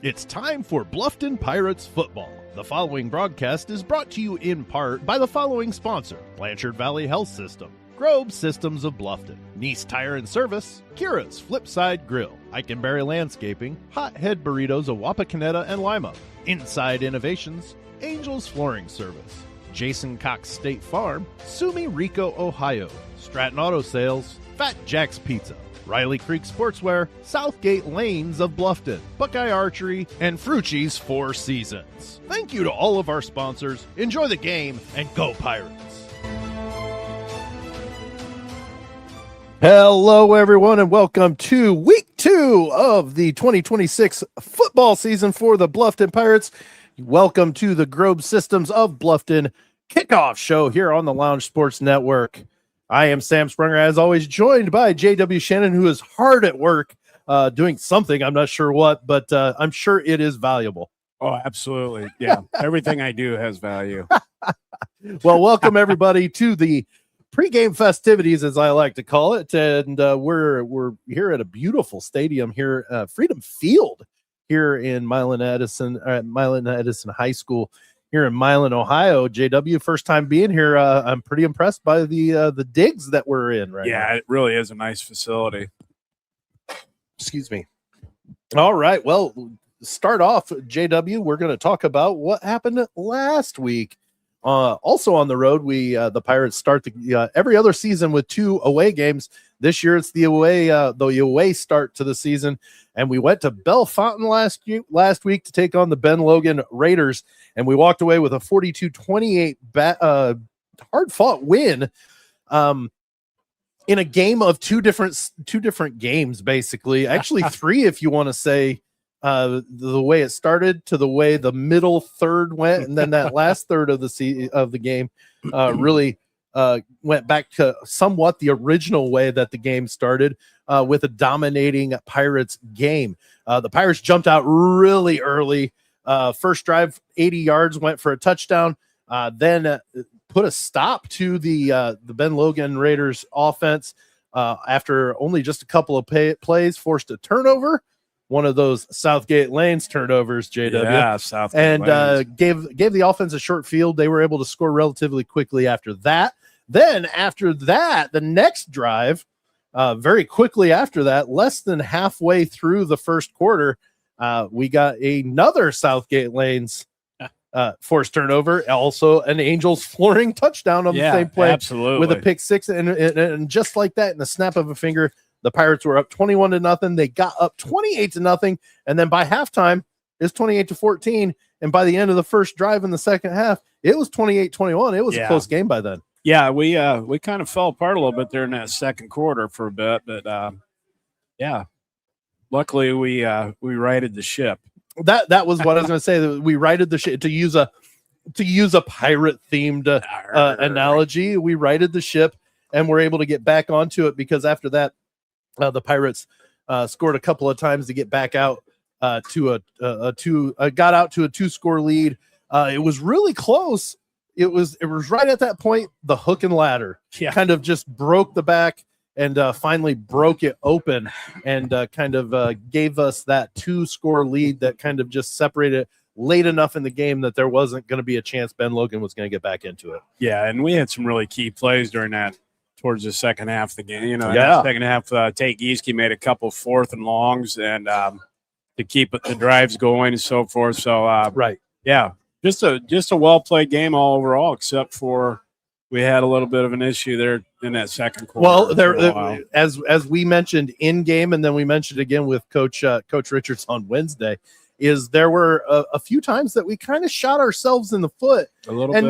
It's time for Bluffton Pirates football. The following broadcast is brought to you in part by the following sponsor: Blanchard Valley Health System, Grove Systems of Bluffton, Nice Tire and Service, Kira's Flipside Grill, Eikenberry Landscaping, Hot Head Burritos of Wapakoneta and Lima, Inside Innovations, Angels Flooring Service, Jason Cox State Farm, Sumi Rico, Ohio, Stratton Auto Sales, Fat Jack's Pizza, Riley Creek Sportswear, Southgate Lanes of Bluffton, Buckeye Archery, and Frucci's Four Seasons. Thank you to all of our sponsors. Enjoy the game and go Pirates. Hello, everyone, and welcome to week 2 of the 2026 football season for the Bluffton Pirates. Welcome to the Grove Systems of Bluffton kickoff show here on the Lounge Sports Network. I am Sam Sprunger, as always, joined by JW Shannon, who is hard at work doing something. I'm not sure what, but I'm sure it is valuable. Oh, absolutely. Yeah. Everything I do has value. Well, welcome everybody to the pregame festivities, as I like to call it. And we're here at a beautiful stadium here, Freedom Field here in Milan Edison High School here in Milan, Ohio. JW, first time being here. I'm pretty impressed by the digs that we're in right now. Yeah, it really is a nice facility. Excuse me. All right. Well, start off, JW. We're going to talk about what happened last week. Also on the road, the Pirates start every other season with 2 away games. This year, it's the away start to the season, and we went to Bellefontaine last week to take on the Ben Logan Raiders, and we walked away with a 42-28 hard-fought win. In a game of two different games, basically, actually 3 if you want to say. The way it started to the way the middle third went, and then that last third of the game really went back to somewhat the original way that the game started, with a dominating Pirates game. The Pirates jumped out really early. First drive, 80 yards, went for a touchdown. Then put a stop to the Ben Logan Raiders offense after only just a couple of plays, forced a turnover. One of those Southgate Lanes turnovers, JW. Yeah, Southgate and gave the offense a short field. They were able to score relatively quickly after that. Then after that, the next drive, very quickly after that, less than halfway through the first quarter, we got another Southgate Lanes forced turnover. Also an Angels flooring touchdown on the same play, absolutely, with a pick six, and just like that, in the snap of a finger, the Pirates were up 21-0. They got up 28-0, and then by halftime, it's 28-14. And by the end of the first drive in the second half, it was 28-21. It was a close game by then. Yeah, we kind of fell apart a little bit there in that second quarter for a bit, but luckily we righted the ship. That was what I was going to say. That we righted the ship, to use a pirate themed analogy. We righted the ship and were able to get back onto it, because after that, the Pirates scored a couple of times to get back out to a 2-score lead. It was really close. It was right at that point, the hook and ladder kind of just broke the back and finally broke it open, and kind of gave us that 2-score lead that kind of just separated late enough in the game that there wasn't going to be a chance Ben Logan was going to get back into it. Yeah, and we had some really key plays during that. Towards the second half of the game, in the second half, Tate Gieske made a couple 4th and longs, and to keep the drives going and so forth. So just a well played game all overall, except for we had a little bit of an issue there in that second quarter. Well, there, as we mentioned in game, and then we mentioned again with Coach Richards on Wednesday, is there were a few times that we kind of shot ourselves in the foot a little bit,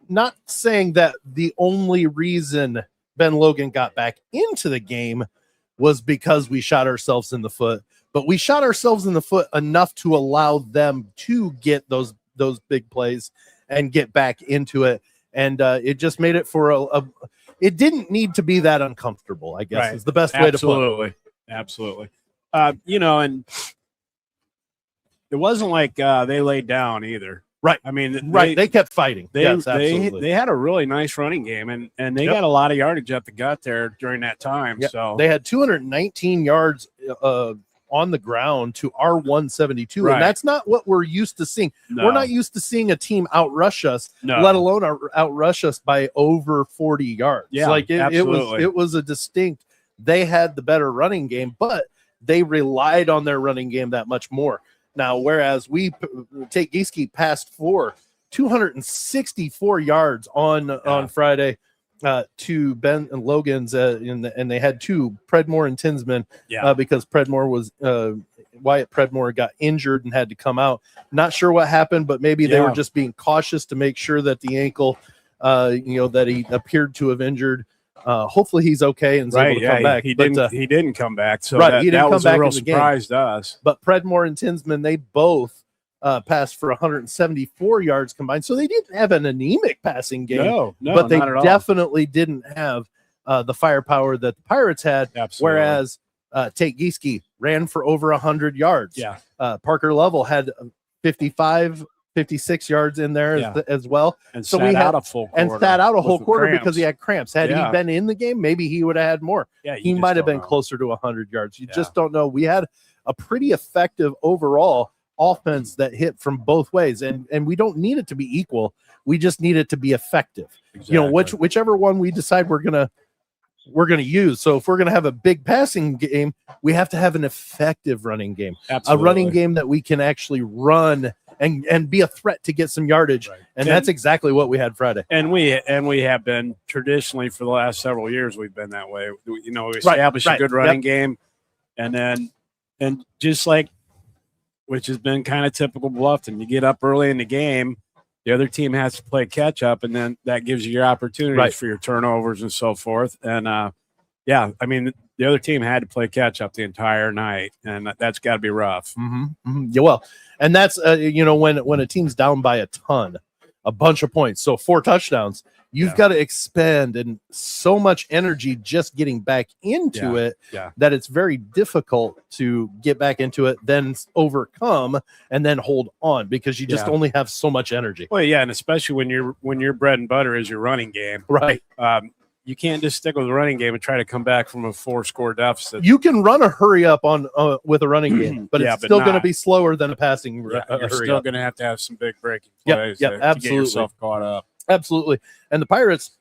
Not saying that the only reason Ben Logan got back into the game was because we shot ourselves in the foot, but we shot ourselves in the foot enough to allow them to get those big plays and get back into it. And it just made it for it didn't need to be that uncomfortable, I guess, is the best way to put it. Absolutely. And it wasn't like they laid down either. Right. I mean, they kept fighting. They had a really nice running game, and they got a lot of yardage at the gut there during that time. Yep. So they had 219 yards on the ground to our 172, Right. and that's not what we're used to seeing. No. We're not used to seeing a team outrush us, No. let alone outrush us by over 40 yards. Yeah, like it absolutely. was a distinct. They had the better running game, but they relied on their running game that much more. Now, whereas Tate Gieske passed for 264 yards on Friday to Ben and Logan's, and they had two, Predmore and Tinsman, because Predmore was Wyatt Predmore got injured and had to come out. Not sure what happened, but maybe they were just being cautious to make sure that the ankle, that he appeared to have injured. Hopefully he's okay and is able to come back. He didn't come back, so he didn't that come was back a real in the game. surprise to us. But Predmore and Tinsman, they both passed for 174 yards combined. So they didn't have an anemic passing game. No, but they not at all. definitely didn't have the firepower that the Pirates had. Absolutely. Whereas Tate Gieske ran for over 100 yards. Yeah. Parker Lovell had 56 yards in there as well. And so sat out a full quarter. And sat out a whole quarter cramps. because he had cramps. Had he been in the game, maybe he would have had more. Yeah, he might have been closer to 100 yards. You just don't know. We had a pretty effective overall offense that hit from both ways, and we don't need it to be equal. We just need it to be effective. Exactly. Whichever one we decide we're gonna use. So if we're gonna have a big passing game, we have to have an effective running game. Absolutely. A running game that we can actually run and be a threat to get some yardage. Right. And that's exactly what we had Friday. And we have been traditionally for the last several years. We've been that way. We established a good running game, and just like, which has been kind of typical Bluffton. You get up early in the game, the other team has to play catch up, and then that gives you your opportunities for your turnovers and so forth. And the other team had to play catch up the entire night, and that's got to be rough. Mm-hmm. Mm-hmm. Yeah, well, and that's when a team's down by a bunch of points, so 4 touchdowns, you've got to expend and so much energy just getting back into it that it's very difficult to get back into it, then overcome and then hold on, because you just only have so much energy. Well, yeah, and especially when your bread and butter is your running game, right? You can't just stick with the running game and try to come back from a 4-score deficit. You can run a hurry up on with a running game, but it's still going to be slower than a passing. You're still going to have some big breaking plays to get yourself caught up. Absolutely. And the Pirates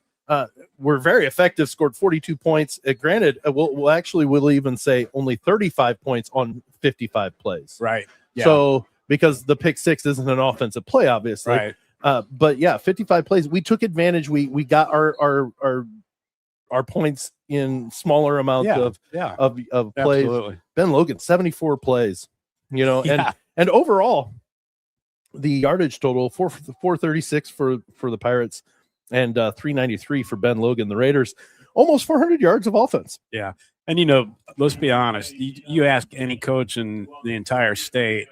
were very effective, scored 42 points. Granted, we'll even say only 35 points on 55 plays. Right. Yeah. So because the pick six isn't an offensive play, obviously. Right. But 55 plays. We took advantage. We got our points in smaller amounts of plays. Absolutely. Ben Logan, 74 plays. And overall, the yardage total 436 for the Pirates and 393 for Ben Logan, the Raiders. Almost 400 yards of offense. Yeah. And, let's be honest. You ask any coach in the entire state,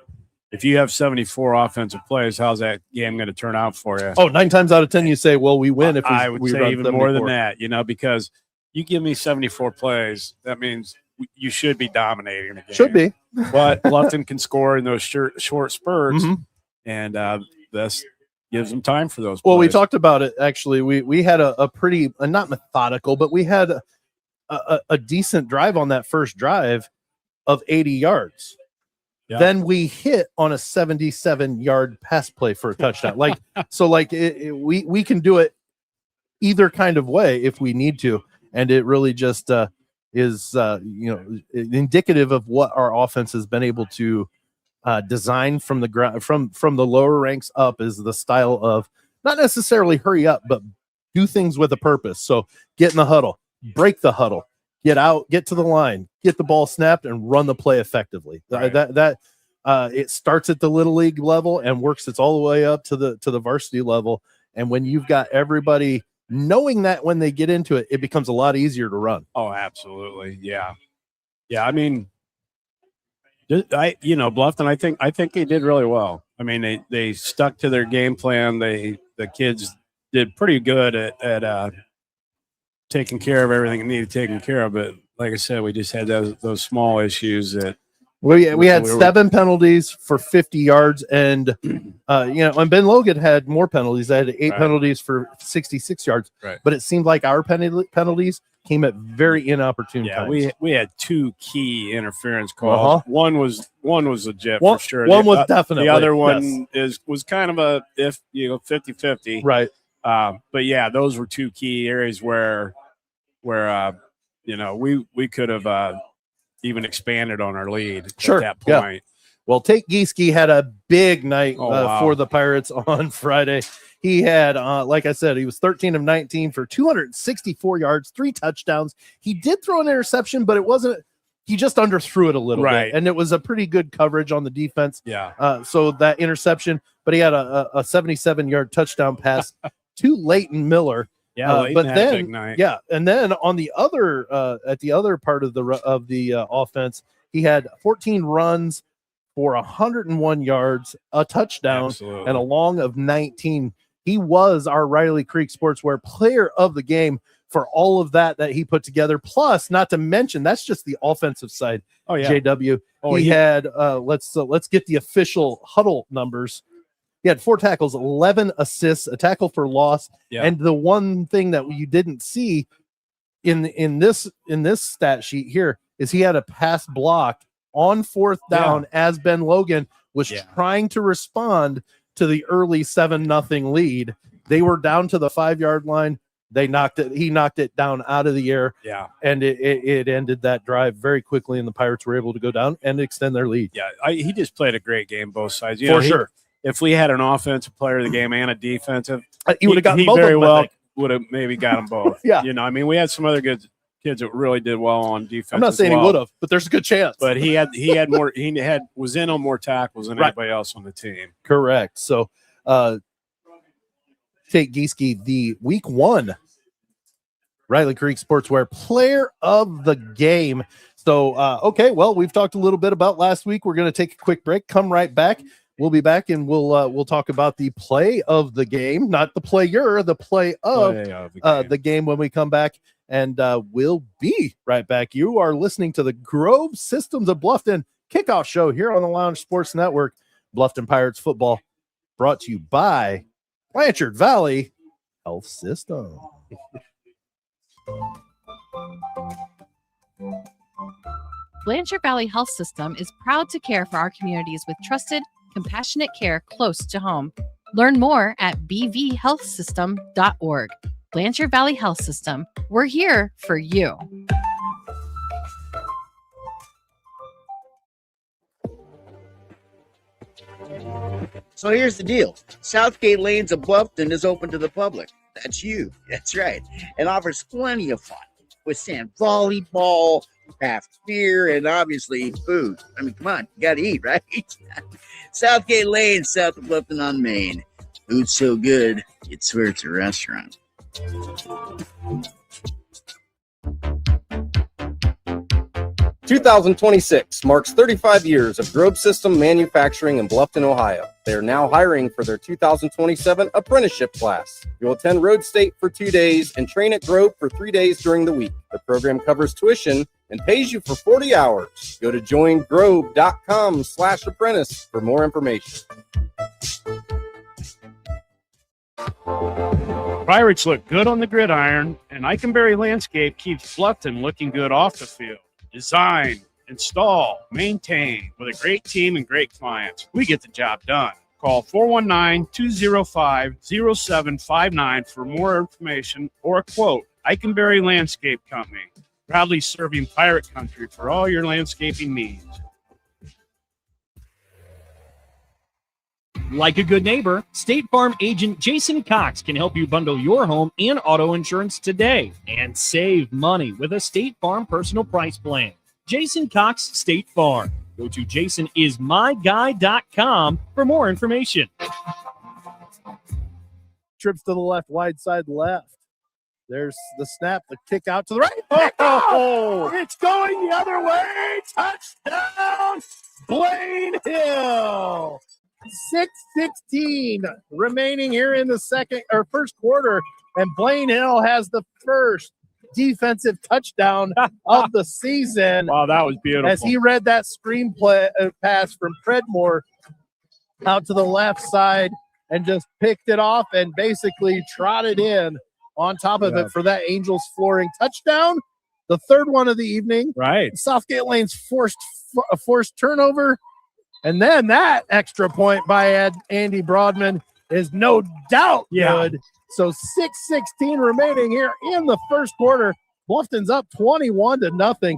if you have 74 offensive plays, how's that game going to turn out for you? Oh, 9 times out of 10, you say, well, we win if I would we say run even 74. more than that, because you give me 74 plays, that means you should be dominating the game. Should be. But Bluffton can score in those short spurts, and this gives them time for those plays. Well, we talked about it, actually. We had a pretty, not methodical, but we had a decent drive on that first drive of 80 yards. Yeah. Then we hit on a 77-yard pass play for a touchdown. We can do it either kind of way if we need to, and it really just is indicative of what our offense has been able to design from the ground, from the lower ranks up, is the style of not necessarily hurry up, but do things with a purpose. So get in the huddle, break the huddle, get out, get to the line, get the ball snapped, and run the play effectively. Right. It starts at the little league level and works its all the way up to the varsity level. And when you've got everybody knowing that when they get into it, it becomes a lot easier to run. Oh, absolutely. Yeah. Yeah. I mean, Bluffton, I think they did really well. I mean, they stuck to their game plan. The kids did pretty good at taking care of everything that needed taken care of. But like I said, we just had those small issues that We had 7 penalties for 50 yards, and and Ben Logan had more penalties. They had 8 penalties for 66 yards. Right. But it seemed like our penalties came at very inopportune times. We had 2 key interference calls. One was legit for sure. One was definitely. The other one was kind of a 50-50. Right. But yeah, those were 2 key areas where we could have even expanded on our lead at that point. Yeah. Well, Tate Gieske had a big night for the Pirates on Friday. He had, like I said, he was 13 of 19 for 264 yards, 3 touchdowns. He did throw an interception, but it wasn't. He just underthrew it a little bit, and it was a pretty good coverage on the defense. Yeah. So that interception, but he had a 77-yard touchdown pass to Leighton Miller. Yeah, but then, big night. Yeah, and then on the other, at the other part of the offense, he had 14 runs for 101 yards, a touchdown, and a long of 19. He was our Riley Creek Sportswear Player of the Game for all of that he put together. Plus, not to mention, that's just the offensive side. Oh yeah, JW. He had let's get the official huddle numbers. He had 4 tackles, 11 assists, a tackle for loss. Yeah. And the one thing that you didn't see in this stat sheet here is he had a pass block on 4th down as Ben Logan was trying to respond to the early 7-0 lead. They were down to the 5-yard line. He knocked it down out of the air. Yeah. And it ended that drive very quickly, and the Pirates were able to go down and extend their lead. Yeah. He just played a great game, both sides. For sure. If we had an offensive player of the game and a defensive, he would have gotten both. He very well would have maybe got them both. Yeah. We had some other good kids that really did well on defense. I'm not saying he would have, but there's a good chance. But he was in on more tackles than anybody else on the team. Correct. So Tate Gieske, the week 1 Riley Creek Sportswear Player of the Game. So well, we've talked a little bit about last week. We're going to take a quick break. Come right back. We'll be back, and we'll talk about the play of the game, not the player, the play of the game when we come back, and we'll be right back. You are listening to the Grove Systems of Bluffton kickoff show here on the Lounge Sports Network. Bluffton Pirates football brought to you by Blanchard Valley Health System. Blanchard Valley Health System is proud to care for our communities with trusted, compassionate care close to home. Learn more at bvhealthsystem.org. Blanchard Valley Health System. We're here for you. So here's the deal. Southgate Lanes of Bluffton is open to the public. That's you. That's right. And offers plenty of fun with sand volleyball, craft beer, and obviously food. I mean, come on, you got to eat, right? Southgate Lane, south of Bluffton on Main. Food's so good, you'd swear it's a restaurant. 2026 marks 35 years of Grove System manufacturing in Bluffton, Ohio. They are now hiring for their 2027 apprenticeship class. You'll attend Road State for 2 days and train at Grove for 3 days during the week. The program covers tuition and pays you for 40 hours. Go to joingrove.com/apprentice for more information. Pirates look good on the gridiron, and Eikenberry Landscape keeps Bluffton looking good off the field. Design, install, maintain with a great team and great clients. We get the job done. Call 419-205-0759 for more information or a quote. Eikenberry Landscape Company, proudly serving Pirate Country for all your landscaping needs. Like a good neighbor, State Farm agent Jason Cox can help you bundle your home and auto insurance today and save money with a State Farm personal price plan. Jason Cox State Farm. Go to jasonismyguy.com for more information. Trips to the left, wide side left. There's the snap, the kick out to the right. Oh, it's going the other way. Touchdown, Blaine Hill. 6:16 remaining here in the first quarter, and Blaine Hill has the first defensive touchdown of the season. Wow, that was beautiful. As he read that screenplay pass from Predmore out to the left side and just picked it off and basically trotted in on top of it for that Angels flooring touchdown. The third one of the evening. Right. Southgate Lane's forced turnover. And then that extra point by Andy Broadman is no doubt good. So 6:16 remaining here in the first quarter. Bluffton's up 21-0.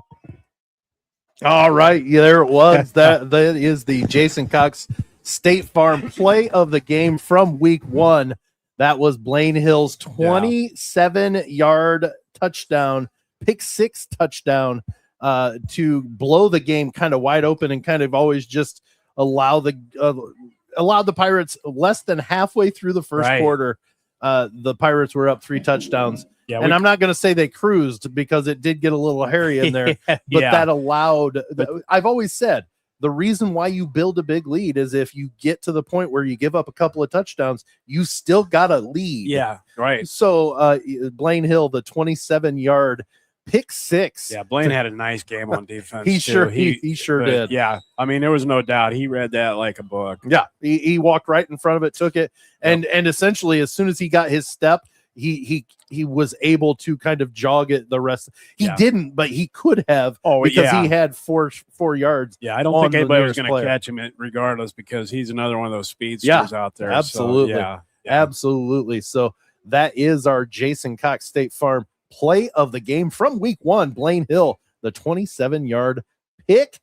All right, there it was. that is the Jason Cox State Farm play of the game from week 1. That was Blaine Hill's 27-yard touchdown, pick 6 touchdown to blow the game kind of wide open and kind of always just allowed the Pirates less than halfway through the first quarter. The Pirates were up 3 touchdowns. Yeah, and I'm not going to say they cruised because it did get a little hairy in there, but that allowed. I've always said the reason why you build a big lead is if you get to the point where you give up a couple of touchdowns, you still got a lead. Yeah, right. So Blaine Hill, the 27-yard pick 6. Yeah, Blaine had a nice game on defense. He sure did. Yeah, I mean, there was no doubt. He read that like a book. Yeah, he walked right in front of it, took it, and essentially as soon as he got his step, he was able to kind of jog it the rest. He didn't, but he could have because he had four yards. Yeah, I don't think anybody was going to catch him regardless because he's another one of those speedsters out there. Absolutely. So, absolutely. So that is our Jason Cox State Farm play of the game from week 1. Blaine Hill, the 27-yard pick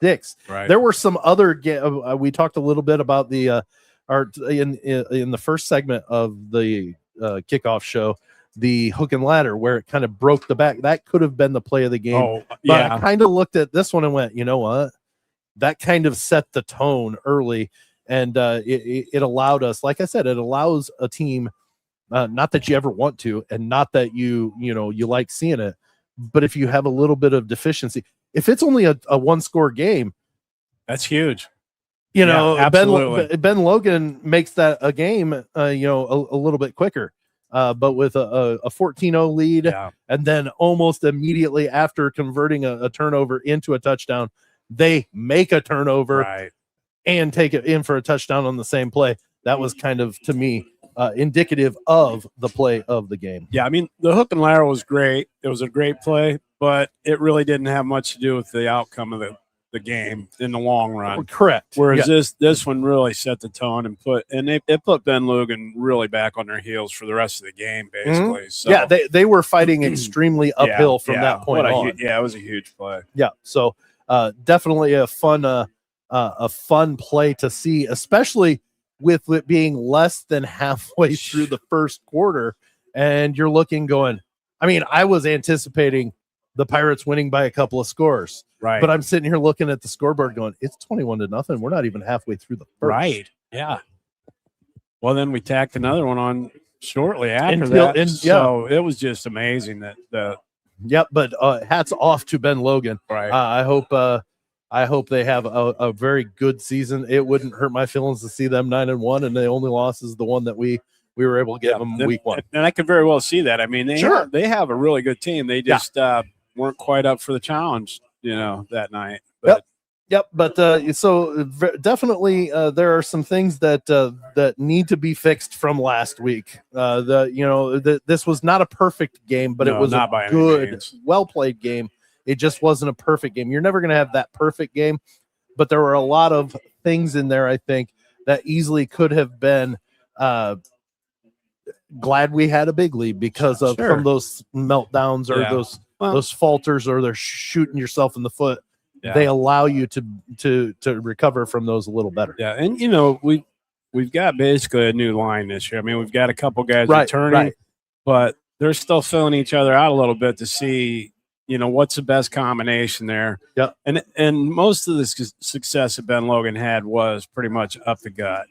6. Right. There were some other we talked a little bit about the in the first segment of the kickoff show, the hook and ladder where it kind of broke the back. That could have been the play of the game. But I kind of looked at this one and went, you know what? That kind of set the tone early, and it allowed us, like I said, it allows a team, not that you ever want to, and not that you like seeing it, but if you have a little bit of deficiency, if it's only a 1-score game, that's huge. Ben Logan makes that a game, a little bit quicker. But with a 14-0 lead, and then almost immediately after converting a turnover into a touchdown, they make a turnover and take it in for a touchdown on the same play. That was kind of, to me, indicative of the play of the game. Yeah, I mean, the hook and ladder was great. It was a great play, but it really didn't have much to do with the outcome of the game in the long run. Correct. Whereas this one really set the tone and it put Ben Logan really back on their heels for the rest of the game, basically. Mm-hmm. So they were fighting extremely uphill from that point on. It was a huge play. Yeah. So definitely a fun play to see, especially with it being less than halfway through the first quarter, and you're going. I mean, I was anticipating the Pirates winning by a couple of scores. Right. But I'm sitting here looking at the scoreboard going, it's 21-0. We're not even halfway through the first. Right. Yeah. Well, then we tacked another one on shortly after that. So it was just amazing that but hats off to Ben Logan. Right. I hope they have a very good season. It wouldn't hurt my feelings to see them 9-1, and the only loss is the one that we were able to get them week 1. And I could very well see that. I mean, they have a really good team. They just weren't quite up for the challenge, that night. But so definitely there are some things that need to be fixed from last week. This was not a perfect game, but it was a good, well played game. It just wasn't a perfect game. You're never going to have that perfect game, but there were a lot of things in there, I think, that easily could have been glad we had a big lead because of some of those meltdowns or those falters, or they're shooting yourself in the foot. Yeah. They allow you to recover from those a little better. Yeah, and we've got basically a new line this year. I mean, we've got a couple guys returning, but they're still filling each other out a little bit to see what's the best combination there. Yeah, and most of the success that Ben Logan had was pretty much up the gut.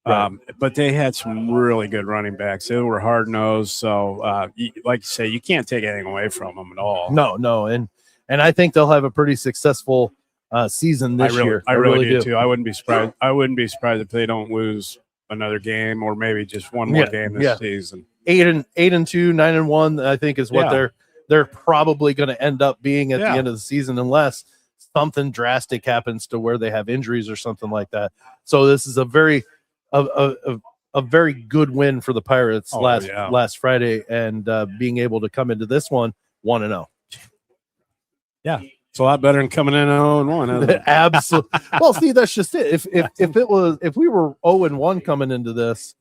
But they had some really good running backs. They were hard-nosed. So, like you say, you can't take anything away from them at all. No. And I think they'll have a pretty successful season this year. I really do, too. I wouldn't be surprised. If they don't lose another game or maybe just one more game this season. 8-2, 9-1, I think is what they're probably going to end up being at the end of the season unless something drastic happens to where they have injuries or something like that. So this is a very good win for the Pirates last Friday, and being able to come into this one 1-0. Yeah, it's a lot better than coming in 0-1. Absolutely. Well, see, that's just it. If we were 0-1 coming into this,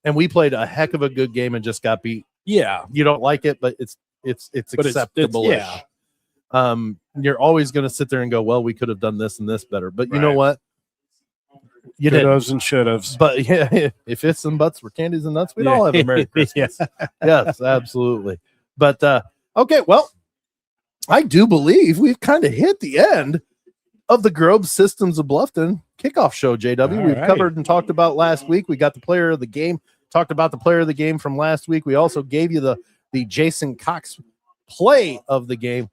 and we played a heck of a good game and just got beat, you don't like it, but it's acceptable. You're always going to sit there and go, well, we could have done this and this better. But you know what? You did and should have. But if it's and buts were candies and nuts, we'd all have a Merry Christmas. Yes, absolutely. But okay, well, I do believe we've kind of hit the end of the Grove Systems of Bluffton kickoff show, JW. We've covered and talked about last week. We got the player of the game, talked about the player of the game from last week. We also gave you the Jason Cox play of the game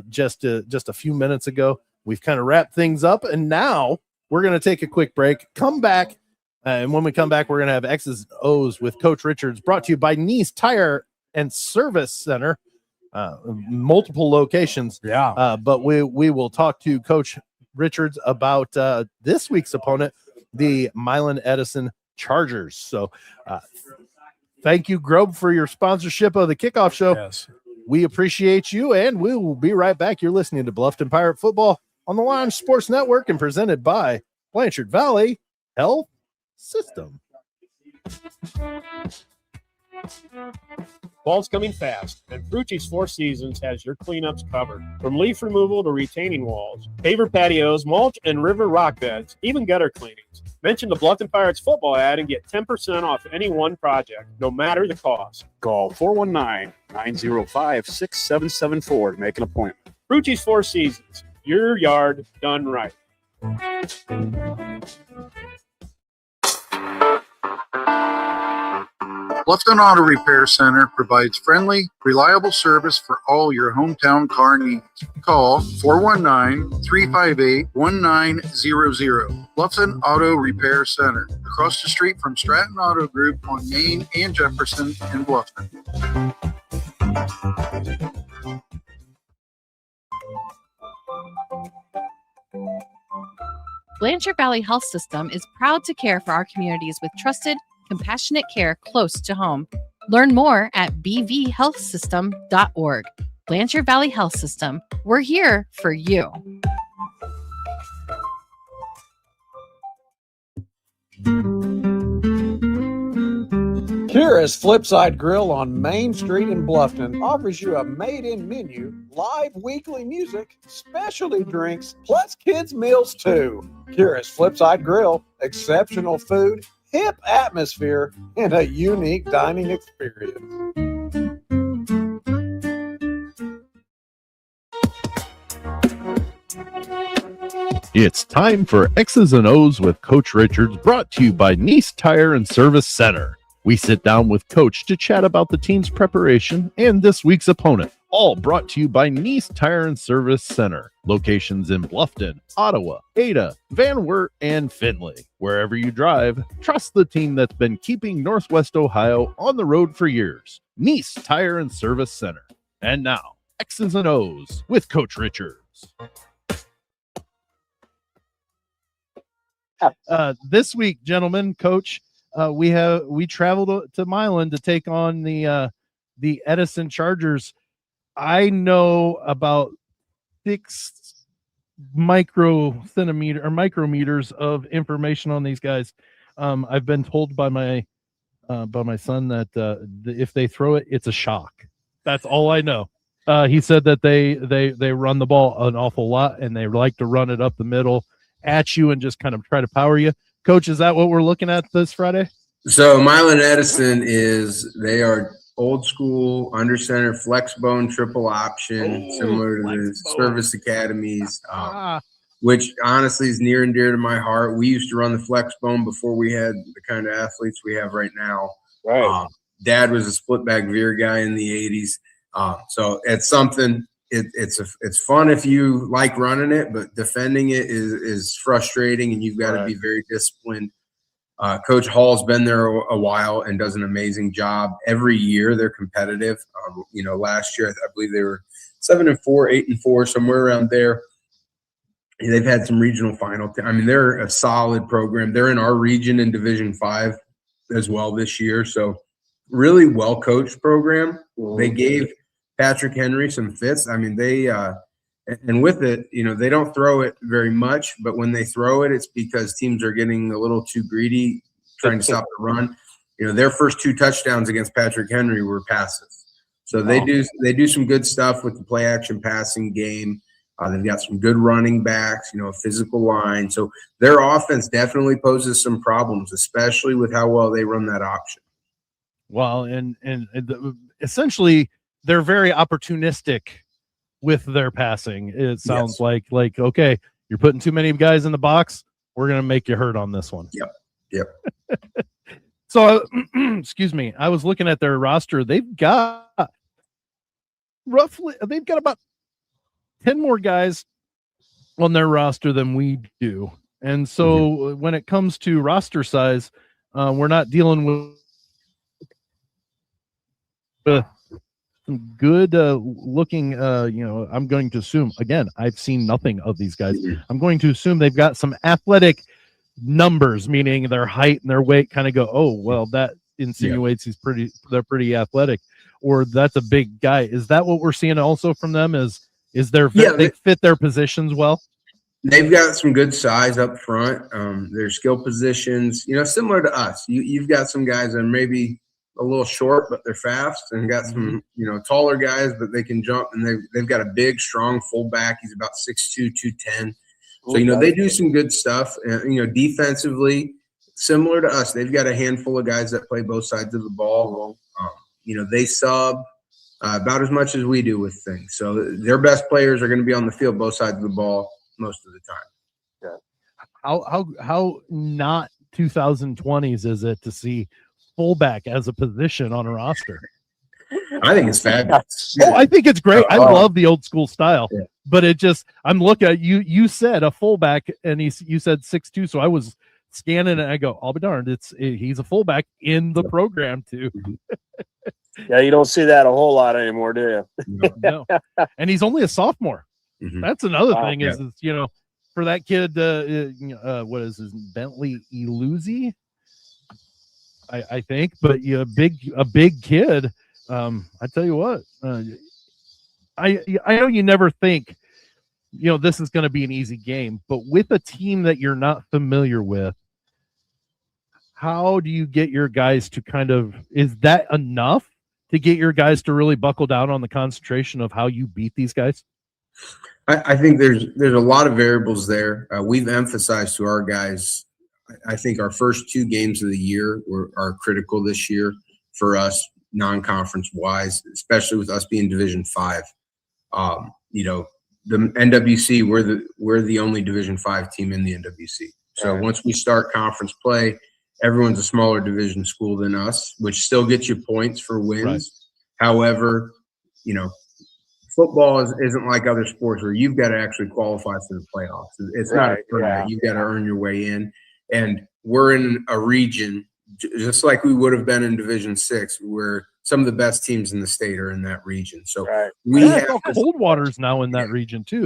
just a few minutes ago. We've kind of wrapped things up, and now we're going to take a quick break, come back, and when we come back, we're going to have X's and O's with Coach Richards, brought to you by Nice Tire and Service Center, multiple locations. But we will talk to Coach Richards about this week's opponent, the Milan Edison Chargers. So thank you, Grove, for your sponsorship of the kickoff show. Yes. We appreciate you, and we will be right back. You're listening to Bluffton Pirate Football on the Lounge Sports Network and presented by Blanchard Valley Health System. Fall's coming fast, and Frucci's Four Seasons has your cleanups covered. From leaf removal to retaining walls, paver patios, mulch, and river rock beds, even gutter cleanings. Mention the Bluffton Pirates football ad and get 10% off any one project, no matter the cost. Call 419-905-6774 to make an appointment. Frucci's Four Seasons, your yard done right. Bluffton Auto Repair Center provides friendly, reliable service for all your hometown car needs. Call 419-358-1900. Bluffton Auto Repair Center, across the street from Stratton Auto Group on Main and Jefferson in Bluffton. Blanchard Valley Health System is proud to care for our communities with trusted, compassionate care close to home. Learn more at bvhealthsystem.org. Blanchard Valley Health System. We're here for you. Kira's Flipside Grill on Main Street in Bluffton offers you a made-in menu, live weekly music, specialty drinks, plus kids' meals too. Kira's Flipside Grill, exceptional food, hip atmosphere, and a unique dining experience. It's time for X's and O's with Coach Richards, brought to you by Nice Tire and Service Center. We sit down with Coach to chat about the team's preparation and this week's opponent, all brought to you by Nice Tire and Service Center. Locations in Bluffton, Ottawa, Ada, Van Wert, and Findlay. Wherever you drive, trust the team that's been keeping Northwest Ohio on the road for years. Nice Tire and Service Center. And now, X's and O's with Coach Richards. This week, gentlemen, Coach, we traveled to Milan to take on the Edison Chargers. I know about 6 micrometers of information on these guys. I've been told by my son that if they throw it, it's a shock. That's all I know. He said that they run the ball an awful lot, and they like to run it up the middle at you and just kind of try to power you. Coach, is that what we're looking at this Friday? So Milan Edison they are old school under center flex bone triple option, similar to the service academies, which honestly is near and dear to my heart. We used to run the flex bone before we had the kind of athletes we have right now. Right. Dad was a split back veer guy in the 80s. So it's something. It's fun if you like running it, but defending it is frustrating, and you've got to be very disciplined. Coach Hall's been there a while and does an amazing job. Every year they're competitive. Last year I believe they were 7-4, 8-4, somewhere around there. They've had some regional final. They're a solid program. They're in our region in Division 5 as well this year. So really well coached program. They gave Patrick Henry some fits. And with it, they don't throw it very much, but when they throw it, it's because teams are getting a little too greedy, trying to stop the run. Their first 2 touchdowns against Patrick Henry were passes. So they do some good stuff with the play action passing game. They've got some good running backs, a physical line. So their offense definitely poses some problems, especially with how well they run that option. Well, essentially they're very opportunistic with their passing. It sounds like, okay, you're putting too many guys in the box. We're going to make you hurt on this one. Yep. So, excuse me. I was looking at their roster. They've got about 10 more guys on their roster than we do. And so when it comes to roster size, we're not dealing with some good looking, I'm going to assume, again, I've seen nothing of these guys. I'm going to assume they've got some athletic numbers, meaning their height and their weight kind of go, oh, well, that insinuates they're pretty athletic, or that's a big guy. Is that what we're seeing also from them? They fit their positions well? They've got some good size up front. Their skill positions, similar to us. You've got some guys that are maybe a little short, but they're fast, and got some, taller guys, but they can jump, and they've got a big, strong fullback. He's about 6'2", 210. So, they do some good stuff. Defensively, similar to us, they've got a handful of guys that play both sides of the ball. They sub about as much as we do with things. So their best players are going to be on the field both sides of the ball most of the time. Yeah. How not 2020s is it to see fullback as a position on a roster? I think it's fabulous. Oh, I think it's great. I love the old school style, but I'm looking at you. You said a fullback, and you said 6'2", so I was scanning and I go, I'll be darned, he's a fullback in the program too. Yeah, you don't see that a whole lot anymore, do you? No. And he's only a sophomore. That's another thing is for that kid, what is his Bentley Eluzzi? I think, but a big kid. I tell you what, I know you never think, this is going to be an easy game, but with a team that you're not familiar with, how do you get your guys to is that enough to get your guys to really buckle down on the concentration of how you beat these guys? I think there's a lot of variables there. We've emphasized to our guys, I think our first 2 games of the year are critical this year for us, non-conference wise, especially with us being Division 5. The NWC, we're the only Division 5 team in the NWC. So once we start conference play, everyone's a smaller division school than us, which still gets you points for wins. Right. However, football isn't like other sports where you've got to actually qualify for the playoffs. It's not a tournament. You've got to earn your way in. And we're in a region, just like we would have been in Division 6, where some of the best teams in the state are in that region. So we have Coldwater's now in that region too.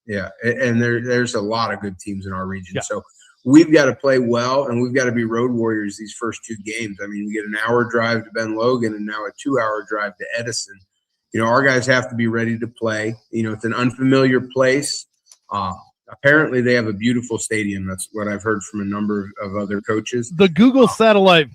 Yeah. And there's a lot of good teams in our region. Yeah. So we've got to play well, and we've got to be road warriors these first 2 games. We get an hour drive to Ben Logan and now a 2-hour drive to Edison. Our guys have to be ready to play. It's an unfamiliar place. Apparently they have a beautiful stadium. That's what I've heard from a number of other coaches. The Google satellite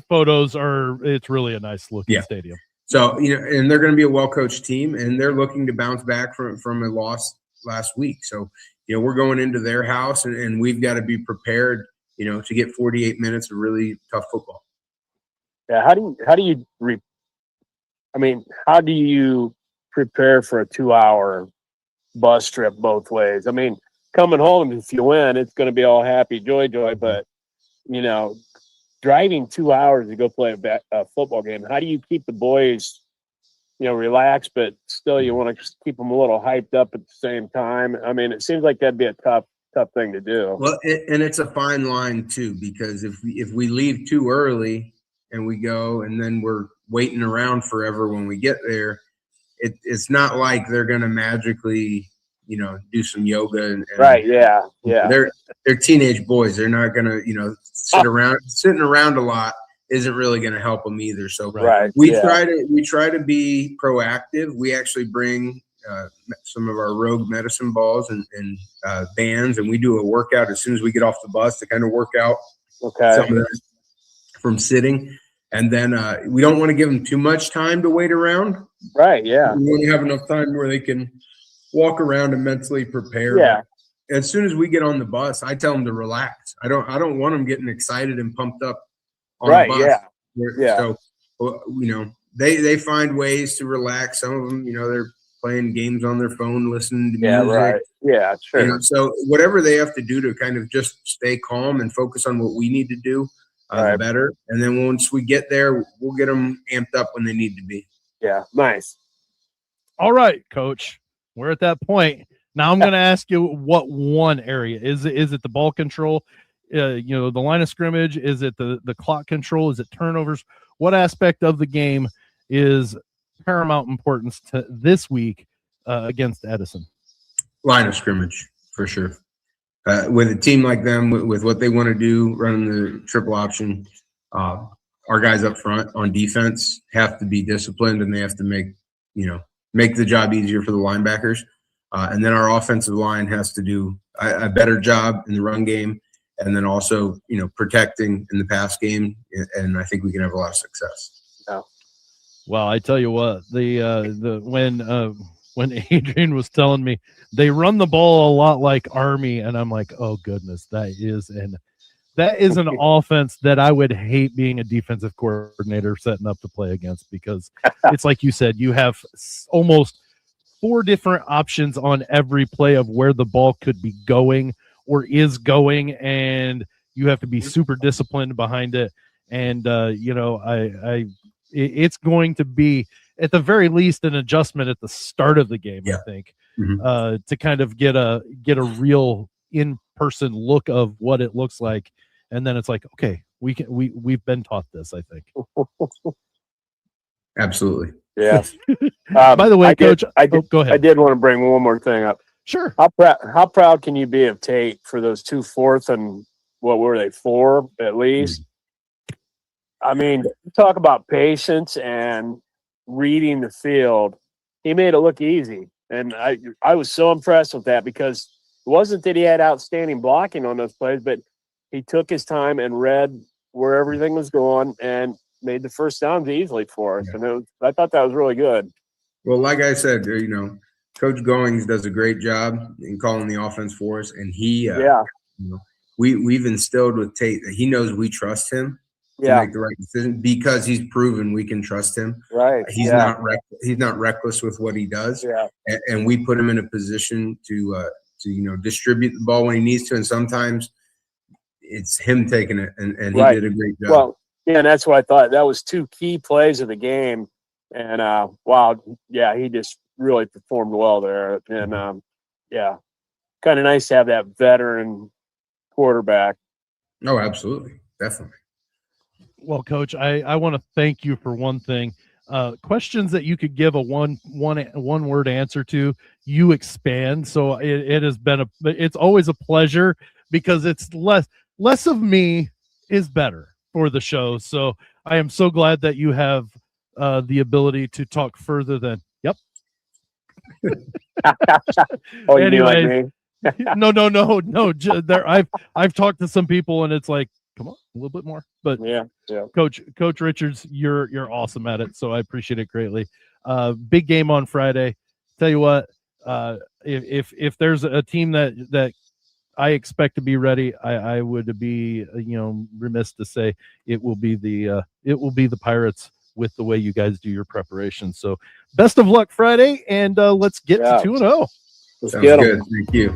photos it's really a nice looking stadium. So, and they're going to be a well-coached team, and they're looking to bounce back from a loss last week. So, we're going into their house, and we've got to be prepared, to get 48 minutes of really tough football. Yeah. How do you prepare for a 2-hour bus trip both ways? Coming home, if you win, it's going to be all happy, joy, but, driving 2 hours to go play a football game, how do you keep the boys, relaxed, but still you want to keep them a little hyped up at the same time? It seems like that'd be a tough tough thing to do. Well, and it's a fine line too, because if we leave too early and we go and then we're waiting around forever when we get there, it's not like they're going to magically, do some yoga and right. Yeah. Yeah. They're teenage boys. They're not going to, sitting around a lot isn't really going to help them either. So we try to be proactive. We actually bring some of our rogue medicine balls and bands, and we do a workout as soon as we get off the bus to kind of work out some of that from sitting. And then we don't want to give them too much time to wait around. Right. Yeah. We want to have enough time where they can walk around and mentally prepare. Yeah. As soon as we get on the bus, I tell them to relax. I don't want them getting excited and pumped up on the bus. Yeah. So, they find ways to relax. Some of them, they're playing games on their phone, listening to music. Right. Yeah, sure. So whatever they have to do to kind of just stay calm and focus on what we need to do, the better. And then once we get there, we'll get them amped up when they need to be. Yeah, nice. All right, Coach. We're at that point. Now I'm going to ask you what one area. Is it the ball control? The line of scrimmage? Is it the clock control? Is it turnovers? What aspect of the game is paramount importance to this week against Edison? Line of scrimmage, for sure. With a team like them, with what they want to do, running the triple option, our guys up front on defense have to be disciplined, and they have to make the job easier for the linebackers. And then our offensive line has to do a better job in the run game, and then also, protecting in the pass game. And I think we can have a lot of success. Yeah. Well, I tell you what, when Adrian was telling me they run the ball a lot like Army, and I'm like, oh goodness, that is an offense that I would hate being a defensive coordinator setting up to play against, because it's like you said, you have almost 4 different options on every play of where the ball could be going or is going, and you have to be super disciplined behind it. And it's going to be, at the very least, an adjustment at the start of the game, I think, to kind of get a real in-person look of what it looks like. And then it's like, okay, we've been taught this, I think. Absolutely. Yeah. By the way, Coach, go ahead. I did want to bring one more thing up. Sure. How proud can you be of Tate for those 2 4th and what were they, 4 at least? I mean, talk about patience and reading the field. He made it look easy, and I was so impressed with that, because it wasn't that he had outstanding blocking on those plays, but he took his time and read where everything was going and made the first downs easily for us. And I thought that was really good. Well, like I said, Coach Goings does a great job in calling the offense for us, and he, we've instilled with Tate that he knows we trust him to make the right decision, because he's proven we can trust him. Right. He's not reckless with what he does. Yeah. And we put him in a position to distribute the ball when he needs to, and sometimes it's him taking it, and he did a great job. Well, and that's what I thought. That was 2 key plays of the game, and he just really performed well there. And kind of nice to have that veteran quarterback. Oh, absolutely, definitely. Well, Coach, I want to thank you for one thing. Questions that you could give a one word answer to, you expand. So it has been it's always a pleasure, because it's less of me is better for the show. So I am so glad that you have the ability to talk further than Oh, anyway, no. I've talked to some people, and it's like, come on, a little bit more. But yeah. Coach Richards, you're awesome at it, so I appreciate it greatly. Big game on Friday. Tell you what, if there's a team that I expect to be ready, I would be remiss to say it will be the Pirates, with the way you guys do your preparation. So best of luck Friday, and let's get to 2-0. Let's get good. Thank you.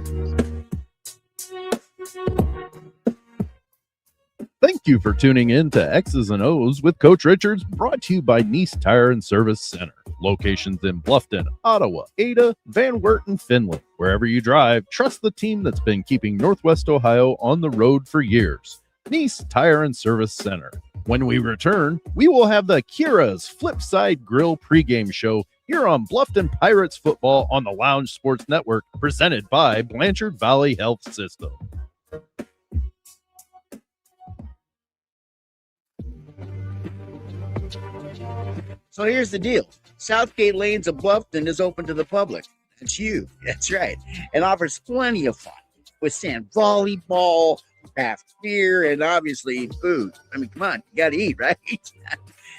Thank you for tuning in to X's and O's with Coach Richards, brought to you by Nice Tire and Service Center. Locations in Bluffton, Ottawa, Ada, Van Wert, and Finley. Wherever you drive, trust the team that's been keeping Northwest Ohio on the road for years. Nice Tire and Service Center. When we return, we will have the Kira's Flipside Grill pregame show here on Bluffton Pirates football on the Lounge Sports Network, presented by Blanchard Valley Health System. So here's the deal. Southgate Lanes of Bluffton is open to the public. That's you. That's right. And offers plenty of fun with sand volleyball, craft beer, and obviously food. I mean, come on, you got to eat, right?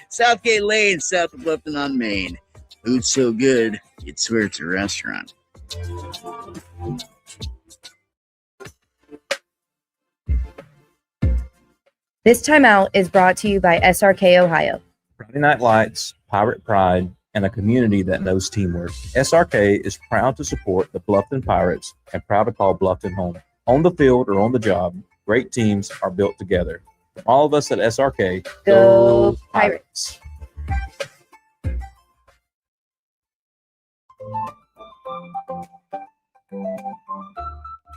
Southgate Lane, south of Bluffton on Main. Food's so good, you'd swear it's a restaurant. This timeout is brought to you by SRK Ohio. Friday Night Lights, Pirate Pride, and a community that knows teamwork. SRK is proud to support the Bluffton Pirates and proud to call Bluffton home. On the field or on the job, great teams are built together. From all of us at SRK, go Pirates.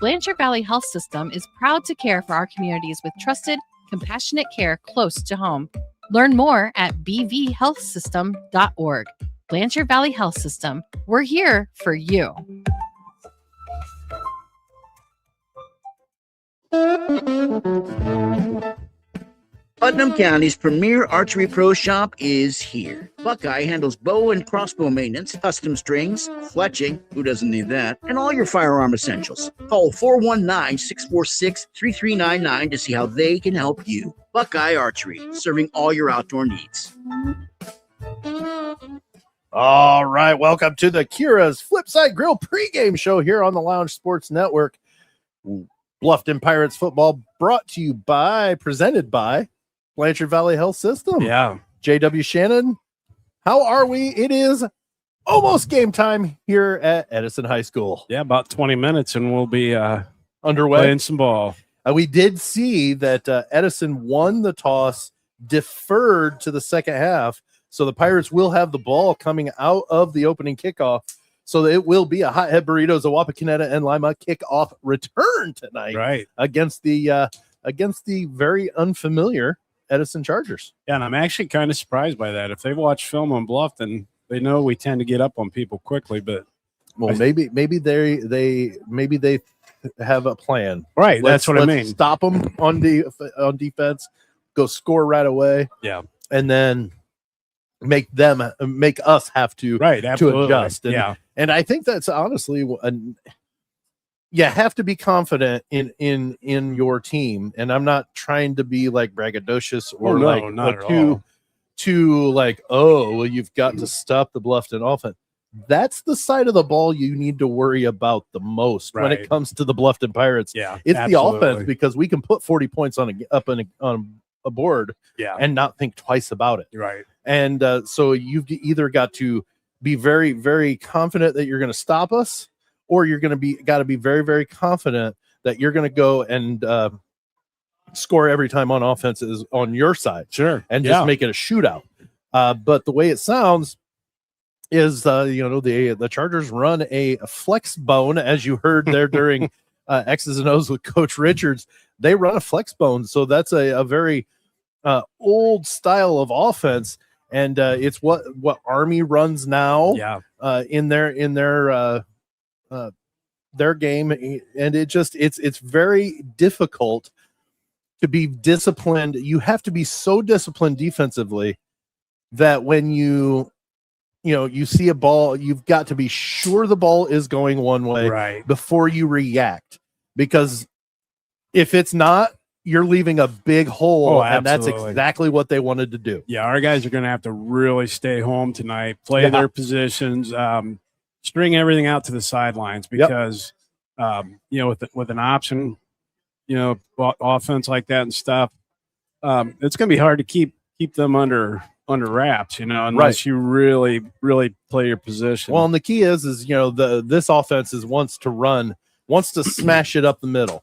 Blanchard Valley Health System is proud to care for our communities with trusted, compassionate care close to home. Learn more at bvhealthsystem.org. Blanchard Valley Health System. We're here for you. Putnam County's premier archery pro shop is here. Buckeye handles bow and crossbow maintenance, custom strings, fletching, who doesn't need that, and all your firearm essentials. Call 419-646-3399 to see how they can help you. Buckeye Archery, serving all your outdoor needs. All right, welcome to the Kira's Flipside Grill pregame show here on the Lounge Sports Network. Bluffton Pirates football brought to you by, presented by Blanchard Valley Health System. Yeah. JW Shannon, how are we? It is almost game time here at Edison High School. Yeah, about 20 minutes and we'll be underway playing some ball. We did see that Edison won the toss, deferred to the second half, so the Pirates will have the ball coming out of the opening kickoff. So it will be a Hothead Burritos, a Wapakoneta and Lima kickoff return tonight, right, against the very unfamiliar Edison Chargers. Yeah, and I'm actually kind of surprised by that. If they've watched film on Bluffton, they know we tend to get up on people quickly. But maybe they have a plan. Right, that's what I mean. Stop them on defense, go score right away. Yeah, and then make us have to adjust. And I think that's honestly you have to be confident in your team. And I'm not trying to be like braggadocious or too like, oh, well, you've got to stop the Bluffton offense. That's the side of the ball you need to worry about the most when it comes to the Bluffton Pirates. Yeah, it's absolutely the offense, because we can put 40 points on a board and not think twice about it. Right. And so you've either got to be very, very confident that you're going to stop us, or you're going to got to be very, very confident that you're going to go and score every time on offense is on your side. Sure. And just make it a shootout. But the way it sounds is, the Chargers run a flex bone, as you heard there during X's and O's with Coach Richards. They run a flex bone. So that's a very old style of offense. And it's what Army runs now in their game. And it's very difficult to be disciplined. You have to be so disciplined defensively that when you see a ball, you've got to be sure the ball is going one way before you react. Because if it's not, you're leaving a big hole, and that's exactly what they wanted to do. Yeah, our guys are going to have to really stay home tonight, play their positions, string everything out to the sidelines, because with an option, offense like that and stuff, it's going to be hard to keep them under wraps, unless you really, really play your position. Well, and the key is this offense wants to smash it up the middle.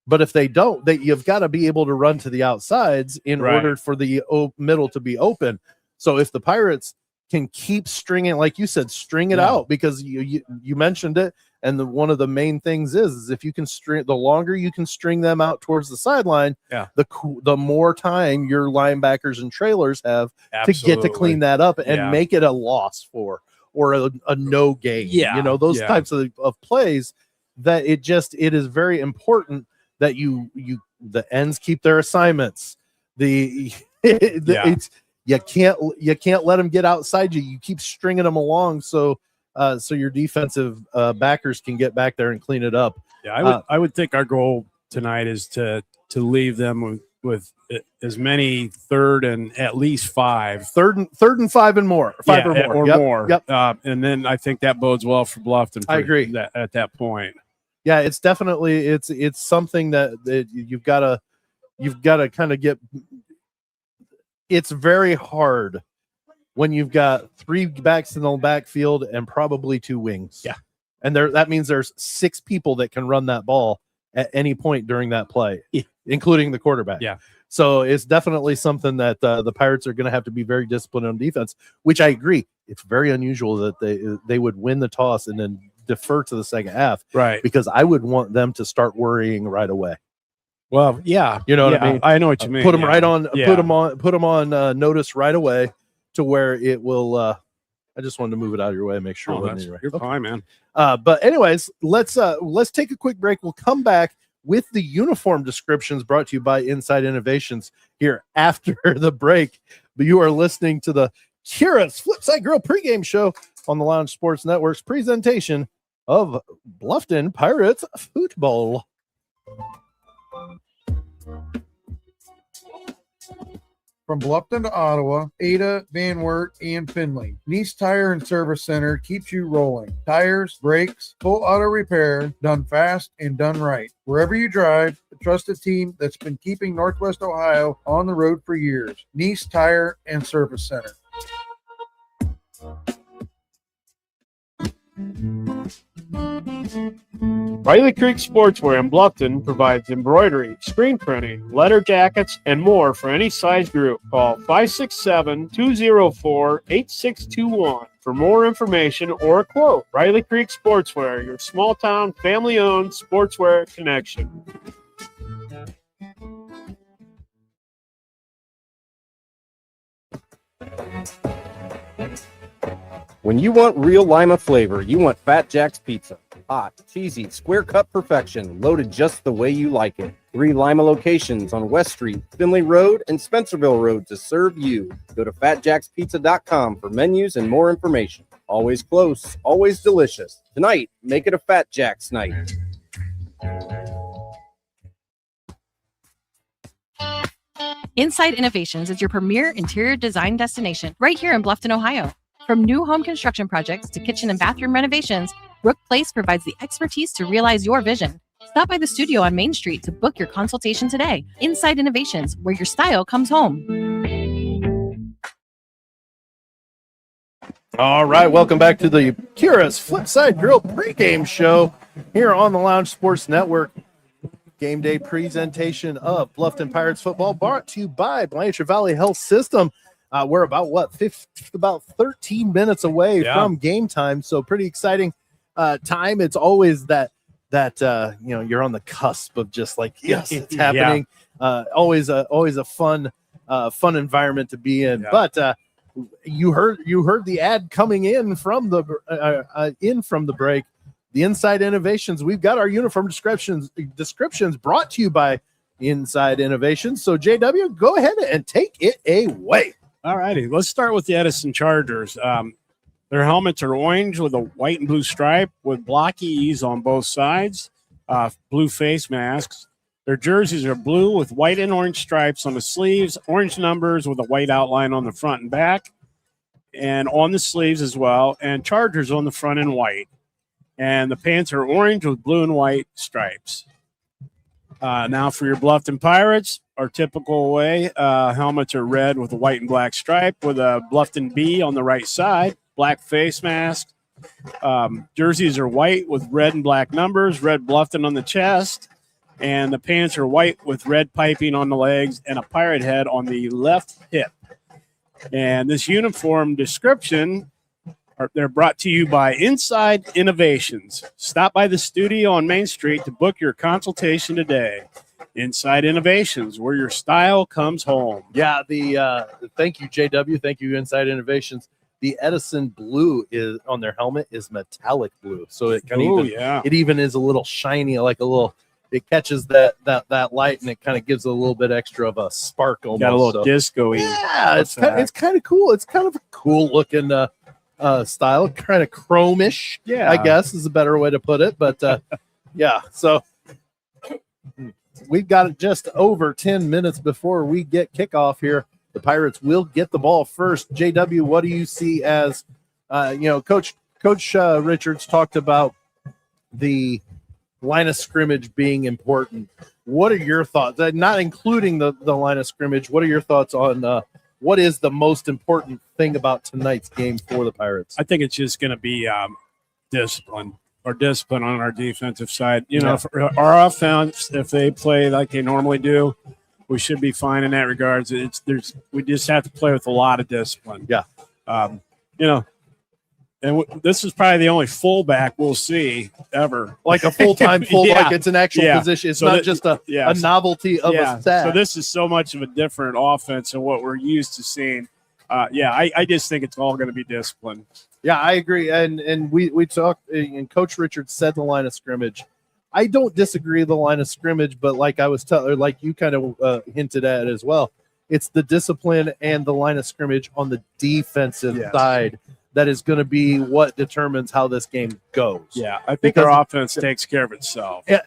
But if they don't, you've got to be able to run to the outsides in order for the middle to be open. So if the Pirates can keep stringing, like you said, string it out, because you mentioned it, and one of the main things is if you can the longer you can string them out towards the sideline, the more time your linebackers and trailers have to get to clean that up and make it a loss or a no gain. Those types of plays that it is very important that the ends keep their assignments. It's you can't let them get outside you. You keep stringing them along so your defensive backers can get back there and clean it up. Yeah, I would think our goal tonight is to leave them with as many third and at least five. Third and five and more. Five or more. More. Yep. And then I think that bodes well for Bluffton. I agree. At that point. Yeah, it's definitely it's something that you've got to kind of get. It's very hard when you've got three backs in the backfield and probably two wings. Yeah, and that means there's six people that can run that ball at any point during that play, including the quarterback. Yeah. So it's definitely something that the Pirates are going to have to be very disciplined on defense, which I agree. It's very unusual that they would win the toss and then defer to the second half, right? Because I would want them to start worrying right away. Well, yeah, you know what I mean. I know what you mean. Put them right on. Yeah. Put them on notice right away to where it will. I just wanted to move it out of your way, make sure. You're fine, man. But anyways, let's take a quick break. We'll come back with the uniform descriptions brought to you by Inside Innovations here after the break. But you are listening to the Kira's Flipside Grill pregame show on the Lounge Sports Network's presentation of Bluffton Pirates football. From Bluffton to Ottawa, Ada, Van Wert, and Findlay, Nice Tire and Service Center keeps you rolling. Tires, brakes, full auto repair, done fast and done right. Wherever you drive, the trusted team that's been keeping Northwest Ohio on the road for years. Nice Tire and Service Center. Riley Creek Sportswear in Bluffton provides embroidery, screen printing, letter jackets, and more for any size group. Call 567-204-8621 for more information or a quote. Riley Creek Sportswear, your small-town, family-owned sportswear connection. When you want real Lima flavor, you want Fat Jack's Pizza. Hot, cheesy, square cut perfection, loaded just the way you like it. 3 Lima locations on West Street, Finley Road, and Spencerville Road to serve you. Go to fatjackspizza.com for menus and more information. Always close, always delicious. Tonight, make it a Fat Jack's night. Inside Innovations is your premier interior design destination right here in Bluffton, Ohio. From new home construction projects to kitchen and bathroom renovations, Brook Place provides the expertise to realize your vision. Stop by the studio on Main Street to book your consultation today. Inside Innovations, where your style comes home. All right, welcome back to the Kira's Flipside Grill pregame show here on the Lounge Sports Network. Game day presentation of Bluffton Pirates football brought to you by Blanchard Valley Health System. We're about 13 minutes away from game time, so pretty exciting time. It's always that you're on the cusp of just like, yes, it's happening. Always a fun environment to be in. Yeah. But you heard the ad coming in from the break. The Inside Innovations. We've got our uniform descriptions brought to you by Inside Innovations. So JW, go ahead and take it away. All righty, let's start with the Edison Chargers. Their helmets are orange with a white and blue stripe with blocky E's on both sides, blue face masks. Their jerseys are blue with white and orange stripes on the sleeves, orange numbers with a white outline on the front and back, and on the sleeves as well, and Chargers on the front and white. And the pants are orange with blue and white stripes. Now for your Bluffton Pirates, our typical way, helmets are red with a white and black stripe with a Bluffton B on the right side, black face mask. Jerseys are white with red and black numbers, red Bluffton on the chest, and the pants are white with red piping on the legs and a pirate head on the left hip. And this uniform description, they're brought to you by Inside Innovations. Stop by the studio on Main Street to book your consultation today. Inside Innovations, where your style comes home. Yeah, thank you, JW. Thank you, Inside Innovations. The Edison blue is on their helmet is metallic blue, so it it even is a little shiny, like a little. It catches that light, and it kind of gives a little bit extra of a spark. Almost. Got a little disco-y. Yeah, it's kind of cool. It's kind of a cool looking style, kind of chromish. Yeah, I guess is a better way to put it. But yeah, so we've got just over 10 minutes before we get kickoff here. The Pirates will get the ball first. JW, what do you see as, Coach Richards talked about the line of scrimmage being important. What are your thoughts? Not including the line of scrimmage, what are your thoughts on what is the most important thing about tonight's game for the Pirates? I think it's just going to be discipline on our defensive side. For our offense, if they play like they normally do, we should be fine in that regards. We just have to play with a lot of discipline. Yeah. This is probably the only fullback we'll see ever. Like a full-time fullback, it's an actual position. It's not just a novelty of a stat. So this is so much of a different offense than what we're used to seeing. I just think it's all going to be discipline. Yeah, I agree. And we talked, and Coach Richards said the line of scrimmage. I don't disagree with the line of scrimmage, but like I was like you kind of hinted at as well, it's the discipline and the line of scrimmage on the defensive side that is going to be what determines how this game goes. Yeah, I think our offense takes care of itself. Yes,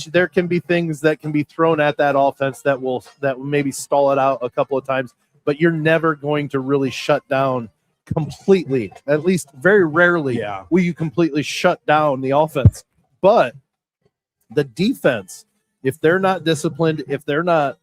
there can be things that can be thrown at that offense that will maybe stall it out a couple of times, but you're never going to really shut down completely. At least very rarely will you completely shut down the offense. But the defense, if they're not disciplined, if they're not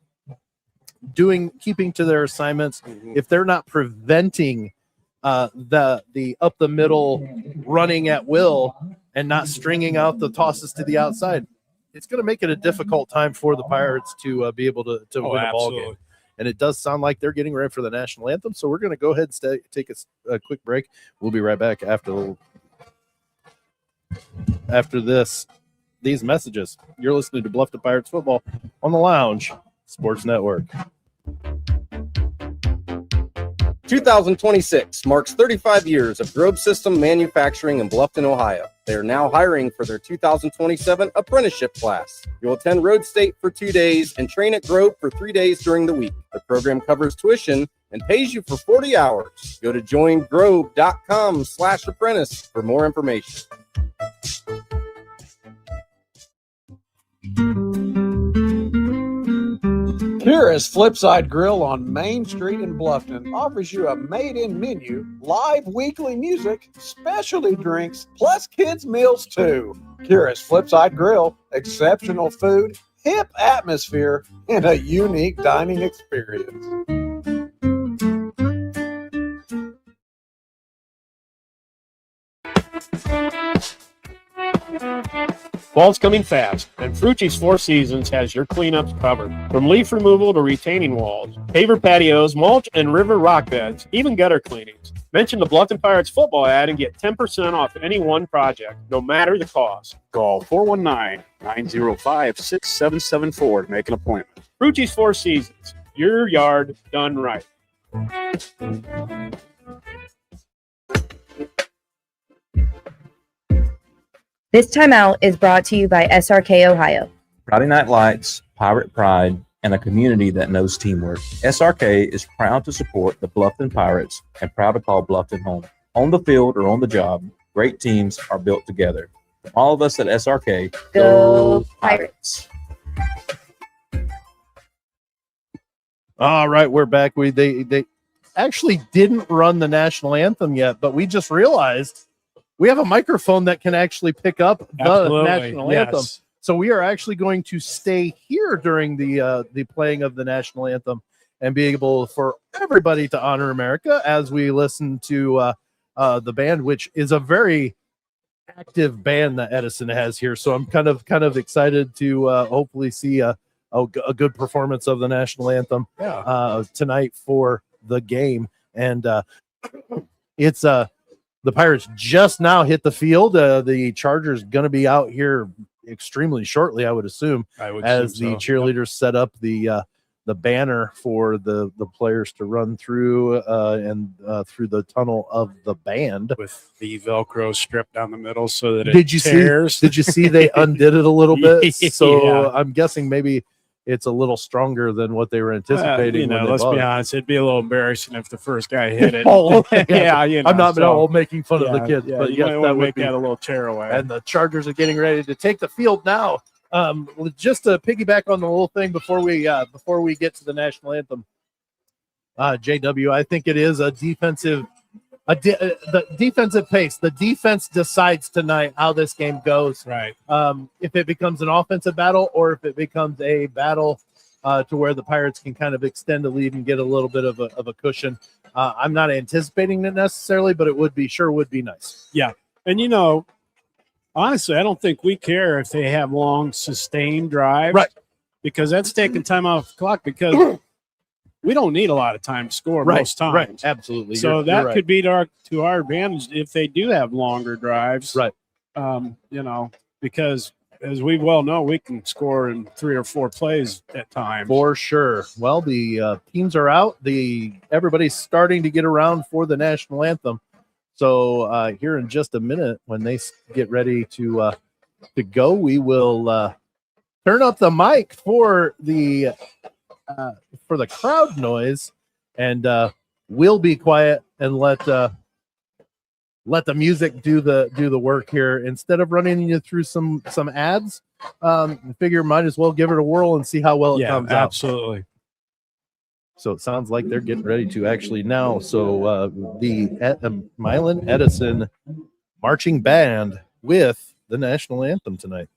keeping to their assignments, if they're not preventing the up the middle running at will and not stringing out the tosses to the outside, it's going to make it a difficult time for the Pirates to be able to win a ball game. And it does sound like they're getting ready for the national anthem. So we're going to go ahead and take a quick break. We'll be right back after these messages. You're listening to Bluffton Pirates football on the Lounge Sports Network. 2026 marks 35 years of Grove System Manufacturing in Bluffton, Ohio. They are now hiring for their 2027 apprenticeship class. You'll attend Road State for 2 days and train at Grove for 3 days during the week. The program covers tuition and pays you for 40 hours. Go to joingrove.com/apprentice for more information. Kira's Flipside Grill on Main Street in Bluffton offers you a made-in menu, live weekly music, specialty drinks, plus kids' meals too. Kira's Flipside Grill, exceptional food, hip atmosphere, and a unique dining experience. Fall's coming fast, and Frucci's Four Seasons has your cleanups covered. From leaf removal to retaining walls, paver patios, mulch, and river rock beds, even gutter cleanings. Mention the Bluffton Pirates football ad and get 10% off any one project, no matter the cost. Call 419-905-6774 to make an appointment. Frucci's Four Seasons, your yard done right. This timeout is brought to you by SRK Ohio. Friday Night Lights, Pirate Pride, and a community that knows teamwork. SRK is proud to support the Bluffton Pirates and proud to call Bluffton home. On the field or on the job, great teams are built together. From all of us at SRK, go Pirates. All right, we're back. They actually didn't run the national anthem yet, but we just realized we have a microphone that can actually pick up the national anthem. So we are actually going to stay here during the playing of the national anthem and be able for everybody to honor America as we listen to the band, which is a very active band that Edison has here. So I'm kind of excited to hopefully see a good performance of the national anthem tonight for the game. And it's the Pirates just now hit the field. The Chargers going to be out here extremely shortly, I would assume, as the cheerleaders set up the banner for the players to run through and through the tunnel of the band with the Velcro strip down the middle so that did you see they undid it a little bit? So I'm guessing maybe it's a little stronger than what they were anticipating. Let's be honest, it'd be a little embarrassing if the first guy hit it. I'm not making fun of the kids, but yes, that would make that a little tear away. And the Chargers are getting ready to take the field now. Just to piggyback on the little thing before we get to the national anthem, JW, I think it is a defensive. The defensive pace. The defense decides tonight how this game goes. Right. If it becomes an offensive battle or if it becomes a battle to where the Pirates can kind of extend the lead and get a little bit of a cushion. I'm not anticipating it necessarily, but it would be nice. Yeah. And, honestly, I don't think we care if they have long sustained drives. Right. Because that's taking time off the clock because we don't need a lot of time to score most times. Right, absolutely. So that could be to our advantage if they do have longer drives. Right. Because as we well know, we can score in 3 or 4 plays at times. For sure. Well, the teams are out. Everybody's starting to get around for the national anthem. So here in just a minute, when they get ready to go, we will turn up the mic for the crowd noise, and we'll be quiet and let the music do the work here instead of running you through some ads. I figure might as well give it a whirl and see how well it comes out. Absolutely. So it sounds like they're getting ready to actually now. So the Milan Edison marching band with the national anthem tonight.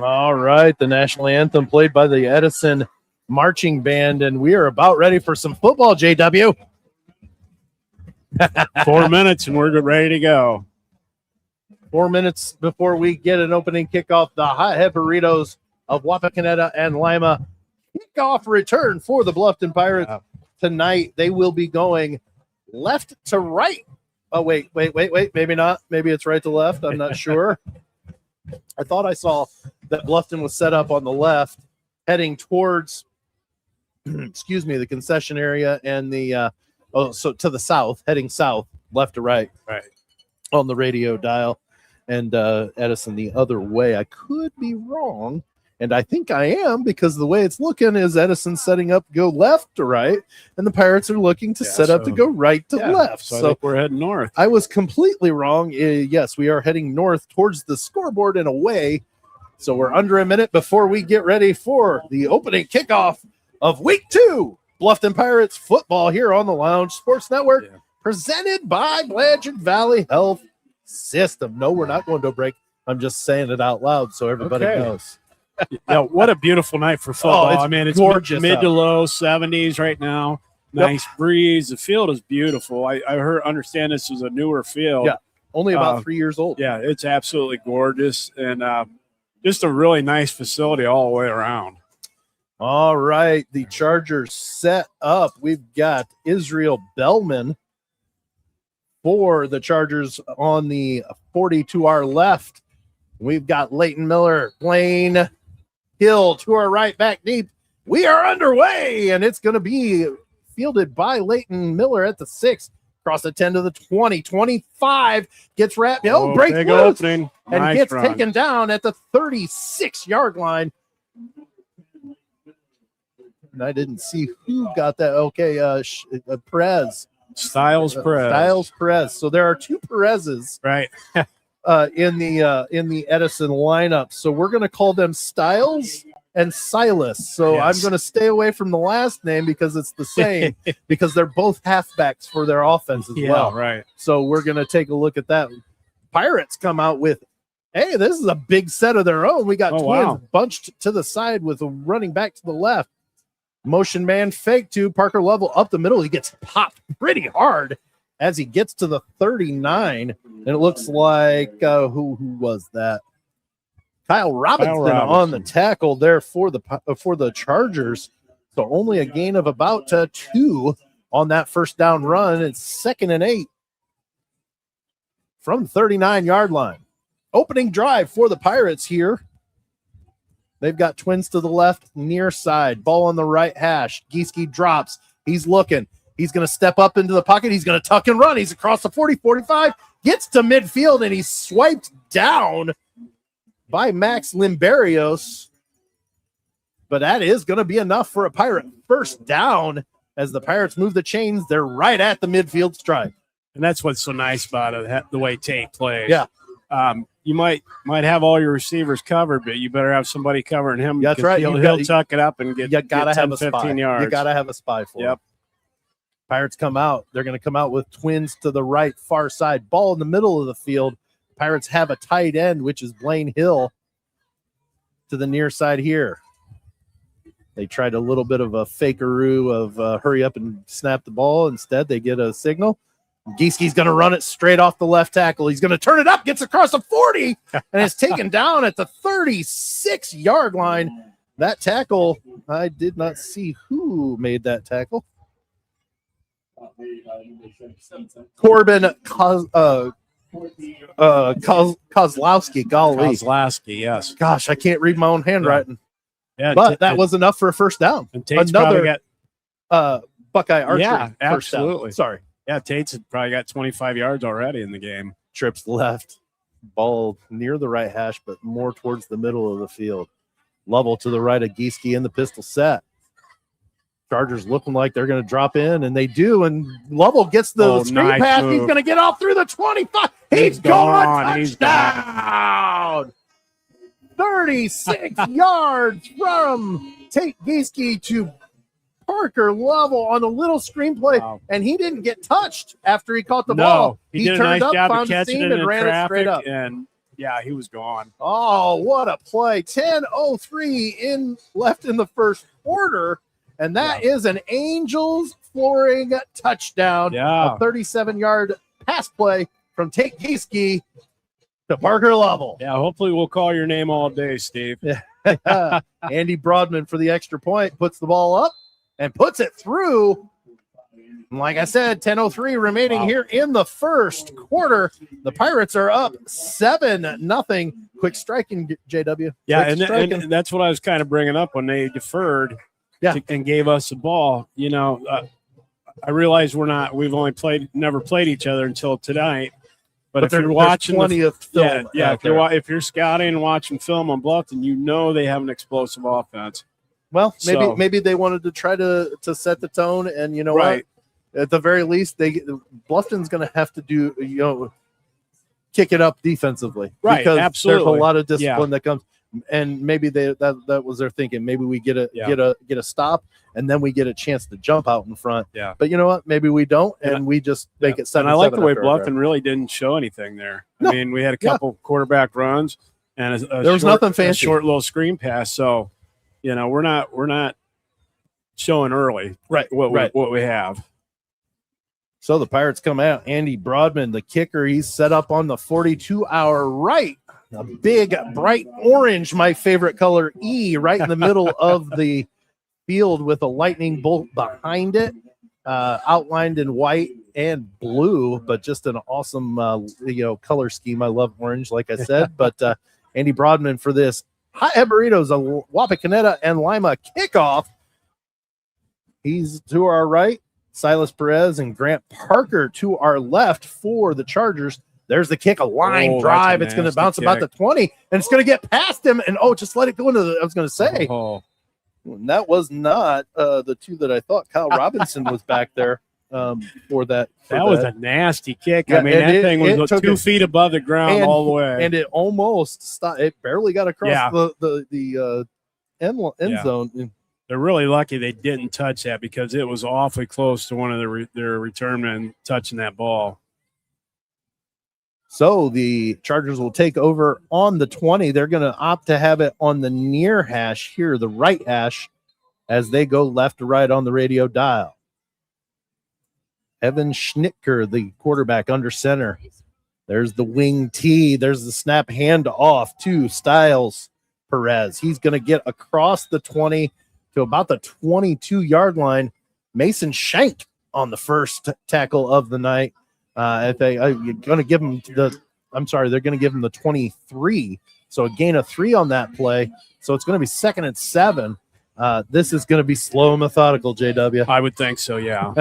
All right, the national anthem played by the Edison marching band, and we are about ready for some football, JW. 4 minutes, and we're ready to go. 4 minutes before we get an opening kickoff, the Hothead Burritos of Wapakoneta and Lima kickoff return for the Bluffton Pirates tonight. They will be going left to right. Oh, wait. Maybe not. Maybe it's right to left. I'm not sure. I thought I saw that Bluffton was set up on the left, heading towards, the concession area and so to the south, heading south, left to right, on the radio dial, and Edison the other way. I could be wrong, and I think I am because the way it's looking is Edison setting up to go left to right, and the Pirates are looking to set up to go right to left. So I think we're heading north. I was completely wrong. Yes, we are heading north towards the scoreboard and away. So we're under a minute before we get ready for the opening kickoff of Week 2, Bluffton Pirates football here on the Lounge Sports Network, presented by Blanchard Valley Health System. No, we're not going to a break. I'm just saying it out loud so everybody knows. What a beautiful night for football. It's gorgeous. Mid to low 70s right now. Nice breeze. The field is beautiful. I understand this is a newer field. only about 3 years old. Yeah, it's absolutely gorgeous, and just a really nice facility all the way around. All right, the Chargers set up. We've got Israel Bellman for the Chargers on the 40 to our left. We've got Leighton Miller, Blaine Hill to our right, back deep. We are underway, and it's going to be fielded by Leighton Miller at the 6. Across the 10 to the 20, 25, gets wrapped. Oh, breaks big loose, opening. and Nice gets run. taken down at the 36-yard line. And I didn't see who got that. Okay, Perez. Styles Perez. So there are 2 Perezes right in the Edison lineup. So we're going to call them Styles and Silas. So Yes. I'm going to stay away from the last name because it's the same because they're both halfbacks for their offense as well. Right. So we're going to take a look at that. Pirates come out with, hey, this is a big set of their own. We got twins bunched to the side with a running back to the left. Motion man fake to Parker Lovell up the middle. He gets popped pretty hard as he gets to the 39. And it looks like, who was that? Kyle Robinson on the tackle there for the Chargers. So only a gain of about 2 on that first down run. It's 2nd and 8 from 39-yard line. Opening drive for the Pirates here. They've got twins to the left, near side. Ball on the right hash. Gieske drops. He's looking. He's going to step up into the pocket. He's going to tuck and run. He's across the 40, 45. Gets to midfield, and he's swiped down by Max Limberios. But that is going to be enough for a Pirate first down as the Pirates move the chains. They're right at the midfield stripe. And that's what's so nice about it, the way Tate plays. Yeah. You might have all your receivers covered, but you better have somebody covering him. That's right. He'll tuck it up and You got to have a 15 spy. yards. You got to have a spy for him. Pirates come out. They're going to come out with twins to the right, far side. Ball in the middle of the field. Pirates have a tight end, which is Blaine Hill to the near side here. They tried a little bit of a fakeroo of hurry up and snap the ball. Instead, they get a signal. Giesche's going to run it straight off the left tackle. He's going to turn it up, gets across the 40, and is taken down at the 36-yard line. That tackle, I did not see who made that tackle. Corbin Kozlowski. Golly. Kozlowski, yes. Gosh, I can't read my own handwriting. Yeah, but that was enough for a first down. And Tate's another Buckeye archery. Yeah, first down. absolutely. Sorry. Yeah, Tate's probably got 25 yards already in the game. Trips left. Ball near the right hash, but more towards the middle of the field. Lovell to the right of Gieske in the pistol set. Chargers looking like they're going to drop in, and they do. And Lovell gets the screen nice pass. move. He's going to get off through the 25. He's gone. Touchdown. 36 yards from Tate Gieske to Parker Lovell on a little screenplay, and he didn't get touched after he caught the ball. He did a turned nice up, job of found the catching seam, it and in ran it straight traffic, up. and yeah, he was gone. Oh, what a play. 10:03 left in the first quarter, and that is an Angels flooring touchdown. Yeah. A 37-yard pass play from Tate Gieske to Parker Lovell. Yeah, hopefully we'll call your name all day, Steve. Andy Broadman for the extra point, puts the ball up and puts it through. And like I said, 10:03 remaining here in the first quarter. The Pirates are up 7-0. Quick striking, JW. Yeah, Quick striking. and that's what I was kind of bringing up when they deferred and gave us the ball. You know, I realize we've only never played each other until tonight. But if you're watching plenty of film if you're scouting and watching film on Bluffton, you know they have an explosive offense. Well, maybe they wanted to try to set the tone, and you know what? At the very least, Bluffton's going to have to do kick it up defensively, right? Because Absolutely. there's a lot of discipline that comes, and maybe that was their thinking. Maybe we get a stop, and then we get a chance to jump out in front. Yeah. But you know what? Maybe we don't, and we just make it 7-7. And I like the way Bluffton really didn't show anything there. No. I mean, we had a couple quarterback runs and there was nothing fancy. A short little screen pass. So, you know, we're not showing early, right? What we have. So the Pirates come out. Andy Broadman, the kicker, he's set up on the 42-hour right. A big, bright orange, my favorite color, E, right in the middle of the field with a lightning bolt behind it, outlined in white and blue, but just an awesome, color scheme. I love orange, like I said. But Andy Broadman for this Hot Head Burritos, a Wapakoneta and Lima kickoff. He's to our right. Silas Perez and Grant Parker to our left for the Chargers. There's the kick, a line drive. It's going to bounce about the 20, and it's going to get past him. And, just let it go into I was going to say. That was not the two that I thought. Kyle Robinson was back there for that. That was a nasty kick. Yeah, I mean, that thing was 2 feet above the ground all the way. And it almost stopped. It barely got across the end zone. They're really lucky they didn't touch that because it was awfully close to one of their return men touching that ball. So the Chargers will take over on the 20. They're going to opt to have it on the near hash here, the right hash, as they go left to right on the radio dial. Evan Schnittker, the quarterback, under center. There's the wing T. There's the snap hand off to Styles Perez. He's going to get across the 20 to about the 22-yard line. Mason Shank on the first tackle of the night. You're going to give him they're going to give him the 23. So a gain of 3 on that play. So it's going to be 2nd and 7. This is going to be slow and methodical, JW. I would think so, yeah.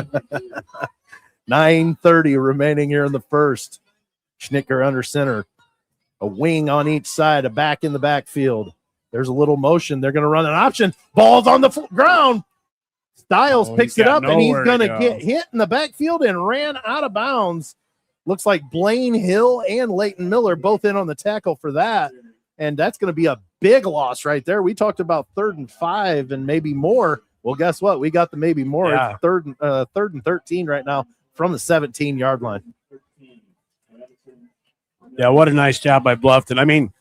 9:30 remaining here in the first. Schnicker under center. A wing on each side, a back in the backfield. There's a little motion. They're going to run an option. Ball's on the ground. Styles picks it up, and he's going to get hit in the backfield and ran out of bounds. Looks like Blaine Hill and Leighton Miller both in on the tackle for that, and that's going to be a big loss right there. We talked about 3rd and 5 and maybe more. Well, guess what? We got the maybe more. Yeah. It's 3rd and 13 right now from the 17-yard line. Yeah, what a nice job by Bluffton. I mean,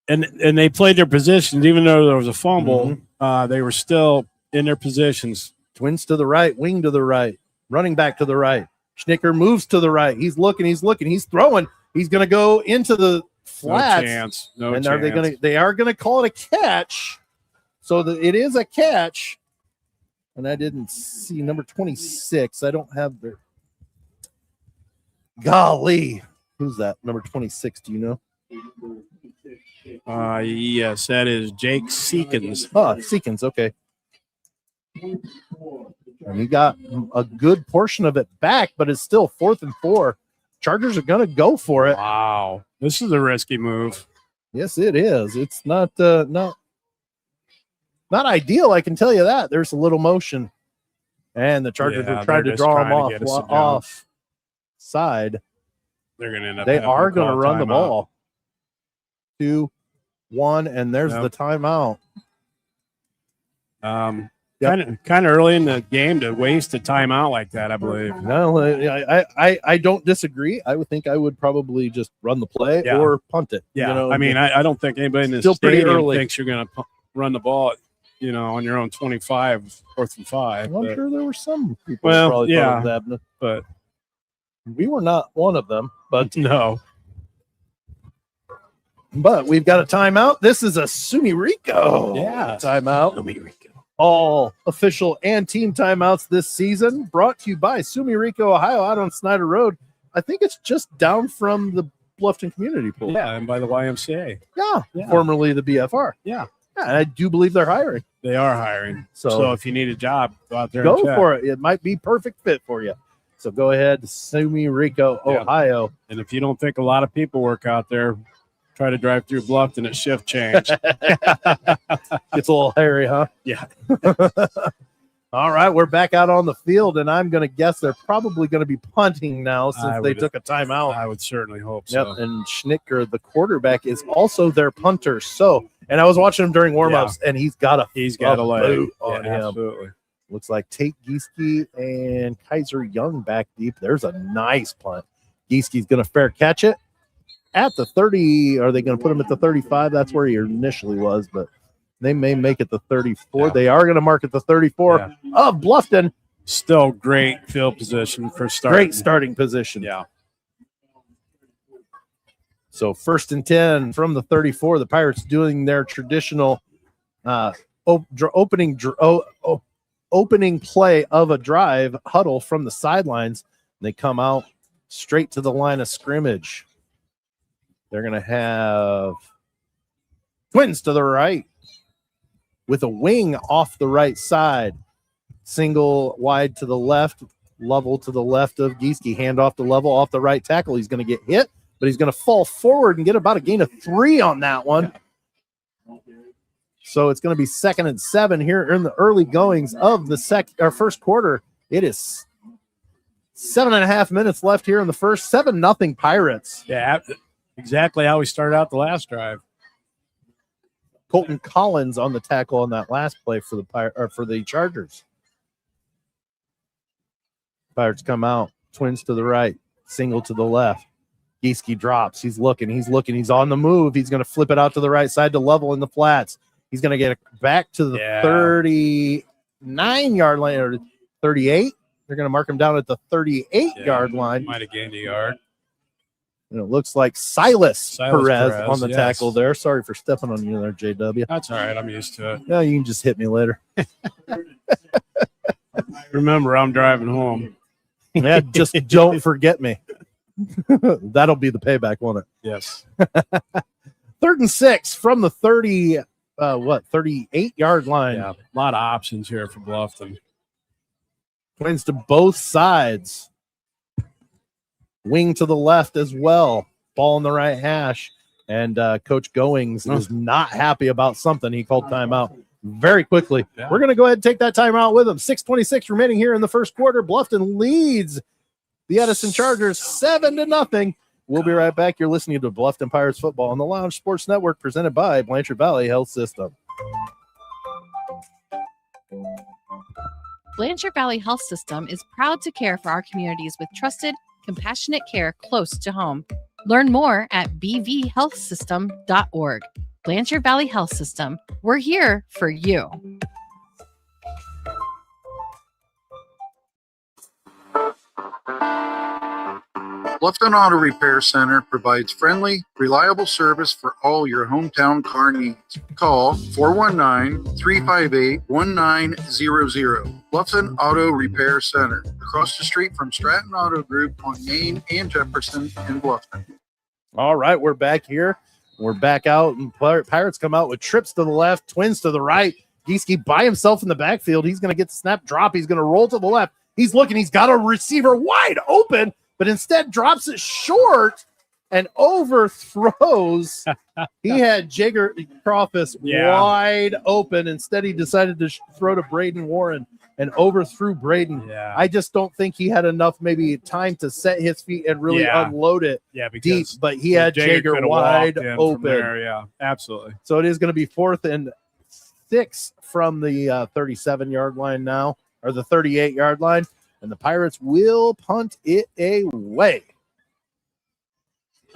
and they played their positions, even though there was a fumble. They were still in their positions. Twins to the right, wing to the right, running back to the right. Schnicker moves to the right. He's looking, he's throwing. He's going to go into the flats. No and chance. They are going to call it a catch. So it is a catch. And I didn't see number 26. I don't have the golly. Who's that? Number 26, do you know? Yes, that is Jake Seekins. Oh, Seekins, okay. And he got a good portion of it back, but it's still 4th and 4. Chargers are going to go for it. Wow, this is a risky move. Yes, it is. It's not ideal, I can tell you that. There's a little motion, and the Chargers are trying to draw him off side. They're going to end up. They are going to run the ball. 2-1, and there's the timeout. Kind of early in the game to waste a timeout like that, I believe. No, I don't disagree. I would think I would probably just run the play or punt it. Yeah, you know? I mean, I don't think anybody in this stadium thinks you're going to run the ball, on your own 25, 4th and 5. Well, I'm sure there were some people who probably thought of that, but we were not one of them. But no. But we've got a timeout. This is a Sumi Rico timeout. Sumi Rico. All official and team timeouts this season brought to you by Sumi Rico, Ohio, out on Snyder Road. I think it's just down from the Bluffton Community Pool. Yeah, and by the YMCA. Yeah. Formerly the BFR. Yeah. And I do believe they're hiring. They are hiring. So if you need a job, go out there and check. for it. It might be perfect fit for you. So go ahead to Sumi Rico, Ohio. And if you don't think a lot of people work out there, try to drive through Bluffton at shift change. It's a little hairy, huh? Yeah. All right, we're back out on the field, and I'm going to guess they're probably going to be punting now since they took a timeout. I would certainly hope so. Yep, and Schnicker, the quarterback, is also their punter. So, and I was watching him during warmups, and he's got a leg on him. Absolutely. Looks like Tate Gieske and Kaiser Young back deep. There's a nice punt. Gieske's going to fair catch it at the 30. Are they going to put him at the 35? That's where he initially was, but they may make it the 34. Yeah. They are going to mark it the 34 of Bluffton. Still great field position for starting. Great starting position. Yeah. So 1st and 10 from the 34. The Pirates doing their traditional opening play of a drive huddle from the sidelines. They come out straight to the line of scrimmage. They're going to have twins to the right with a wing off the right side. Single wide to the left, level to the left of Gieske. Hand off to level off the right tackle. He's going to get hit, but he's going to fall forward and get about a gain of 3 on that one. So it's going to be 2nd and 7 here in the early goings of the first quarter. It is 7.5 minutes left here in the first. 7-0 Pirates. Yeah, exactly how we started out the last drive. Colton Collins on the tackle on that last play for the Chargers. Pirates come out, twins to the right, single to the left. Gieske drops. He's looking. He's on the move. He's going to flip it out to the right side to level in the flats. He's going to get it back to the 39-yard line or 38. They're going to mark him down at the 38-yard line. Might have gained a yard. And it looks like Silas Perez on the tackle there. Sorry for stepping on you there, JW. That's all right. I'm used to it. Yeah, you can just hit me later. Remember, I'm driving home. Yeah, just don't forget me. That'll be the payback, won't it? Yes. 3rd and 6 from the 38-yard line. Yeah, a lot of options here for Bluffton. Twins to both sides. Wing to the left as well. Ball in the right hash. And Coach Goings is not happy about something. He called timeout very quickly. Yeah. We're going to go ahead and take that timeout with him. 6:26 remaining here in the first quarter. Bluffton leads the Edison Chargers 7-0. We'll be right back. You're listening to Bluffton Pirates football on the Lounge Sports Network, presented by Blanchard Valley Health System. Blanchard Valley Health System is proud to care for our communities with trusted, compassionate care close to home. Learn more at bvhealthsystem.org. Blanchard Valley Health System. We're here for you. Bluffton Auto Repair Center provides friendly, reliable service for all your hometown car needs. Call 419-358-1900. Bluffton Auto Repair Center, across the street from Stratton Auto Group on Main and Jefferson in Bluffton. All right, we're back here. We're back out, and Pirates come out with trips to the left, twins to the right. Gieske by himself in the backfield. He's going to get the snap drop. He's going to roll to the left. He's looking. He's got a receiver wide open, but instead drops it short and overthrows. He had Jagger Crawfus wide open. Instead, he decided to throw to Braden Warren and overthrew Braden. Yeah. I just don't think he had enough maybe time to set his feet and really unload it deep, but he had Jagger wide open. There, yeah, absolutely. So it is going to be 4th and 6 from the 37-yard line now, or the 38-yard line, and the Pirates will punt it away.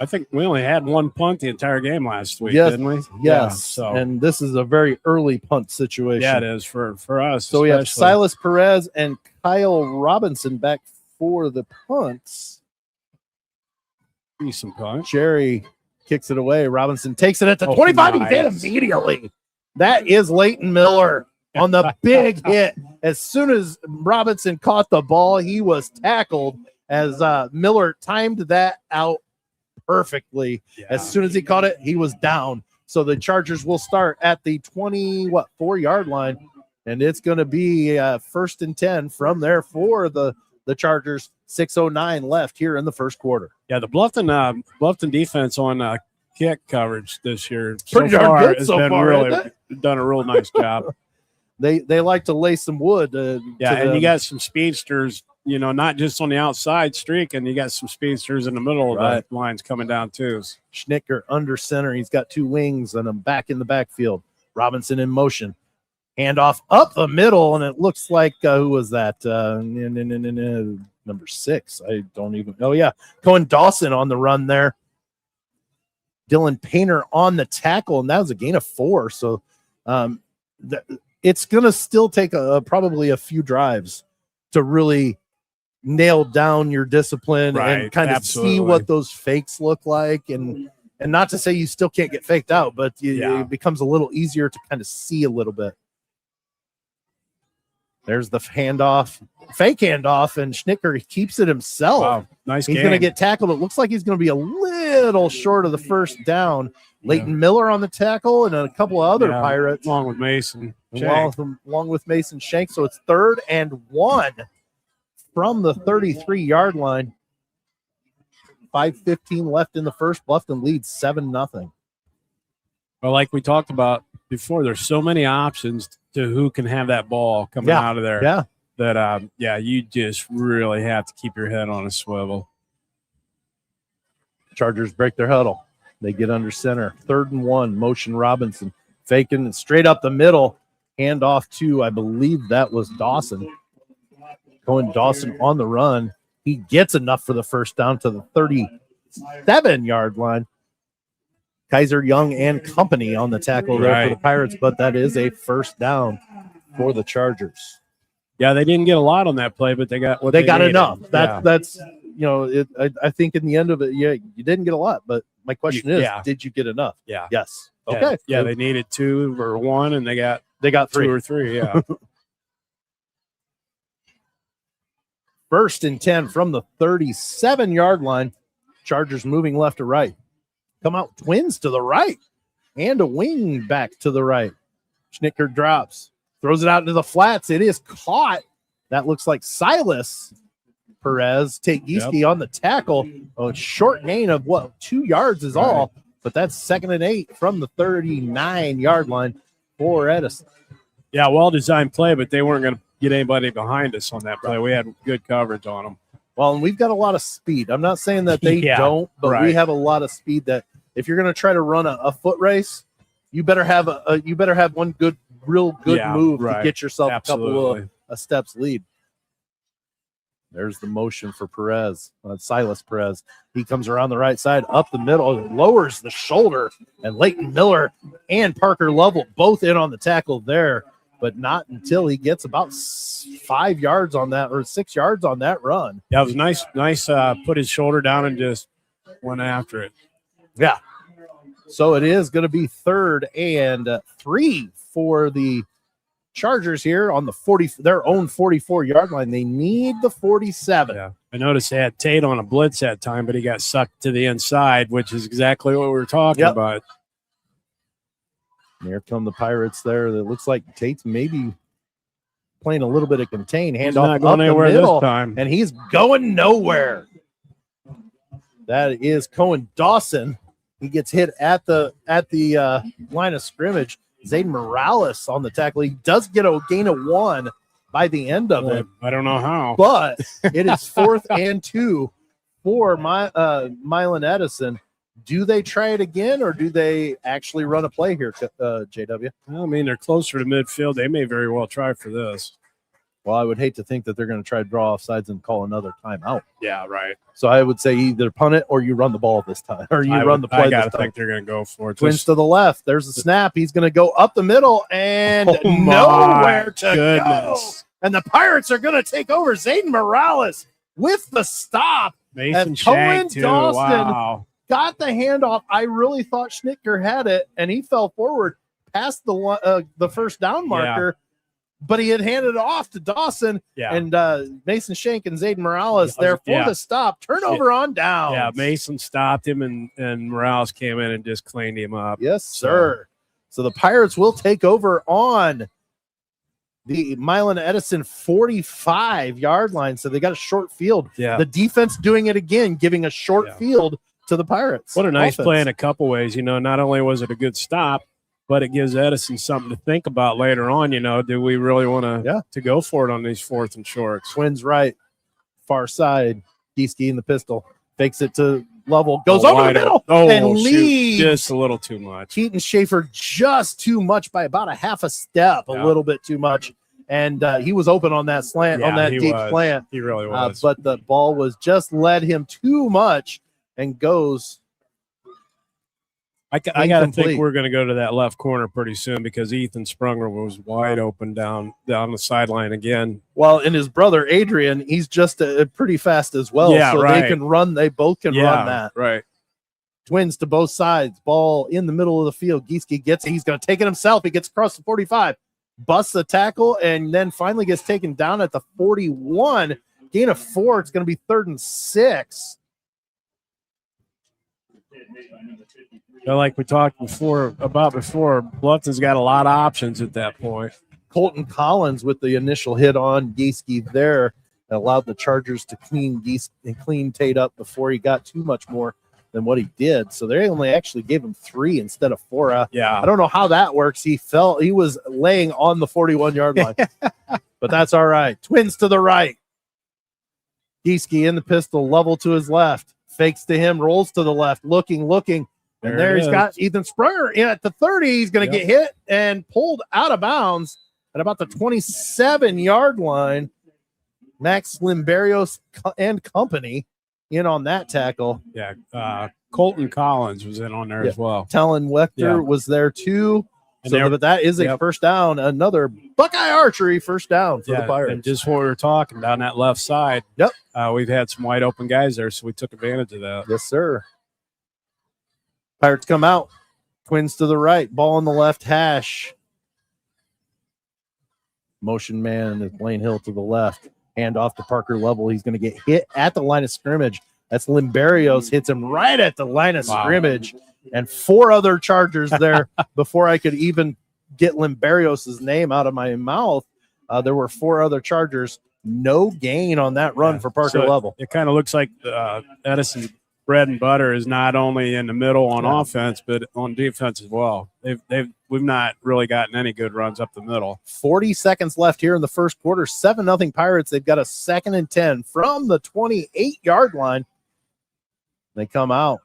I think we only had one punt the entire game last week, didn't we? Yes. Yeah, so. And this is a very early punt situation. Yeah, it is for us. So we have Silas Perez and Kyle Robinson back for the punts. Decent punt. Jerry kicks it away. Robinson takes it at the 25. He did immediately. That is Leighton Miller on the big hit. As soon as Robinson caught the ball, he was tackled as Miller timed that out perfectly. Yeah. As soon as he caught it, he was down. So the Chargers will start at the 4-yard line, and it's going to be 1st and 10 from there for the Chargers. 6:09 left here in the first quarter. Yeah, the Bluffton defense on kick coverage this year pretty so darn far good has so been far, really done a real nice job. They like to lay some wood. And you got some speedsters, not just on the outside streak, and you got some speedsters in the middle of the lines coming down too. Schnicker under center. He's got 2 wings and I'm back in the backfield. Robinson in motion. Handoff up the middle, and it looks like who was that? Number 6. I don't even. Oh yeah, Cohen Dawson on the run there. Dylan Painter on the tackle, and that was a gain of 4. So it's going to still take probably a few drives to really nail down your discipline and kind of see what those fakes look like. And not to say you still can't get faked out, but it becomes a little easier to kind of see a little bit. There's the fake handoff, and Schnicker keeps it himself. Wow, nice He's game. going to get tackled. It looks like he's going to be a little short of the first down. Leighton Miller on the tackle, and a couple of other Pirates. Along with Mason Along with Mason Shank. So it's 3rd and 1 from the 33-yard line. 5:15 left in the first. Bluffton leads 7-0. Well, like we talked about before, there's so many options to who can have that ball coming out of there. Yeah. That you just really have to keep your head on a swivel. Chargers break their huddle. They get under center. 3rd and 1. Motion Robinson faking and straight up the middle. Hand off to, I believe that was Dawson. Cohen Dawson on the run. He gets enough for the first down to the 37-yard line. Kaiser Young and company on the tackle there for the Pirates, but that is a first down for the Chargers. Yeah, they didn't get a lot on that play, but they got what they got needed. enough. That's I think in the end of it, you didn't get a lot, but my question is, did you get enough? Yeah. Yes. Okay. Yeah, they needed 2 or 1, and they got 3 2 or 3. Yeah. 1st and 10 from the 37-yard line. Chargers moving left to right. Come out twins to the right and a wing back to the right. Schnicker drops, throws it out into the flats. It is caught. That looks like Silas Perez. Take Gieske on the tackle. A short gain of 2 yards is all, but that's 2nd and 8 from the 39-yard line for Edison. Yeah, well-designed play, but they weren't going to get anybody behind us on that play. We had good coverage on them. Well, and we've got a lot of speed. I'm not saying that they don't, but we have a lot of speed that if you're going to try to run a foot race, you better have one real good move to get yourself a couple of steps lead. There's the motion for Perez, Silas Perez. He comes around the right side, up the middle, lowers the shoulder, and Leighton Miller and Parker Lovell both in on the tackle there, but not until he gets about 5 yards on that or 6 yards on that run. Yeah, it was nice. Put his shoulder down and just went after it. Yeah. So it is going to be 3rd and 3 for the Chargers here on their own 44-yard line. They need the 47. Yeah. I noticed they had Tate on a blitz that time, but he got sucked to the inside, which is exactly what we were talking about. Here come the Pirates there. It looks like Tate's maybe playing a little bit of contain. Handoff up the middle, and he's going nowhere. That is Cohen Dawson. He gets hit at the line of scrimmage. Zayden Morales on the tackle. He does get a gain of 1 by the end of it. I don't know how. But it is 4th and 2 for Milan Edison. Do they try it again, or do they actually run a play here, JW? Well, I mean, they're closer to midfield. They may very well try for this. Well, I would hate to think that they're going to try to draw off sides and call another timeout. Yeah, right. So I would say either punt it or you run the ball this time, or you run the play I gotta this time. think they're going to go for it. Twins to the left. There's the snap. He's going to go up the middle and nowhere to go. And the Pirates are going to take over. Zayden Morales with the stop. Mason Cohen Shank, too. Dawson Wow. got the handoff. I really thought Schnicker had it, and he fell forward past the first down marker. But he had handed it off to Dawson, and Mason Shank and Zayden Morales there for the stop. Turnover on down. Yeah, Mason stopped him, and Morales came in and just cleaned him up. Yes, sir. So the Pirates will take over on the Milan Edison 45-yard line. So they got a short field. Yeah. The defense doing it again, giving a short field to the Pirates. What a nice play in a couple ways. Not only was it a good stop, but it gives Edison something to think about later on. Do we really want to go for it on these 4th and shorts? Twins right, far side. Gieske in the pistol. Fakes it to Lovell. Goes over the middle and leads. Just a little too much. Keaton Schaefer just too much by about a half a step, a little bit too much. And he was open on that slant, on that deep slant. He really was. But the ball was just led him too much and goes I got to think we're going to go to that left corner pretty soon because Ethan Sprunger was wide open down the sideline again. Well, and his brother Adrian, he's just pretty fast as well. Yeah, so right. they can run. They both can run that. Right. Twins to both sides. Ball in the middle of the field. Gieske gets it. He's going to take it himself. He gets across the 45, busts the tackle, and then finally gets taken down at the 41. Gain of 4. It's going to be 3rd and 6. Like we talked before, Bluffton's got a lot of options at that point. Colton Collins with the initial hit on Gieske there allowed the Chargers to clean Tate up before he got too much more than what he did. So they only actually gave him 3 instead of 4. I don't know how that works. He was laying on the 41-yard line, but that's all right. Twins to the right. Gieske in the pistol, level to his left, fakes to him, rolls to the left, looking. And there he's got Ethan Sprunger in at the 30. He's going to get hit and pulled out of bounds at about the 27-yard line. Max Limberios and company in on that tackle. Yeah, Colton Collins was in on there as well. Talon Wechter was there too. But that is a first down. Another Buckeye archery first down for the Pirates. And just what we were talking down that left side. Yep. We've had some wide open guys there, so we took advantage of that. Yes, sir. Pirates come out. Twins to the right. Ball on the left hash. Motion man is Blaine Hill to the left. Hand off to Parker Lovell. He's going to get hit at the line of scrimmage. That's Limberios. Hits him right at the line of scrimmage. And 4 other Chargers there before I could even get Limberios' name out of my mouth. There were 4 other Chargers. No gain on that run for Parker Lovell. It kind of looks like Edison's bread and butter is not only in the middle on offense, but on defense as well. We've not really gotten any good runs up the middle. 40 seconds left here in the first quarter. 7-0 Pirates. They've got a 2nd and 10 from the 28-yard line. They come out.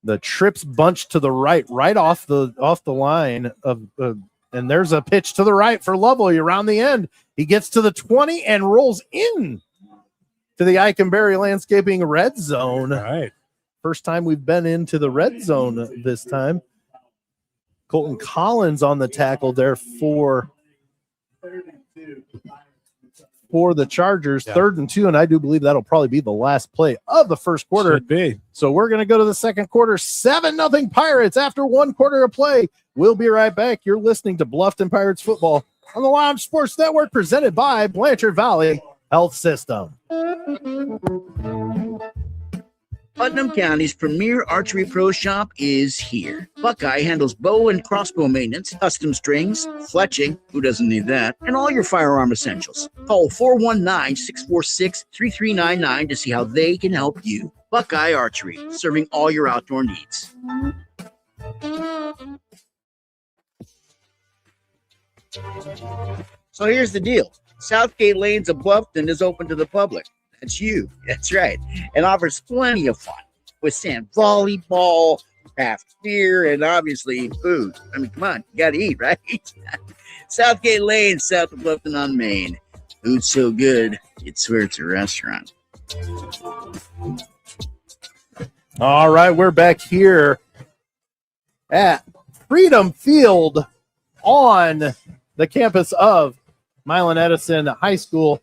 The trips bunch to the right off the line of and there's a pitch to the right for Lovell around the end. He gets to the 20 and rolls in to the Eikenberry Landscaping red zone. All right. First time we've been into the red zone this time. Colton Collins on the tackle there for the Chargers. 3rd and 2, and I do believe that'll probably be the last play of the first quarter. Should be. So we're going to go to the second quarter. 7-0 Pirates after 1 quarter of play. We'll be right back. You're listening to Bluffton Pirates football on the Lounge Sports Network, presented by Blanchard Valley Health System. Putnam County's premier archery pro shop is here. Buckeye handles bow and crossbow maintenance, custom strings, fletching, who doesn't need that, and all your firearm essentials. Call 419-646-3399 to see how they can help you. Buckeye Archery, serving all your outdoor needs. So here's the deal. Southgate Lanes of Bluffton is open to the public. That's you. That's right. And offers plenty of fun with sand volleyball, craft beer, and obviously food. I mean, come on, you got to eat, right? Southgate Lane, south of Bluffton on Main. Food's so good, you'd swear it's a restaurant. All right, we're back here at Freedom Field on the campus of Milan Edison High School.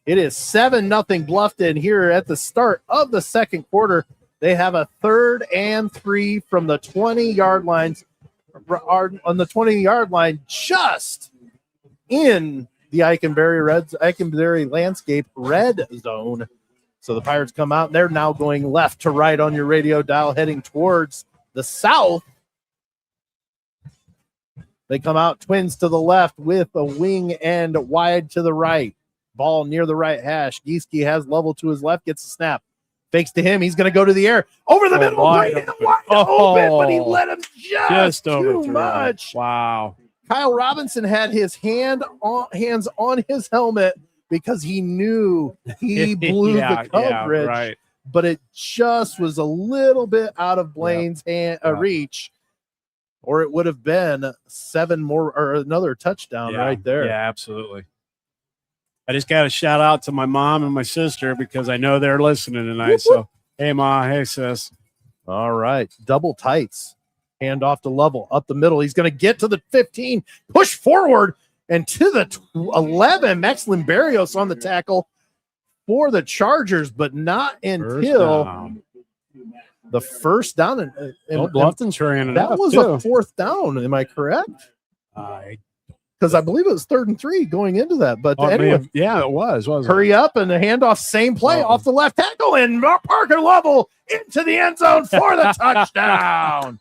It is 7-0 Bluffton here at the start of the second quarter. They have a 3rd and 3 from the 20-yard lines. On the 20-yard line, just in the Eikenberry Landscape red zone. So the Pirates come out. They're now going left to right on your radio dial, heading towards the south. They come out, Twins to the left with a wing and wide to the right. Ball near the right hash. Gieske has level to his left, gets a snap. Fakes to him. He's going to go to the air. Over the middle. Wide open, but he let him just too much. Wow. Kyle Robinson had his hands on his helmet because he knew he blew the coverage. Right. But it just was a little bit out of Blaine's reach. Or it would have been 7 more or another touchdown right there. Yeah, absolutely. I just got to shout out to my mom and my sister because I know they're listening tonight. So, hey, Ma. Hey, sis. All right. Double tights. Hand off to Lovell up the middle. He's going to get to the 15, push forward, and to the 11. Max Limberrios on the tackle for the Chargers, but not until the first down. And Bluffton's ran it. That was a fourth down. Am I correct? Because I believe it was 3rd and 3 going into that. But anyway, it was. Hurry up and the handoff, same play off the left tackle, and Parker Lovell into the end zone for the touchdown.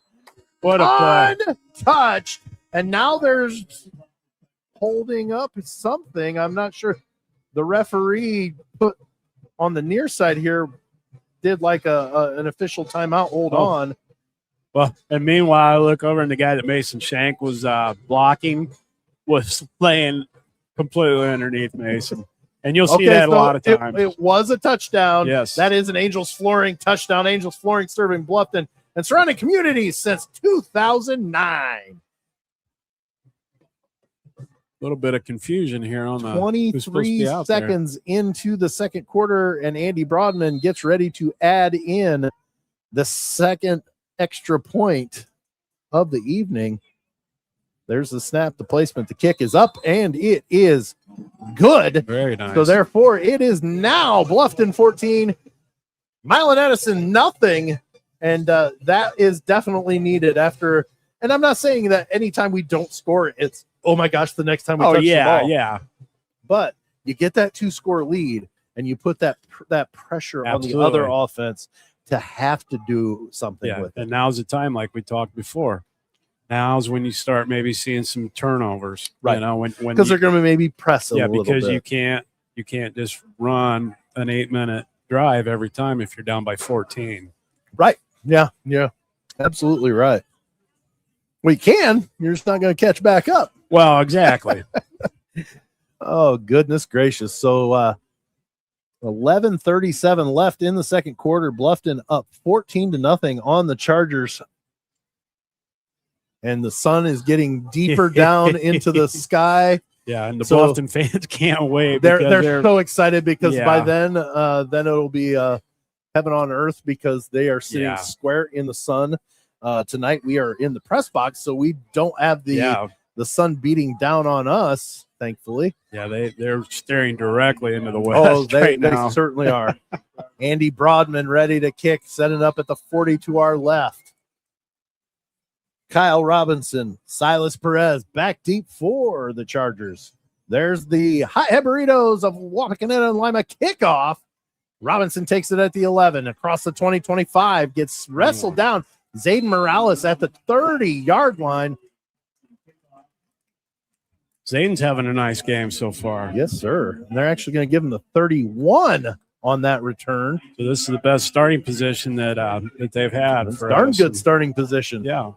What a play. Untouched. And now there's holding up something. I'm not sure. The referee put on the near side here did like an official timeout. Hold on. Well, and meanwhile, I look over and the guy that Mason Shank was blocking was laying completely underneath Mason. And you'll see that a lot of times. It was a touchdown. Yes. That is an Angels Flooring touchdown. Angels Flooring serving Bluffton and surrounding communities since 2009. A little bit of confusion here on the 23 seconds into the second quarter, and Andy Broadman gets ready to add in the second extra point of the evening. There's the snap, the placement, the kick is up, and it is good. Very nice. So therefore, it is now Bluffton 14, Milan Edison nothing, and that is definitely needed after. And I'm not saying that anytime we don't score, it's oh my gosh, the next time we touch the ball. Yeah. But you get that 2-score lead, and you put that pressure Absolutely. on the other offense to have to do something with it. And now's the time, like we talked before. Now's when you start maybe seeing some turnovers, right? You know, when because they're going to maybe press a little because bit. you can't just run an 8-minute drive every time if you're down by 14. Right? Yeah, absolutely right. We can. You're just not going to catch back up. Well, exactly. Oh, goodness gracious. So 11:37 left in the second quarter. Bluffton up 14-0 on the Chargers. And the sun is getting deeper down into the sky. Yeah, and the Bluffton fans can't wait. They're so excited because by then it'll be heaven on earth because they are sitting square in the sun. Tonight we are in the press box, so we don't have the sun beating down on us, thankfully. Yeah, they're staring directly into the west. Oh, they now. certainly are. Andy Broadman ready to kick, setting up at the 40 to our left. Kyle Robinson, Silas Perez back deep for the Chargers. There's the Hot Head Burritos of Wapakoneta and Lima kickoff. Robinson takes it at the 11 across the 20-25, gets wrestled down. Zayden Morales at the 30-yard line. Zayden's having a nice game so far. Yes, sir. And they're actually going to give him the 31 on that return. So this is the best starting position that they've had. It's darn good starting position. Yeah.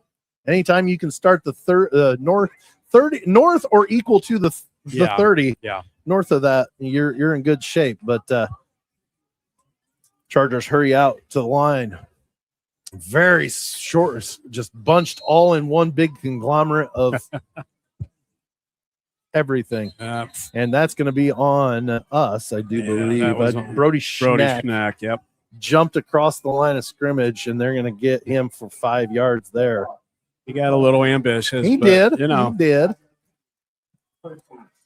Anytime you can start the north or equal to the 30, north of that, you're in good shape. But Chargers hurry out to the line. Very short, just bunched all in one big conglomerate of everything. And that's going to be on us, I do believe. Brody Schnack, yep. Jumped across the line of scrimmage, and they're going to get him for 5 yards there. He got a little ambitious. He did. He did.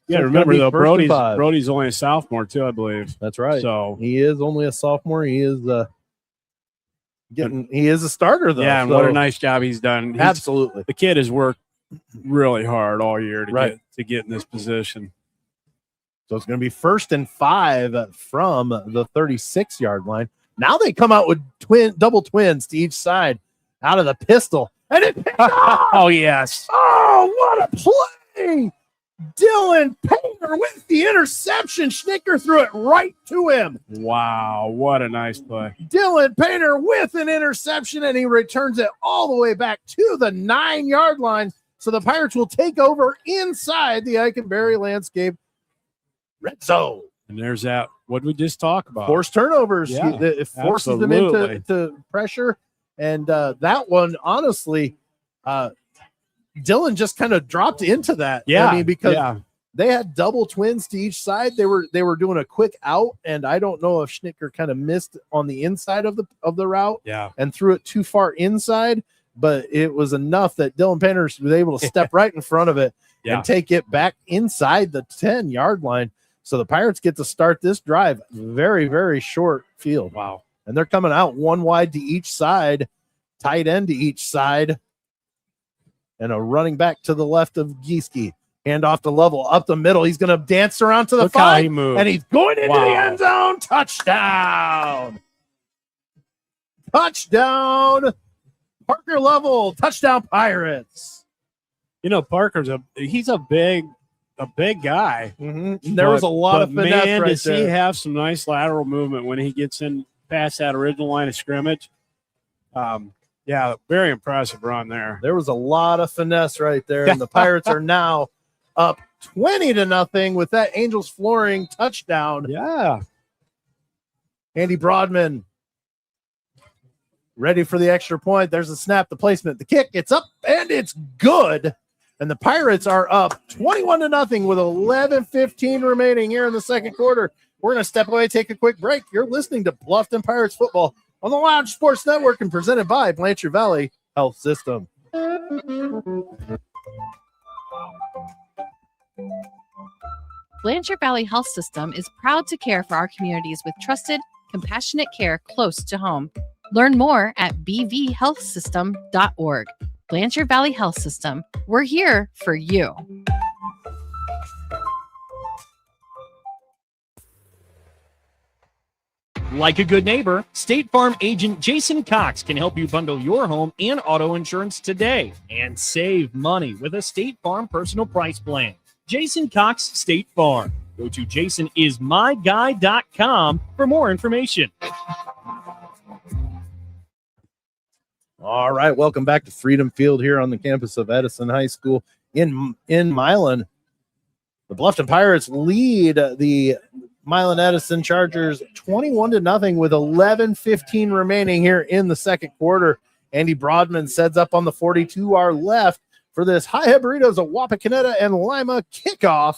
Yeah, remember though, Brody's only a sophomore too, I believe. That's right. So he is only a sophomore. He is he is a starter though. Yeah, and what a nice job he's done. Absolutely. The kid has worked really hard all year to get in this position. So it's going to be 1st and 5 from the 36-yard line. Now they come out with double twins to each side out of the pistol. And it picked off! Oh, yes. Oh, what a play! Dylan Painter with the interception. Schnicker threw it right to him. Wow, what a nice play. Dylan Painter with an interception, and he returns it all the way back to the 9-yard line. So the Pirates will take over inside the Eikenberry Landscape red zone. And there's that. What did we just talk about? Forced turnovers. Yeah, it forces them into pressure. And that one, honestly, Dylan just kind of dropped into that. Yeah. I mean, because they had double twins to each side. They were doing a quick out, and I don't know if Schnicker kind of missed on the inside of the route and threw it too far inside. but it was enough that Dylan Painter was able to step right in front of it and take it back inside the 10-yard line. So the Pirates get to start this drive very, very short field. Wow. And they're coming out one wide to each side, tight end to each side, and a running back to the left of Gieske. Hand off to Level up the middle. He's going to dance around to the Look how 5, he moved. and he's going into the end zone. Touchdown. Touchdown. Parker Level. Touchdown Pirates. You know, Parker's he's a big guy. Mm-hmm. There was a lot of finesse man, right does there. he have some nice lateral movement when he gets in past that original line of scrimmage. Yeah, very impressive run there. There was a lot of finesse right there, and the Pirates are now up 20-0 with that Angels flooring touchdown. Yeah. Andy Broadman ready for the extra point. There's a snap, the placement, the kick. It's up, and it's good. And the Pirates are up 21-0 with 11:15 remaining here in the second quarter. We're going to step away, take a quick break. You're listening to Bluffton Pirates football on the Lounge Sports Network and presented by Blanchard Valley Health System. Blanchard Valley Health System is proud to care for our communities with trusted, compassionate care close to home. Learn more at bvhealthsystem.org. Blanchard Valley Health System. We're here for you. Like a good neighbor, State Farm agent Jason Cox can help you bundle your home and auto insurance today and save money with a State Farm personal price plan. Jason Cox State Farm. Go to jasonismyguy.com for more information. All right, welcome back to Freedom Field here on the campus of Edison High School in Milan. The Bluffton Pirates lead the Milan Edison Chargers 21-0 with 11:15 remaining here in the second quarter. Andy Broadman sets up on the 42 our left for this High Hebrides of Wapakoneta and Lima kickoff.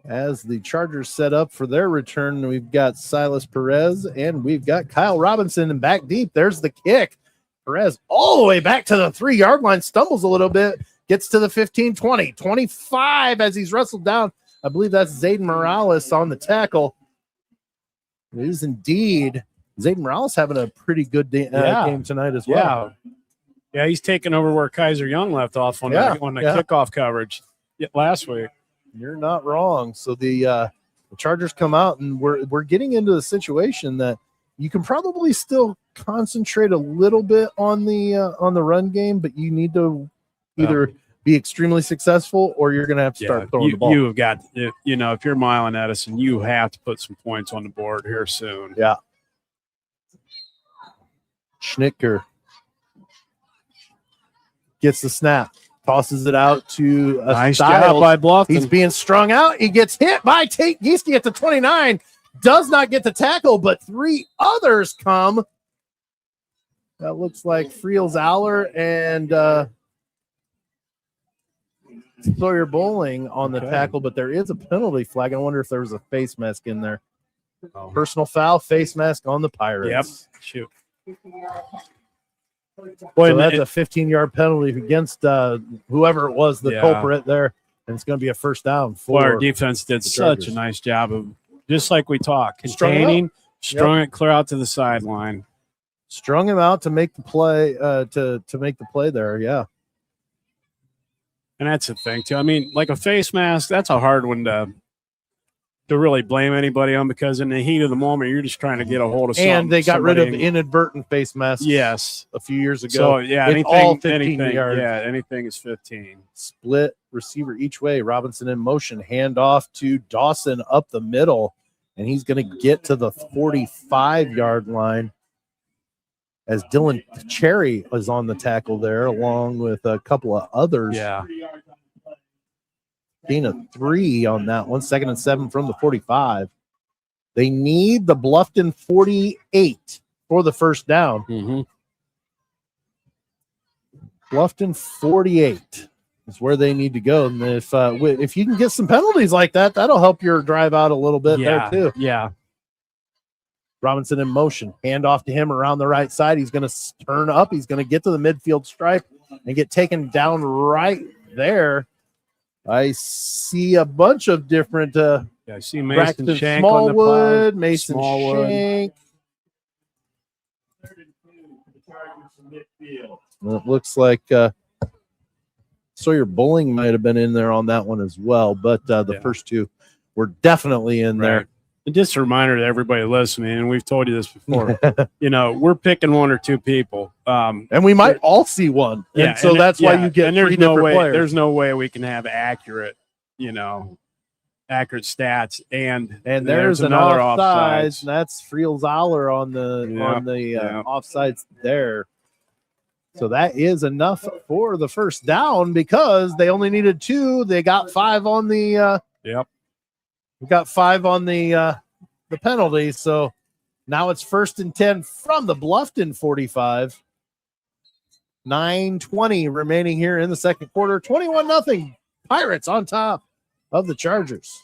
As the Chargers set up for their return, we've got Silas Perez and we've got Kyle Robinson and back deep. There's the kick. Perez all the way back to the 3-yard line, stumbles a little bit, gets to the 15, 20, 25 as he's wrestled down. I believe that's Zayden Morales on the tackle. It is indeed. Zayden Morales having a pretty good game tonight as well. Yeah, he's taking over where Kaiser Young left off on the kickoff coverage last week. You're not wrong. So the Chargers come out, and we're getting into the situation that you can probably still concentrate a little bit on the run game, but you need to either be extremely successful or you're going to have to start throwing the ball. You've got, if you're Milan Edison, you have to put some points on the board here soon. Yeah. Schnittker gets the snap. Tosses it out to a nice Styles. job by Bluffton. He's being strung out. He gets hit by Tate Gieske at the 29. Does not get the tackle, but 3 others come. That looks like Friels Aller and Sawyer Bowling on the tackle, but there is a penalty flag. I wonder if there was a face mask in there. Personal foul, face mask on the Pirates. Yep. Shoot. Boy, so that's a 15-yard penalty against whoever it was, the culprit there, and it's going to be a first down for our defense did such a nice job of, just like we talked, containing, strung it clear out to the sideline. Strung him out to make the play, to make the play there, yeah. And that's the thing, too. I mean, like a face mask, that's a hard one to really blame anybody on, because in the heat of the moment, you're just trying to get a hold of something. And they got rid of inadvertent face masks a few years ago. So, yeah, anything yards. Yeah, anything is 15. Split receiver each way. Robinson in motion. Handoff to Dawson up the middle, and he's going to get to the 45-yard line as Dylan Cherry is on the tackle there, along with a couple of others. Yeah. Gain of 3 on that one. 2nd and 7 from the 45. They need the Bluffton 48 for the first down. Mm-hmm. Bluffton 48 is where they need to go. And if you can get some penalties like that, that'll help your drive out a little bit there too. Yeah. Robinson in motion. Hand off to him around the right side. He's going to turn up. He's going to get to the midfield stripe and get taken down right there. I see a bunch of different I see Mason Braxton Shank Smallwood, on the Mason Smallwood. Shank. Well, it looks like Sawyer Bowling might have been in there on that one as well, but the first two were definitely in there. And just a reminder to everybody listening, and we've told you this before, we're picking one or two people. And we might all see one. Yeah, And so that's why you get three different players. There's no way we can have accurate stats. And there's another offsides. And that's Friel-Zoller on the offsides there. So that is enough for the first down because they only needed 2. They got 5 on the We got 5 on the penalty. So now it's 1st and 10 from the Bluffton 45. 9:20 remaining here in the second quarter. 21-0. Pirates on top of the Chargers.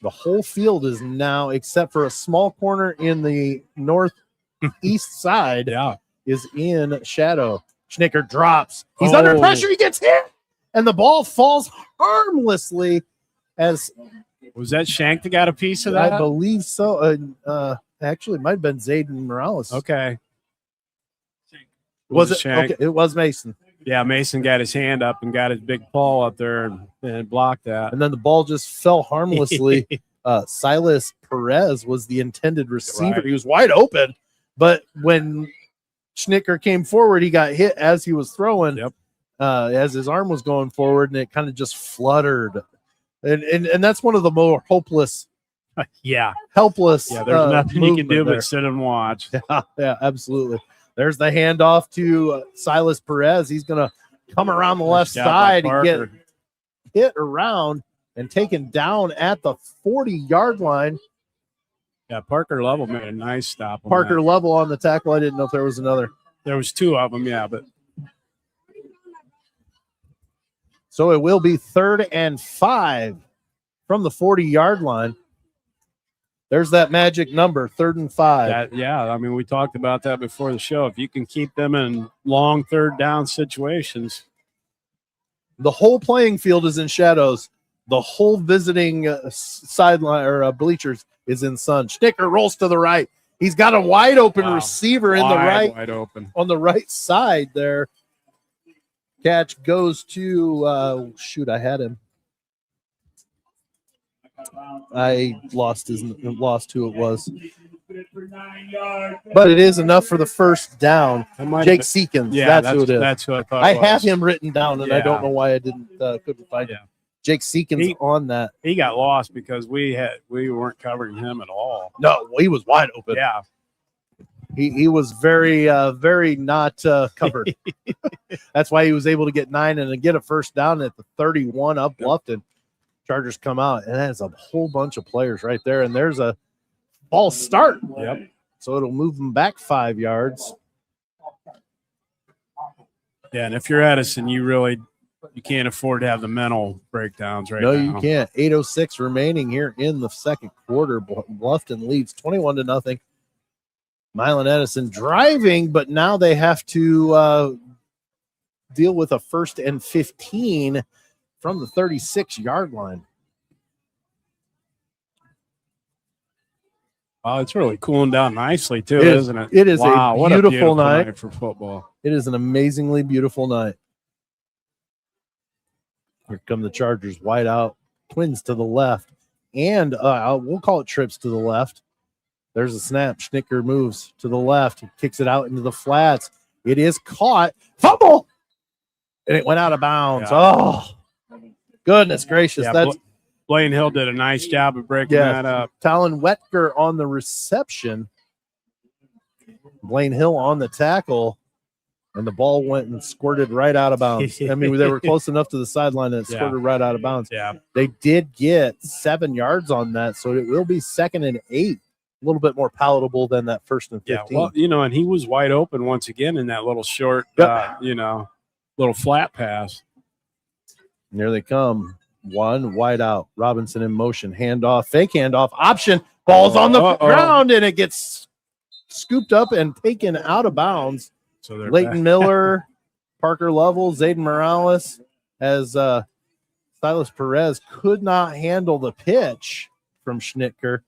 The whole field is now, except for a small corner in the northeast side, is in shadow. Schnicker drops. He's under pressure. He gets hit. And the ball falls harmlessly as... Was that Shank that got a piece of that? I believe so. Actually, it might have been Zayden Morales. Okay. Was it Shank? Okay, it was Mason. Yeah, Mason got his hand up and got his big paw up there and blocked that. And then the ball just fell harmlessly. Silas Perez was the intended receiver. Right. He was wide open, but when Schnicker came forward, he got hit as he was throwing, as his arm was going forward, and it kind of just fluttered. And that's one of the more hopeless, helpless. Yeah, there's nothing you can do there. but sit and watch. Yeah, absolutely. There's the handoff to Silas Perez. He's going to come around the left side and get hit around and taken down at the 40-yard line. Yeah, Parker Lovell made a nice stop. Parker Lovell on the tackle. I didn't know if there was another. There was 2 of them, but. So it will be 3rd and 5 from the 40-yard line. There's that magic number, 3rd and 5. We talked about that before the show. If you can keep them in long 3rd down situations. The whole playing field is in shadows. The whole visiting sideline or bleachers is in sun. Schnicker rolls to the right. He's got a wide open receiver in the right, wide open on the right side there. Catch goes to I had him. I lost who it was. But it is enough for the first down. Jake Seekins. Yeah, that's who it is. That's who I thought. I have him written down, and I don't know why I couldn't find him. Jake Seekins on that. He got lost because we weren't covering him at all. No, he was wide open. Yeah. He was very, very not covered. That's why he was able to get 9 and get a first down at the 31 up Bluffton. Chargers come out, and that's a whole bunch of players right there. And there's a false start. Yep. So it'll move them back 5 yards. Yeah, and if you're Edison, you can't afford to have the mental breakdowns right now. No, you can't. 8:06 remaining here in the second quarter. Bluffton leads 21-0. Milan Edison driving, but now they have to deal with a 1st and 15 from the 36-yard line. Wow, it's really cooling down nicely too, isn't it? It is a beautiful night for football. It is an amazingly beautiful night. Here come the Chargers, wide out, twins to the left, and we'll call it trips to the left. There's a snap. Schnicker moves to the left. He kicks it out into the flats. It is caught. Fumble! And it went out of bounds. Yeah. Oh, goodness gracious. Yeah, That's Blaine Hill did a nice job of breaking that up. Talon Wetker on the reception. Blaine Hill on the tackle. And the ball went and squirted right out of bounds. I mean, they were close enough to the sideline that it squirted right out of bounds. Yeah. They did get 7 yards on that, so it will be 2nd and 8. A little bit more palatable than that 1st and 15. Yeah, well, and he was wide open once again in that little short, little flat pass. And here they come. One wide out. Robinson in motion. Handoff. Fake handoff. Option. Ball's on the ground, and it gets scooped up and taken out of bounds. So they're Leighton Miller, Parker Lovell, Zayden Morales, as Silas Perez could not handle the pitch from Schnitker.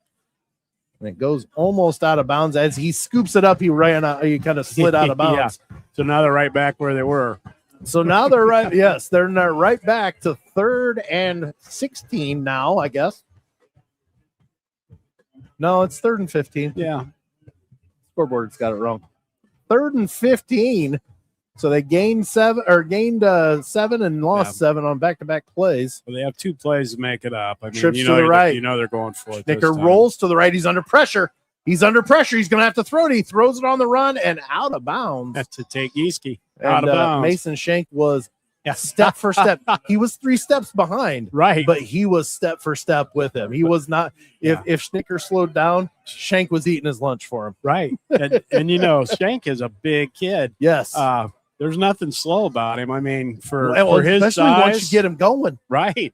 And it goes almost out of bounds. As he scoops it up, he ran out. He kind of slid out of bounds. Yeah. So now they're right back where they were. So now they're right. Yes, they're right back to 3rd and 16 now, I guess. No, it's 3rd and 15. Yeah. Scoreboard's got it wrong. 3rd and 15. So they gained 7 and lost 7 on back-to-back plays. Well, they have 2 plays to make it up. I mean, Trips to the right. You know they're going for it. Snicker rolls to the right. He's under pressure. He's going to have to throw it. He throws it on the run and out of bounds. That's to take Gieske out of bounds. Mason Shank was step for step. He was 3 steps behind. Right. But he was step for step with him. He was not. If Snicker slowed down, Shank was eating his lunch for him. Right. And you know, Shank is a big kid. Yes. There's nothing slow about him. I mean, for his especially size. Once you get him going. Right.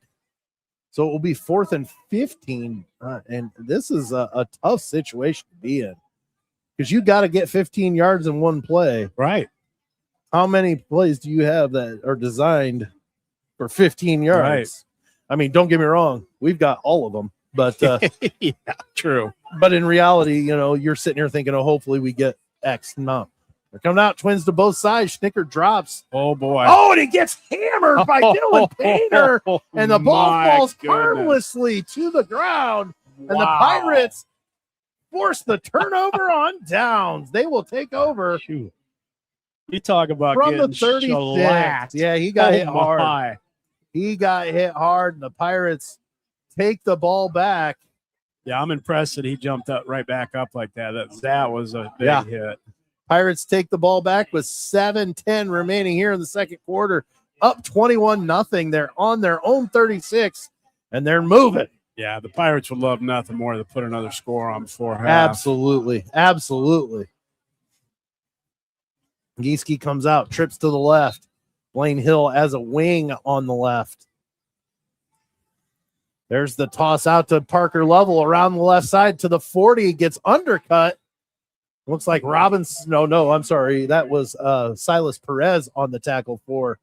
So it will be 4th and 15. And this is a tough situation to be in. Because you got to get 15 yards in one play. Right. How many plays do you have that are designed for 15 yards? Right. I mean, don't get me wrong. We've got all of them. But yeah, true. But in reality, you know, you're sitting here thinking, oh, hopefully we get X amount. They're coming out, twins to both sides. Snicker drops. Oh, boy. Oh, and he gets hammered by Dylan Painter. And the ball falls harmlessly to the ground. And the Pirates force the turnover on downs. They will take over. Shoot. You talk about from the getting 36. shellacked. Yeah, he got hit hard. My. He got hit hard, and the Pirates take the ball back. Yeah, I'm impressed that he jumped up right back up like that. That was a big hit. Pirates take the ball back with 7:10 remaining here in the second quarter. Up 21-0. They're on their own 36, and they're moving. Yeah, the Pirates would love nothing more than put another score on before half. Absolutely. Absolutely. Gieske comes out, trips to the left. Blaine Hill as a wing on the left. There's the toss out to Parker Lovell around the left side to the 40. Gets undercut. Looks like Robinson. No, I'm sorry. That was Silas Perez on the tackle for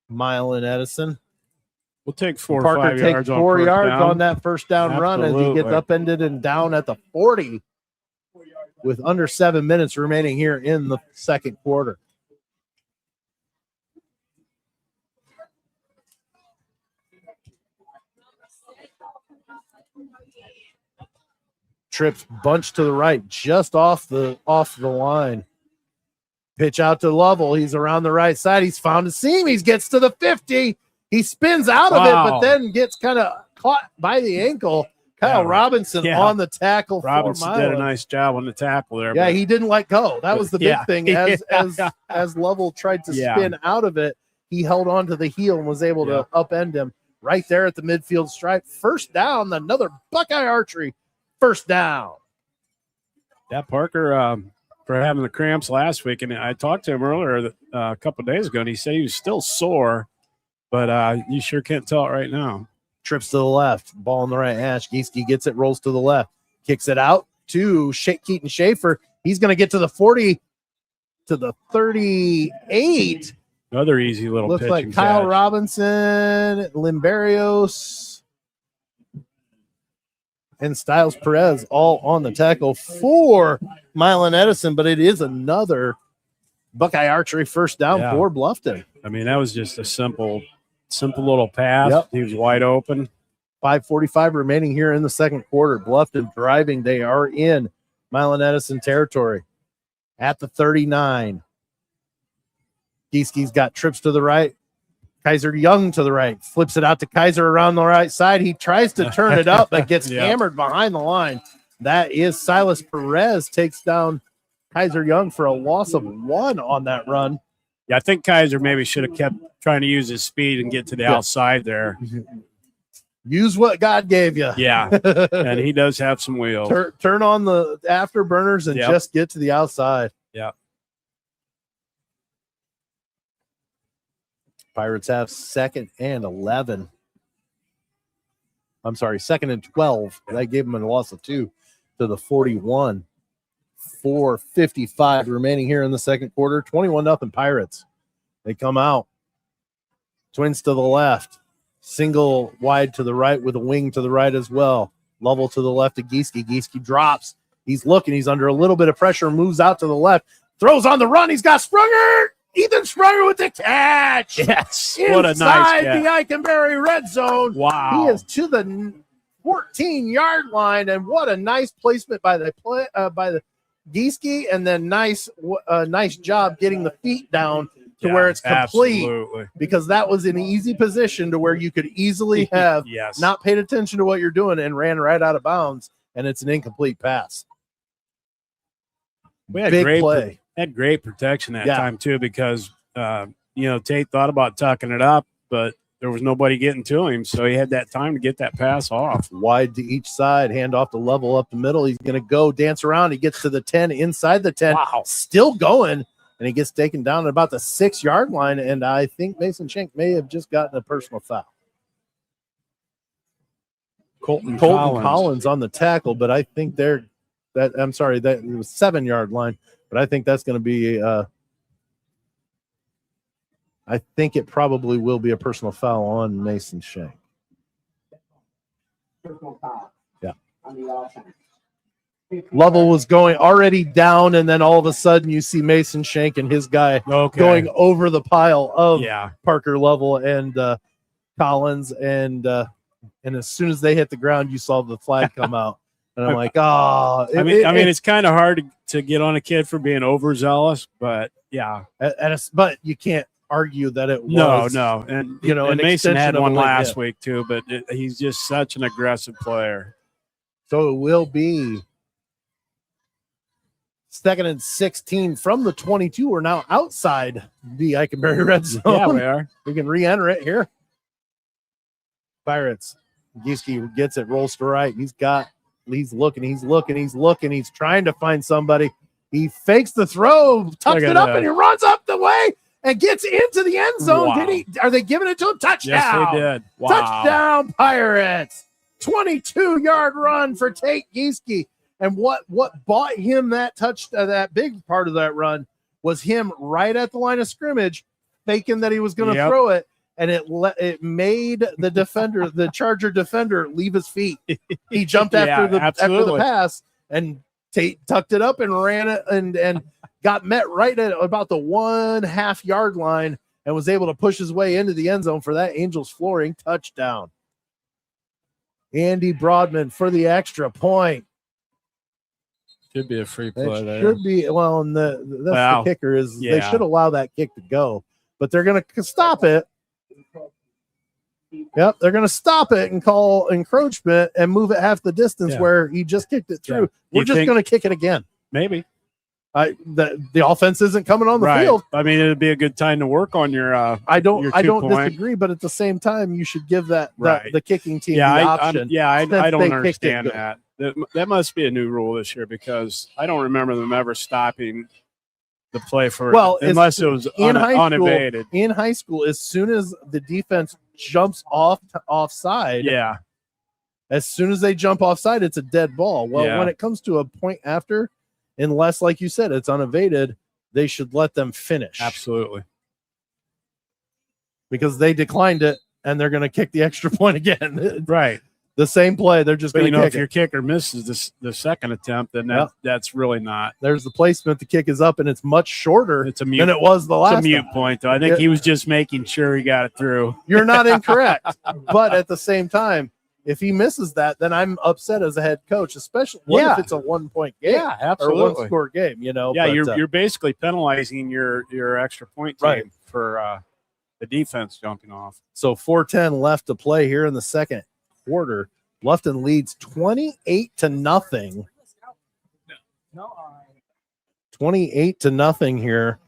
Milan Edison. We'll take 4 or Parker 5 takes yards 4 on yards down. on that first down run as he gets upended and down at the 40 with under 7 minutes remaining here in the second quarter. Trips bunch to the right, just off the line. Pitch out to Lovell. He's around the right side. He's found a seam. He gets to the 50. He spins out of it, but then gets kind of caught by the ankle. Kyle Robinson on the tackle. Robinson did a nice job on the tackle there. Yeah, he didn't let go. That was the big thing. As Lovell tried to spin out of it, he held on to the heel and was able to upend him right there at the midfield stripe. First down, another Buckeye archery. First down. Yeah, Parker for having the cramps last week, and I talked to him earlier a couple of days ago, and he said he was still sore, but you sure can't tell it right now. Trips to the left, ball on the right hash. Gieske gets it, rolls to the left, kicks it out to Keaton Schaefer. He's going to get to the 40, to the 38. Another easy little looks like pitching Kyle catch. Robinson, Limberios, and Styles Perez all on the tackle for Milan Edison, but it is another Buckeye archery first down for Bluffton. I mean, that was just a simple little pass. He was wide open. 5:45 remaining here in the second quarter. Bluffton driving. They are in Milan Edison territory at the 39. Gieske's got trips to the right. Kaiser Young to the right, flips it out to Kaiser around the right side. He tries to turn it up, but gets hammered behind the line. That is Silas Perez takes down Kaiser Young for a loss of 1 on that run. Yeah, I think Kaiser maybe should have kept trying to use his speed and get to the outside there. Use what God gave you. Yeah, and he does have some wheels. Turn on the afterburners and just get to the outside. Yeah. Pirates have 2nd and 11. I'm sorry, 2nd and 12. That gave them a loss of 2 to the 41. 4:55 remaining here in the second quarter. 21-0 Pirates. They come out. Twins to the left. Single wide to the right with a wing to the right as well. Lovell to the left of Gieske. Gieske drops. He's looking. He's under a little bit of pressure. Moves out to the left. Throws on the run. He's got Sprunger. Ethan Sprunger with the catch. Yes. Inside What a nice catch. the Eikenberry red zone. Wow. He is to the 14-yard line, and what a nice placement by the Gieske, and then nice job getting the feet down to where it's complete. Absolutely. Because that was an easy position to where you could easily have not paid attention to what you're doing and ran right out of bounds, and it's an incomplete pass. We had Big great play. Had great protection that time too, because Tate thought about tucking it up, but there was nobody getting to him, so he had that time to get that pass off. Wide to each side, hand off to Level up the middle. He's going to go dance around. He gets to the 10, inside the 10. Wow. Still going, and he gets taken down at about the 6-yard line, and I think Mason Schenk may have just gotten a personal foul. Colton Collins on the tackle, but I think that it was 7-yard line, but I think that's going to be I think it probably will be a personal foul on Mason Schenk. Yeah. Lovell was going already down, and then all of a sudden you see Mason Schenk and his guy going over the pile of Parker Lovell and Collins, and as soon as they hit the ground, you saw the flag come out. And I'm like, it's kind of hard to get on a kid for being overzealous, but yeah. But you can't argue that it was. No. And Mason had one last week too, but he's just such an aggressive player. So it will be 2nd and 16 from the 22. We're now outside the Eikenberry red zone. Yeah, we are. We can re-enter it here. Pirates. Gieske gets it, rolls to right. He's looking. He's trying to find somebody. He fakes the throw, tucks it up, and he runs up the way and gets into the end zone. Wow. Are they giving it to him? Touchdown. Yes, they did. Wow. Touchdown, Pirates. 22-yard run for Tate Gieske. And what bought him that that big part of that run was him right at the line of scrimmage, faking that he was going to throw it. And it made the defender, the Charger defender, leave his feet. He jumped after the pass, and Tate tucked it up and ran it and got met right at about the 1.5 yard line and was able to push his way into the end zone for that Angels flooring touchdown. Andy Broadman for the extra point. Should be a free play there. Should be. Well, and the kicker is they should allow that kick to go, but they're going to stop it. Yep, they're going to stop it and call encroachment and move it half the distance where he just kicked it through. We're just going to kick it again. Maybe. The offense isn't coming on the field. I mean, it'd be a good time to work on your. I don't disagree, but at the same time, you should give the kicking team the option. I don't understand that. That must be a new rule this year, because I don't remember them ever stopping the play unless it was unevaded. In high school, as soon as the defense jumps offside, as soon as they jump offside, it's a dead ball. Well, when it comes to a point after, unless, like you said, it's unevaded, they should let them finish. Absolutely. Because they declined it, and they're going to kick the extra point again. Right. The same play, they're just going to kick if your kicker misses the second attempt, then that's really not. There's the placement. The kick is up, and it's much shorter than it was the last time. It's a mute point, though. I think he was just making sure he got it through. You're not incorrect. But at the same time, if he misses that, then I'm upset as a head coach, especially if it's a 1-point game or one-score game. You're basically penalizing your extra point team for the defense jumping off. So 4:10 left to play here in the second quarter. Bluffton leads 28-0. 28-0 here.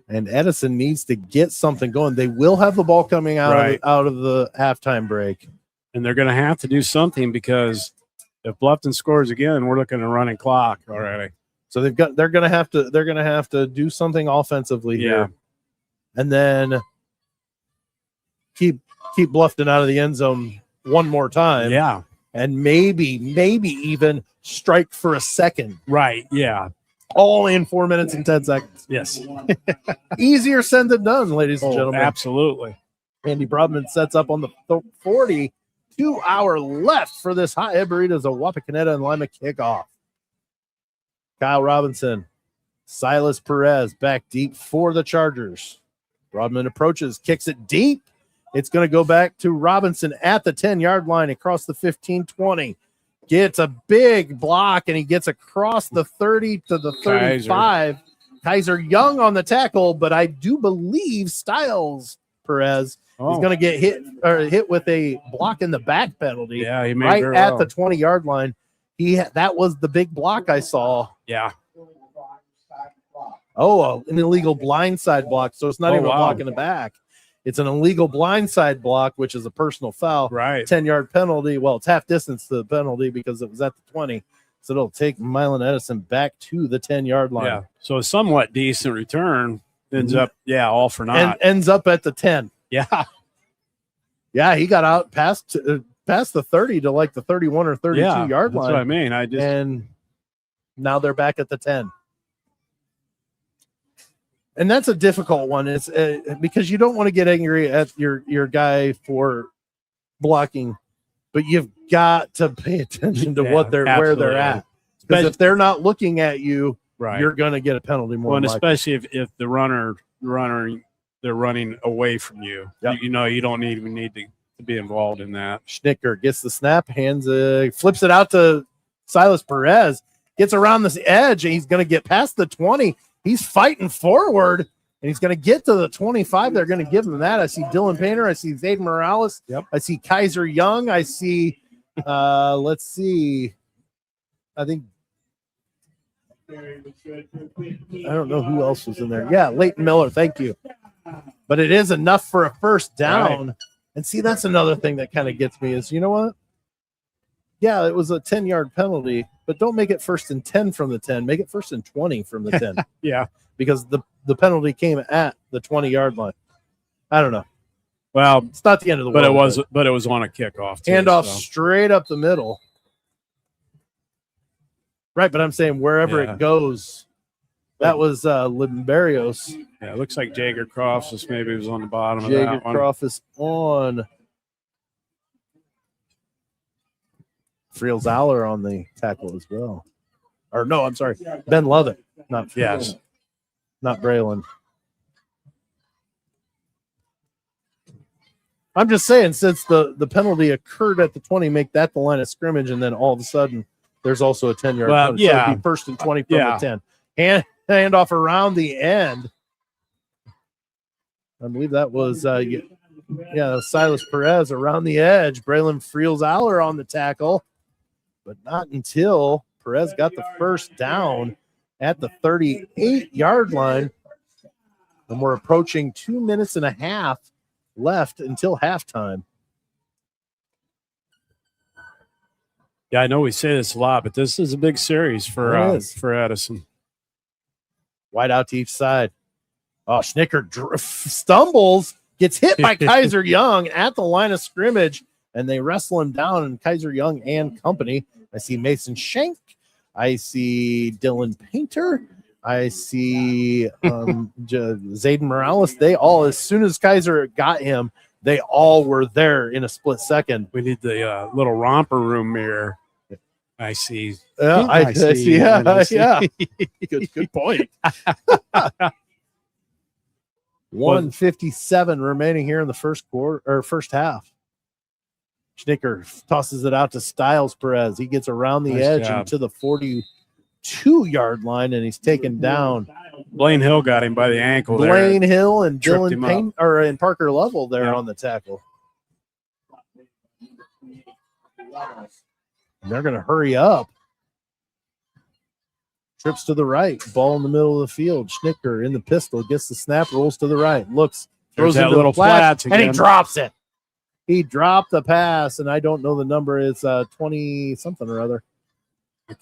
And Edison needs to get something going. They will have the ball coming out of the halftime break. And they're going to have to do something, because if Bluffton scores again, we're looking at a running clock already. So they're going to have to do something offensively here. And then keep keep Bluffton out of the end zone one more time. Yeah. And maybe even strike for a second. Right. Yeah. All in 4 minutes and 10 seconds. Yes. Easier said than done, ladies and gentlemen. Absolutely. Andy Brodman sets up on the 40. 2 hour left for this Hot Head Burritos of Wapakoneta and Lima kickoff. Kyle Robinson, Silas Perez back deep for the Chargers. Brodman approaches, kicks it deep. It's going to go back to Robinson at the 10-yard line across the 15-20. Gets a big block, and he gets across the 30 to the 35. Kaiser Young on the tackle, but I do believe Styles Perez is going to get hit with a block in the back penalty. Yeah, he made right very at well. the 20-yard line. That was the big block I saw. Yeah. Oh, an illegal blindside block. So it's not even a block in the back. It's an illegal blindside block, which is a personal foul. Right. 10-yard penalty. Well, it's half distance to the penalty because it was at the 20. So it'll take Milan Edison back to the 10-yard line. Yeah. So a somewhat decent return ends up, all for naught. And ends up at the 10. Yeah. Yeah, he got out past the 30 to like the 31 or 32-yard line. That's what I mean. And now they're back at the 10. And that's a difficult one. It's because you don't want to get angry at your guy for blocking, but you've got to pay attention to where they're at. Because if they're not looking at you, you're going to get a penalty more. Well, and especially if the runner they're running away from you. Yep. You don't even need to be involved in that. Schnicker gets the snap, flips it out to Silas Perez, gets around this edge, and he's going to get past the 20. He's fighting forward, and he's going to get to the 25. They're going to give him that. I see Dylan Painter. I see Zayden Morales. Yep. I see Kaiser Young. I see, let's see. I think, I don't know who else was in there. Yeah, Leighton Miller. Thank you. But it is enough for a first down. Right. And see, that's another thing that kind of gets me is, you know what? Yeah, it was a 10-yard penalty, but don't make it 1st and 10 from the 10. Make it 1st and 20 from the 10. Yeah. Because the penalty came at the 20-yard line. I don't know. Well, it's not the end of the world. But it was on a kickoff. Handoff straight up the middle. Right, but I'm saying wherever it goes, that was Limberios. Yeah, it looks like Jager Crofts maybe was on the bottom of that one. Jager Crofts is on. Friel Aller on the tackle as well. Or no, I'm sorry. Ben Lovett. Not Braylon. I'm just saying, since the penalty occurred at the 20, make that the line of scrimmage, and then all of a sudden there's also a 10-yard penalty. So it'd be 1st and 20 from the 10. Hand off around the end. I believe that was Silas Perez around the edge. Braylon Friel Aller on the tackle. But not until Perez got the first down at the 38-yard line. And we're approaching 2 minutes and a half left until halftime. Yeah, I know we say this a lot, but this is a big series for Edison. Wide out to each side. Oh, Schnicker stumbles, gets hit by Kaiser Young at the line of scrimmage, and they wrestle him down, and Kaiser Young and company. I see Mason Schenk. I see Dylan Painter. I see Zayden Morales. They all, as soon as Kaiser got him, they all were there in a split second. We need the little romper room mirror. I see. Yeah, I see. Yeah. Good point. 1:57 remaining here in the first half. Schnicker tosses it out to Styles Perez. He gets around the edge into the 42-yard line, and he's taken down. Blaine Hill got him by the ankle. Blaine Hill and Dylan Payne and Parker Lovell there on the tackle. And they're going to hurry up. Trips to the right, ball in the middle of the field. Schnicker in the pistol, gets the snap, rolls to the right, looks, throws that little flat, and he drops it. He dropped the pass, and I don't know the number. It's 20 something or other.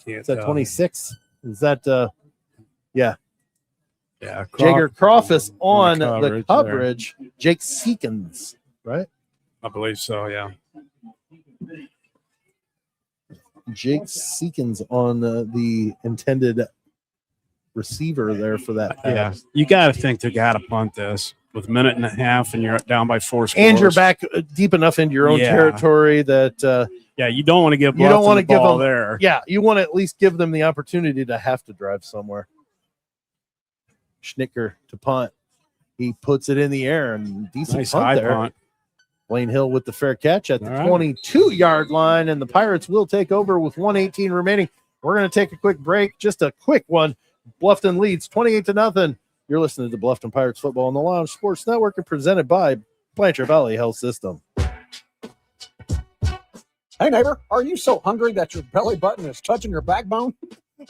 Is that 26? Is that yeah. Yeah. Jager Crofts on the coverage. Jake Seekins, right? I believe so, yeah. Jake Seekins on the intended receiver there for that pass. Yeah, you got to think they got to punt this with a minute and a half, and you're down by 4 scores. And you're back deep enough into your own territory that you don't want to give you don't want to give ball them there. Yeah, you want to at least give them the opportunity to have to drive somewhere. Schnicker to punt. He puts it in the air and decent Nice punt high there. punt. Blaine Hill with the fair catch at the All right. 22-yard line, and the Pirates will take over with 1:18 remaining. We're going to take a quick break, just a quick one. Bluffton leads 28-0. You're listening to Bluffton Pirates Football on the Lounge Sports Network and presented by Blanchard Valley Health System. Hey, neighbor, are you so hungry that your belly button is touching your backbone?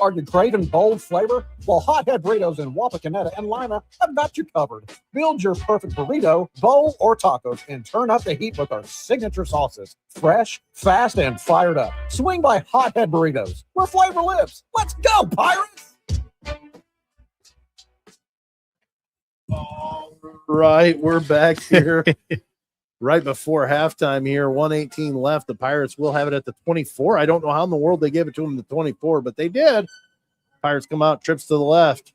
Are you craving bold flavor? Well, Hothead Burritos in Wapakoneta and Lima have got you covered. Build your perfect burrito, bowl, or tacos and turn up the heat with our signature sauces. Fresh, fast, and fired up. Swing by Hothead Burritos, where flavor lives. Let's go, Pirates! Right, we're back here right before halftime here. 1:18 left. The Pirates will have it at the 24. I don't know how in the world they gave it to them the 24, but they did. Pirates come out, trips to the left.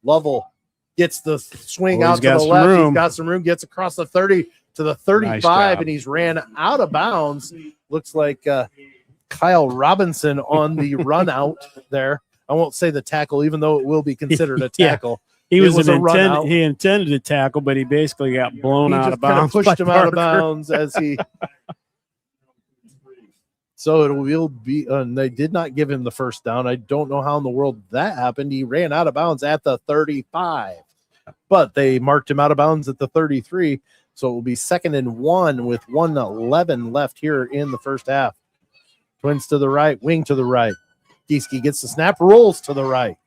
Lovell gets the swing out to the left. Room. He's got some room, gets across the 30 to the 35, Nice and he's ran out of bounds. Looks like Kyle Robinson on the run out there. I won't say the tackle, even though it will be considered a tackle. He He intended to tackle, but he basically got blown out of bounds. Pushed him out of Parker. bounds as he. So it will be. They did not give him the first down. I don't know how in the world that happened. He ran out of bounds at the 35, but they marked him out of bounds at the 33. So it will be 2nd and 1 with 1:11 left here in the first half. Twins to the right, wing to the right. Gieske gets the snap, rolls to the right.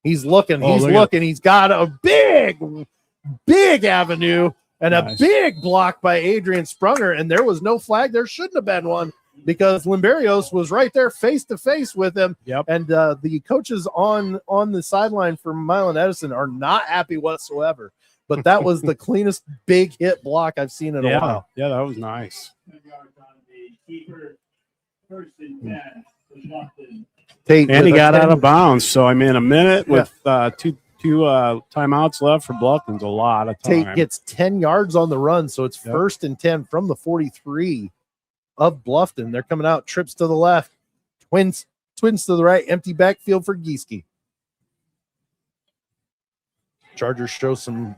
He's looking. He's got a big avenue and a big block by Adrian Sprunger. And there was no flag. There shouldn't have been one because Limberios was right there face to face with him. Yep. And the coaches on the sideline for Milan Edison are not happy whatsoever. But that was the cleanest big hit block I've seen in a while. Yeah, that was nice. Tate and he with a got 10 out of bounds. So, I mean, a minute with two timeouts left for Bluffton's a lot of time. Tate gets 10 yards on the run, so it's 1st and 10 from the 43 of Bluffton. They're coming out, trips to the left, twins to the right, empty backfield for Gieske. Chargers show some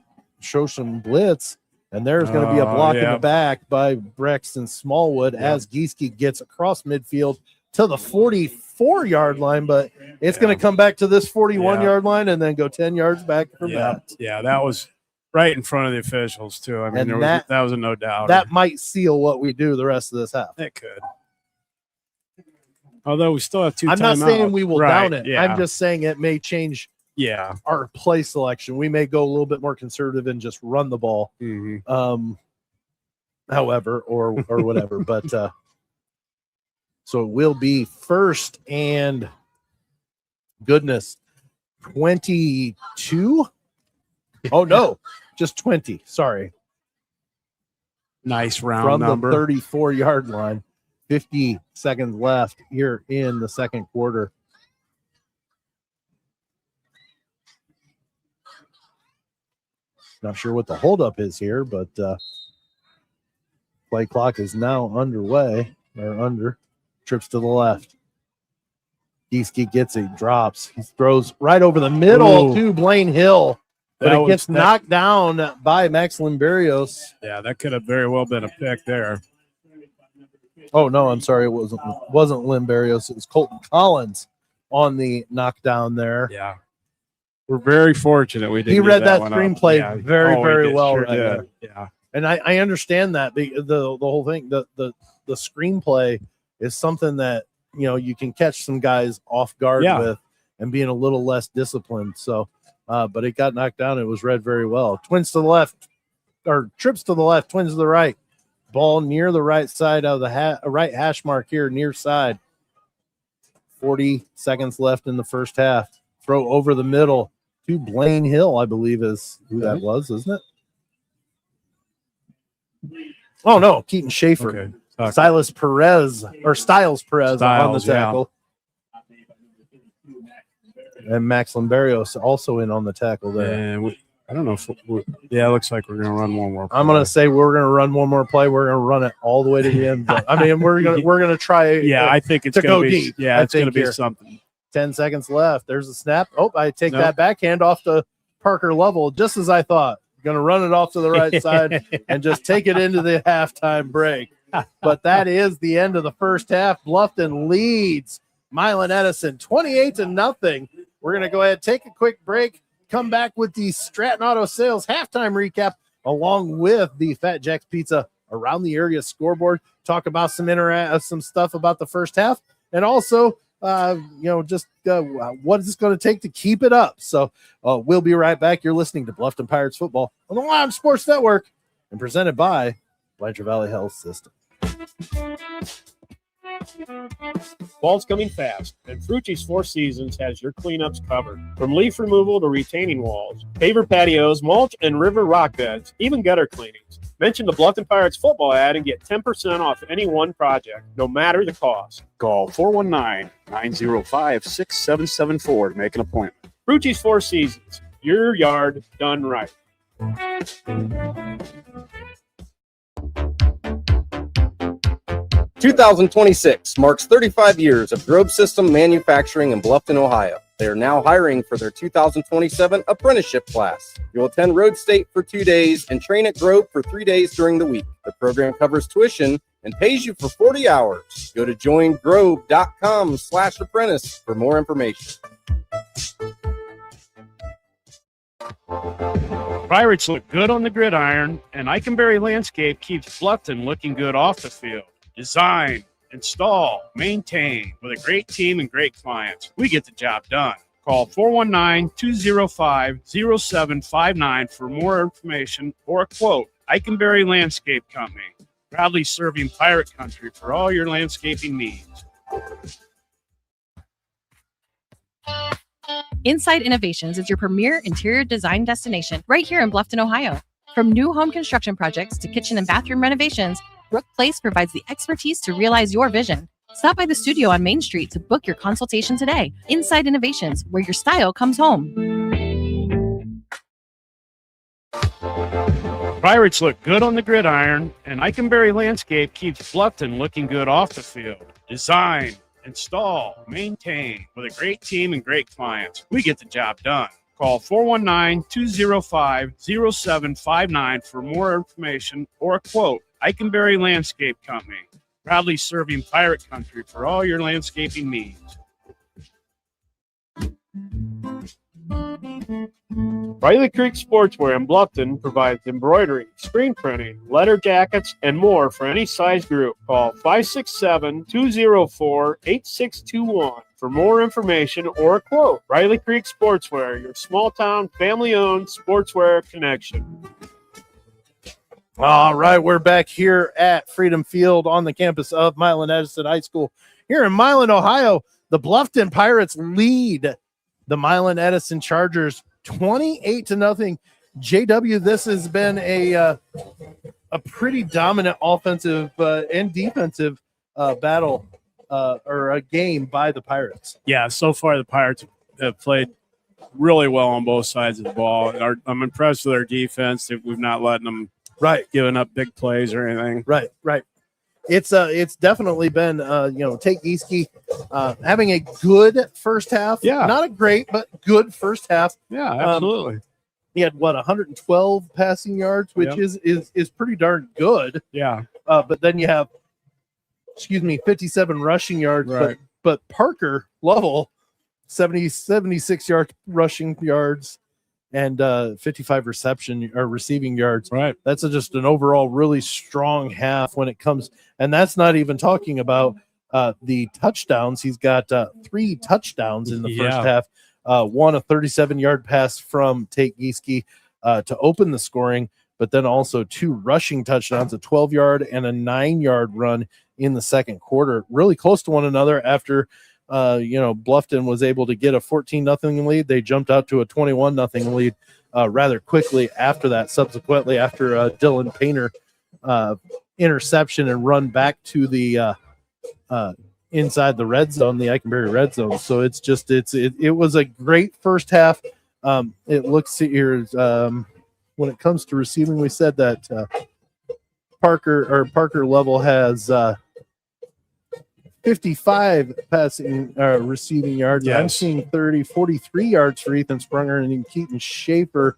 blitz, and there's going to be a block in the back by Braxton Smallwood as Gieske gets across midfield to the 44-yard line, but it's going to come back to this 41-yard line and then go 10 yards back from that. Yeah, that was right in front of the officials, too. I mean, that was a no doubt. That might seal what we do the rest of this half. It could. Although we still have 2 timeouts. I'm not saying we will down it. Yeah. I'm just saying it may change our play selection. We may go a little bit more conservative and just run the ball. However, or whatever. But so it will be 1st and 22. Oh no, just 20. Sorry. Nice round from number. The 34-yard line. 50 seconds left here in the second quarter. Not sure what the holdup is here, but play clock is now underway or under. Trips to the left. Gieske gets it, drops. He throws right over the middle to Blaine Hill, but it gets knocked down by Max Limberios. Yeah, that could have very well been a pick there. Oh no, I'm sorry, it wasn't Limberios. It was Colton Collins on the knockdown there. Yeah. We're very fortunate we didn't. He read that one screenplay very well sure right there. Yeah. And I understand that the whole thing, the screenplay is something that, you know, you can catch some guys off guard with and being a little less disciplined. So, but it got knocked down. It was read very well. Twins to the left, or trips to the left, twins to the right. Ball near the right side of the right hash mark here, near side. 40 seconds left in the first half. Throw over the middle to Blaine Hill, I believe is who that was, isn't it? Oh, no, Keaton Schaefer. Okay. Styles Perez on the tackle. And Max Lamberrios also in on the tackle there. And I don't know if it looks like we're going to run one more play. I'm going to say we're going to run one more play. We're going to run it all the way to the end. But, I mean, we're going to try. Yeah, I think it's to going go to be deep. Yeah, it's going to be something. 10 seconds left. There's a snap. Oh, I take that backhand off to Parker Lovell, just as I thought. Going to run it off to the right side and just take it into the halftime break. But that is the end of the first half. Bluffton leads Milan Edison 28-0. We're going to go ahead, take a quick break, come back with the Stratton Auto Sales halftime recap, along with the Fat Jack's Pizza Around the Area scoreboard, talk about some stuff about the first half, and also what is this going to take to keep it up. So we'll be right back. You're listening to Bluffton Pirates football on the Live Sports Network and presented by Blanchard Valley Health System. Fall's coming fast, and Frucci's Four Seasons has your cleanups covered. From leaf removal to retaining walls, paver patios, mulch, and river rock beds, even gutter cleanings. Mention the Bluffton Pirates football ad and get 10% off any one project, no matter the cost. Call 419-905-6774 to make an appointment. Frucci's Four Seasons, your yard done right. 2026 marks 35 years of Grove System Manufacturing in Bluffton, Ohio. They are now hiring for their 2027 apprenticeship class. You'll attend Road State for 2 days and train at Grove for 3 days during the week. The program covers tuition and pays you for 40 hours. Go to joingrove.com/apprentice for more information. Pirates look good on the gridiron, and Eikenberry Landscape keeps Bluffton looking good off the field. Design, install, maintain. With a great team and great clients, we get the job done. Call 419-205-0759 for more information or a quote. Eikenberry Landscape Company, proudly serving pirate country for all your landscaping needs. Insight Innovations is your premier interior design destination right here in Bluffton, Ohio. From new home construction projects to kitchen and bathroom renovations, Brook Place provides the expertise to realize your vision. Stop by the studio on Main Street to book your consultation today. Insight Innovations, where your style comes home. Pirates look good on the gridiron, and Eikenberry Landscape keeps Bluffton looking good off the field. Design, install, maintain. With a great team and great clients, we get the job done. Call 419-205-0759 for more information or a quote. Eikenberry Landscape Company, proudly serving pirate country for all your landscaping needs. Riley Creek Sportswear in Bluffton provides embroidery, screen printing, letter jackets, and more for any size group. Call 567-204-8621 for more information or a quote. Riley Creek Sportswear, your small-town, family-owned sportswear connection. All right, we're back here at Freedom Field on the campus of Milan Edison High School. Here in Milan, Ohio, the Bluffton Pirates lead the Milan Edison Chargers 28-0. JW, this has been a pretty dominant offensive and defensive battle or a game by the Pirates. Yeah, so far the Pirates have played really well on both sides of the ball. I'm impressed with our defense. We've not letting them giving up big plays or anything. Right. It's definitely been Tate Gieske having a good first half. Yeah, not a great but good first half. Yeah, absolutely. He had 112 passing yards, which is pretty darn good. Yeah. But then you have 57 rushing yards. Right. But Parker Lovell 76 rushing yards and 55 receiving yards. Right. That's just an overall really strong half when it comes, and that's not even talking about the touchdowns. He's got 3 touchdowns in the first half. One, a 37-yard pass from Tate Gieske to open the scoring, but then also 2 rushing touchdowns, a 12-yard and a 9-yard run in the second quarter, really close to one another after Bluffton was able to get a 14-0 lead. They jumped out to a 21-0 lead rather quickly after that. Subsequently, after Dylan Painter interception and run back to the inside the red zone, the Eikenberry red zone. So it was a great first half. It looks here when it comes to receiving, we said that Parker Level has 55 receiving yards. Yes. I'm seeing 43 yards for Ethan Sprunger, and then Keaton Schaefer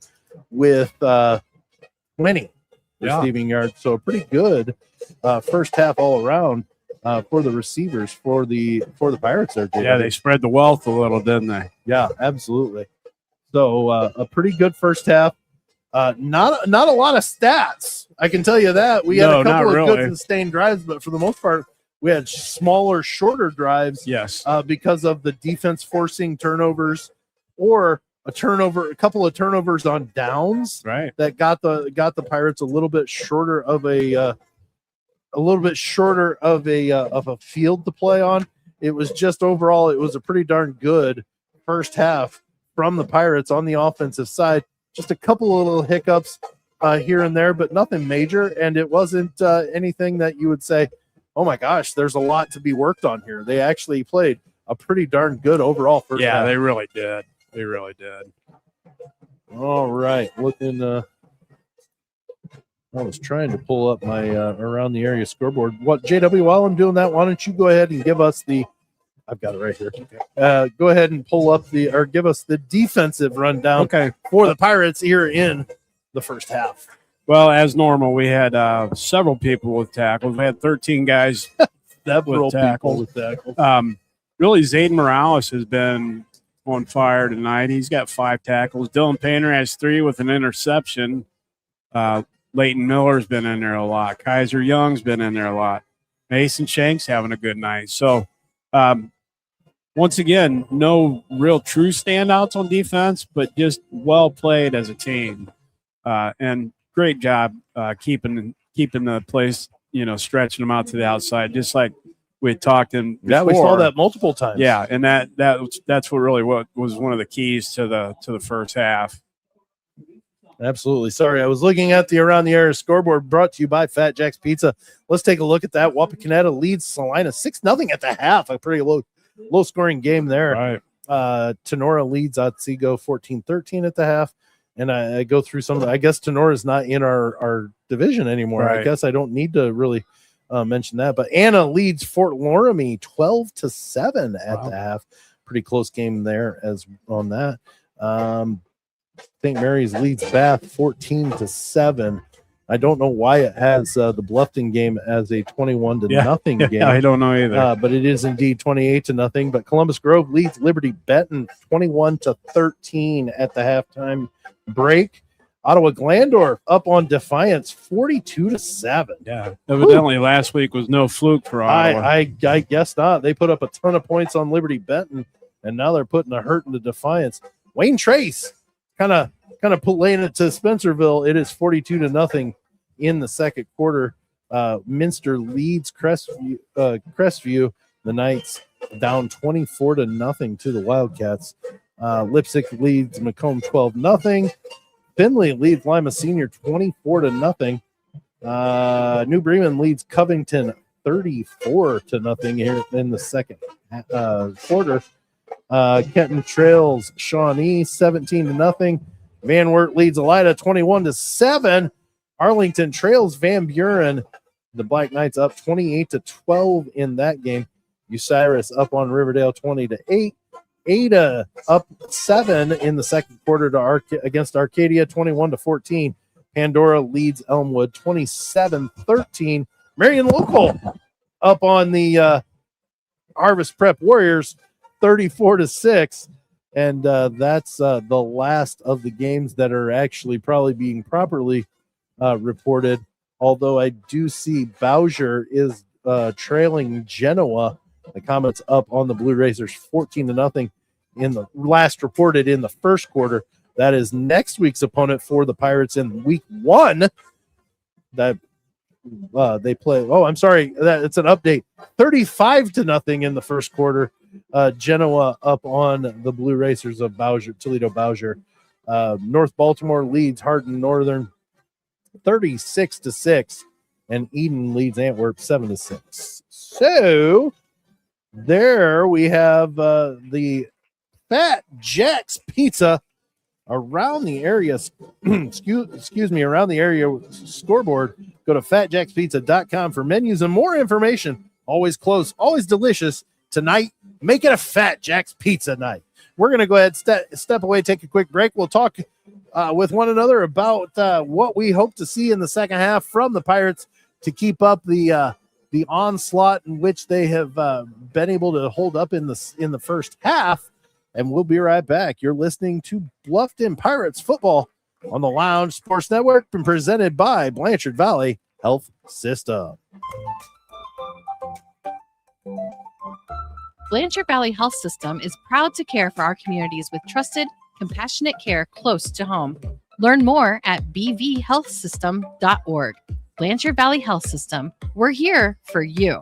with 20 receiving yards. So a pretty good first half all around for the receivers for the Pirates there. JW. Yeah, they spread the wealth a little, didn't they? Yeah, absolutely. So a pretty good first half. Not a lot of stats, I can tell you that. We had a couple of good sustained drives, but for the most part, we had smaller, shorter drives. Yes, because of the defense forcing turnovers or a couple of turnovers on downs. Right. That got the Pirates a little bit shorter of a field to play on. It was just overall, it was a pretty darn good first half from the Pirates on the offensive side. Just a couple of little hiccups here and there, but nothing major. And it wasn't anything that you would say, oh my gosh, there's a lot to be worked on here. They actually played a pretty darn good overall first half. Yeah, they really did. They really did. All right. Looking, I was trying to pull up my around the area scoreboard. What, JW, while I'm doing that, why don't you go ahead and give us I've got it right here. Go ahead and pull up give us the defensive rundown for the Pirates here in the first half. Well, as normal, we had several people with tackles. We had 13 guys with tackles. Really, Zayden Morales has been on fire tonight. He's got 5 tackles. Dylan Painter has 3 with an interception. Leighton Miller's been in there a lot. Kaiser Young's been in there a lot. Mason Shank's having a good night. So, once again, no real true standouts on defense, but just well played as a team. And great job keeping the place, stretching them out to the outside, just like we had talked in before. Yeah, we saw that multiple times. Yeah, and that's what really was one of the keys to the first half. Absolutely. Sorry, I was looking at the Around the Area scoreboard brought to you by Fat Jack's Pizza. Let's take a look at that. Wapakoneta leads Salina 6-0 at the half. A pretty low scoring game there. Right. Tenora leads Otsego 14-13 at the half. And I go through some of the, I guess Tenora is not in our division anymore. Right. I guess I don't need to really mention that. But Anna leads Fort Loramie 12-7 at the half. Pretty close game there as on that. St. Mary's leads Bath 14-7. I don't know why it has the Bluffton game as a 21-0 game. I don't know either. But it is indeed 28-0. But Columbus Grove leads Liberty Benton 21-13 at the halftime break. Ottawa Glandorf up on Defiance 42-7. Yeah, evidently last week was no fluke for Ottawa. I guess not. They put up a ton of points on Liberty Benton, and now they're putting a hurt into Defiance. Wayne Trace kind of laying it to Spencerville. It is 42-0 in the second quarter. Minster leads Crestview. The Knights down 24-0 to the Wildcats. Lipsick leads Macomb 12-0. Finley leads Lima Senior 24-0. New Bremen leads Covington 34-0 here in the second quarter. Kenton trails Shawnee 17-0. Van Wert leads Elida 21-7. Arlington trails Van Buren. The Black Knights up 28-12 in that game. Bucyrus up on Riverdale 20-8. Ada up 7 in the second quarter against Arcadia 21-14. Pandora leads Elmwood 27-13. Marion Local up on the Harvest Prep Warriors 34-6. And that's the last of the games that are actually probably being properly reported. Although I do see Bowser is trailing Genoa. The Comets up on the Blue Racers 14-0 in the last reported in the first quarter. That is next week's opponent for the Pirates in week 1. That they play. Oh, I'm sorry. It's an update. 35-0 in the first quarter. Genoa up on the Blue Racers of Toledo Bowser. North Baltimore leads Hardin Northern 36-6. and Eden leads Antwerp 7-6. So there we have the Fat Jack's Pizza around the area. excuse me, around the area scoreboard. Go to fatjackspizza.com for menus and more information. Always close, always delicious. Tonight, make it a Fat Jack's Pizza night. We're going to go ahead, step away, take a quick break. We'll talk with one another about what we hope to see in the second half from the Pirates to keep up the onslaught in which they have been able to hold up in the first half. And we'll be right back. You're listening to Bluffton Pirates football on the Lounge Sports Network and presented by Blanchard Valley Health System. Blanchard Valley Health System is proud to care for our communities with trusted, compassionate care close to home. Learn more at bvhealthsystem.org. Blanchard Valley Health System. We're here for you.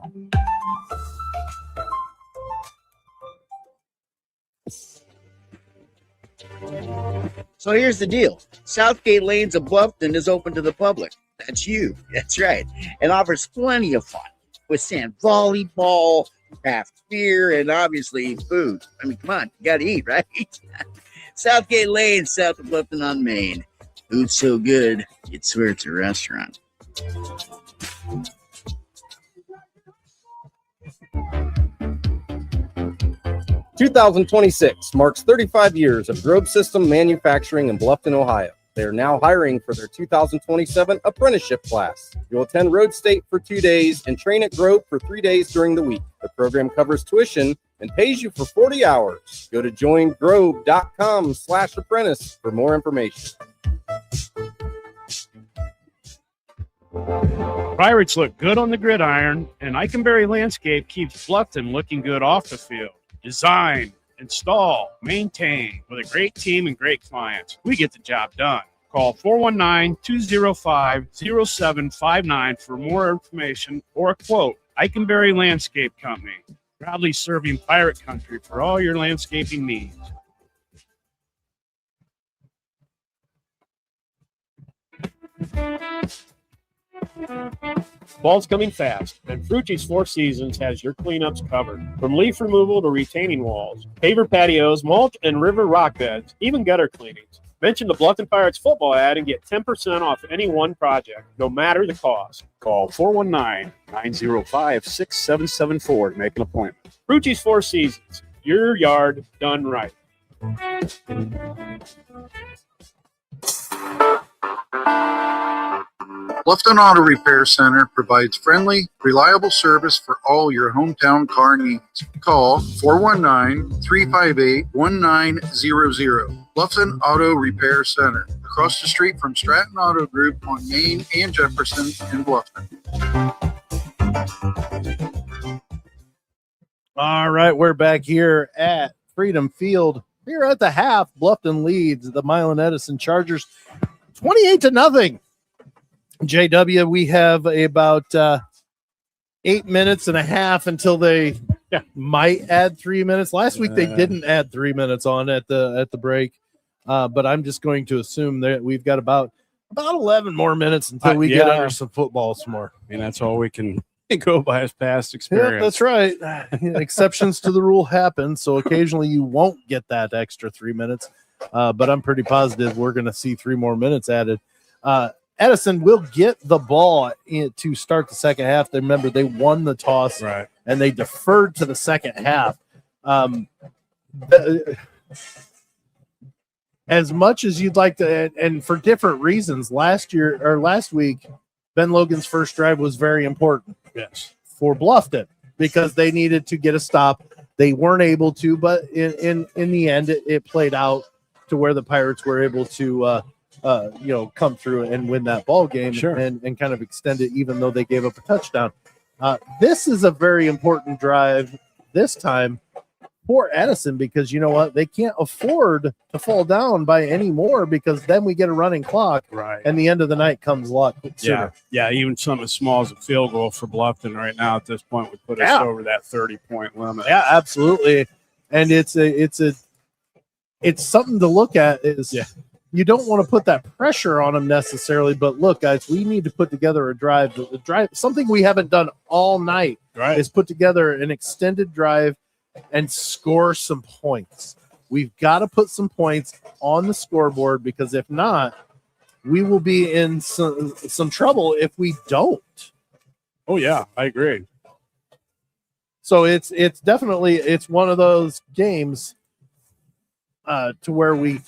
So here's the deal. Southgate Lanes of Bluffton is open to the public. That's you. That's right. And offers plenty of fun with sand volleyball, craft beer, and obviously food. I mean, come on, you got to eat, right? Southgate Lane, south of Bluffton on Main. Food's so good, you'd swear it's a restaurant. 2026 marks 35 years of Grove System Manufacturing in Bluffton, Ohio. They are now hiring for their 2027 apprenticeship class. You'll attend Road State for 2 days and train at Grove for 3 days during the week. The program covers tuition and pays you for 40 hours. Go to joingrove.com/apprentice for more information. Pirates look good on the gridiron, and Eikenberry Landscape keeps Bluffton looking good off the field. Design, install, maintain with a great team and great clients. We get the job done. Call 419-205-0759 for more information or a quote. Eikenberry Landscape Company, proudly serving Pirate Country for all your landscaping needs. Fall's coming fast, and Frucci's Four Seasons has your cleanups covered. From leaf removal to retaining walls, paver patios, mulch and river rock beds, even gutter cleanings. Mention the Bluffton Pirates football ad and get 10% off any one project, no matter the cost. Call 419-905-6774 to make an appointment. Frucci's Four Seasons, your yard done right. Bluffton Auto Repair Center provides friendly, reliable service for all your hometown car needs. Call 419-358-1900. Bluffton Auto Repair Center, across the street from Stratton Auto Group on Main and Jefferson in Bluffton. All right, we're back here at Freedom Field. Here at the half, Bluffton leads the Milan Edison Chargers 28-0. JW, we have about 8 minutes and a half until they might add 3 minutes. Last week they didn't add 3 minutes on at the break, but I'm just going to assume that we've got about 11 more minutes until we get under some football some more. And that's all we can go by his past experience. Yeah, that's right. Exceptions to the rule happen, so occasionally you won't get that extra 3 minutes, but I'm pretty positive we're going to see 3 more minutes added. Edison will get the ball to start the second half. Remember, they won the toss, right, and they deferred to the second half. As much as you'd like to, and for different reasons, last week, Ben Logan's first drive was very important. Yes, for Bluffton because they needed to get a stop. They weren't able to, but in the end, it played out to where the Pirates were able to. Come through and win that ball game and kind of extend it, even though they gave up a touchdown. This is a very important drive this time for Edison because you know what? They can't afford to fall down by any more because then we get a running clock, right? And the end of the night comes a lot sooner. Yeah. Even something as small as a field goal for Bluffton right now at this point would put us over that 30-point limit. Yeah, absolutely. And it's something to look at. you don't want to put that pressure on them necessarily. But look, guys, we need to put together a drive. The drive, something we haven't done all night, is put together an extended drive and score some points. We've got to put some points on the scoreboard, because if not, we will be in some trouble if we don't. Oh yeah, I agree. So it's definitely one of those games to where we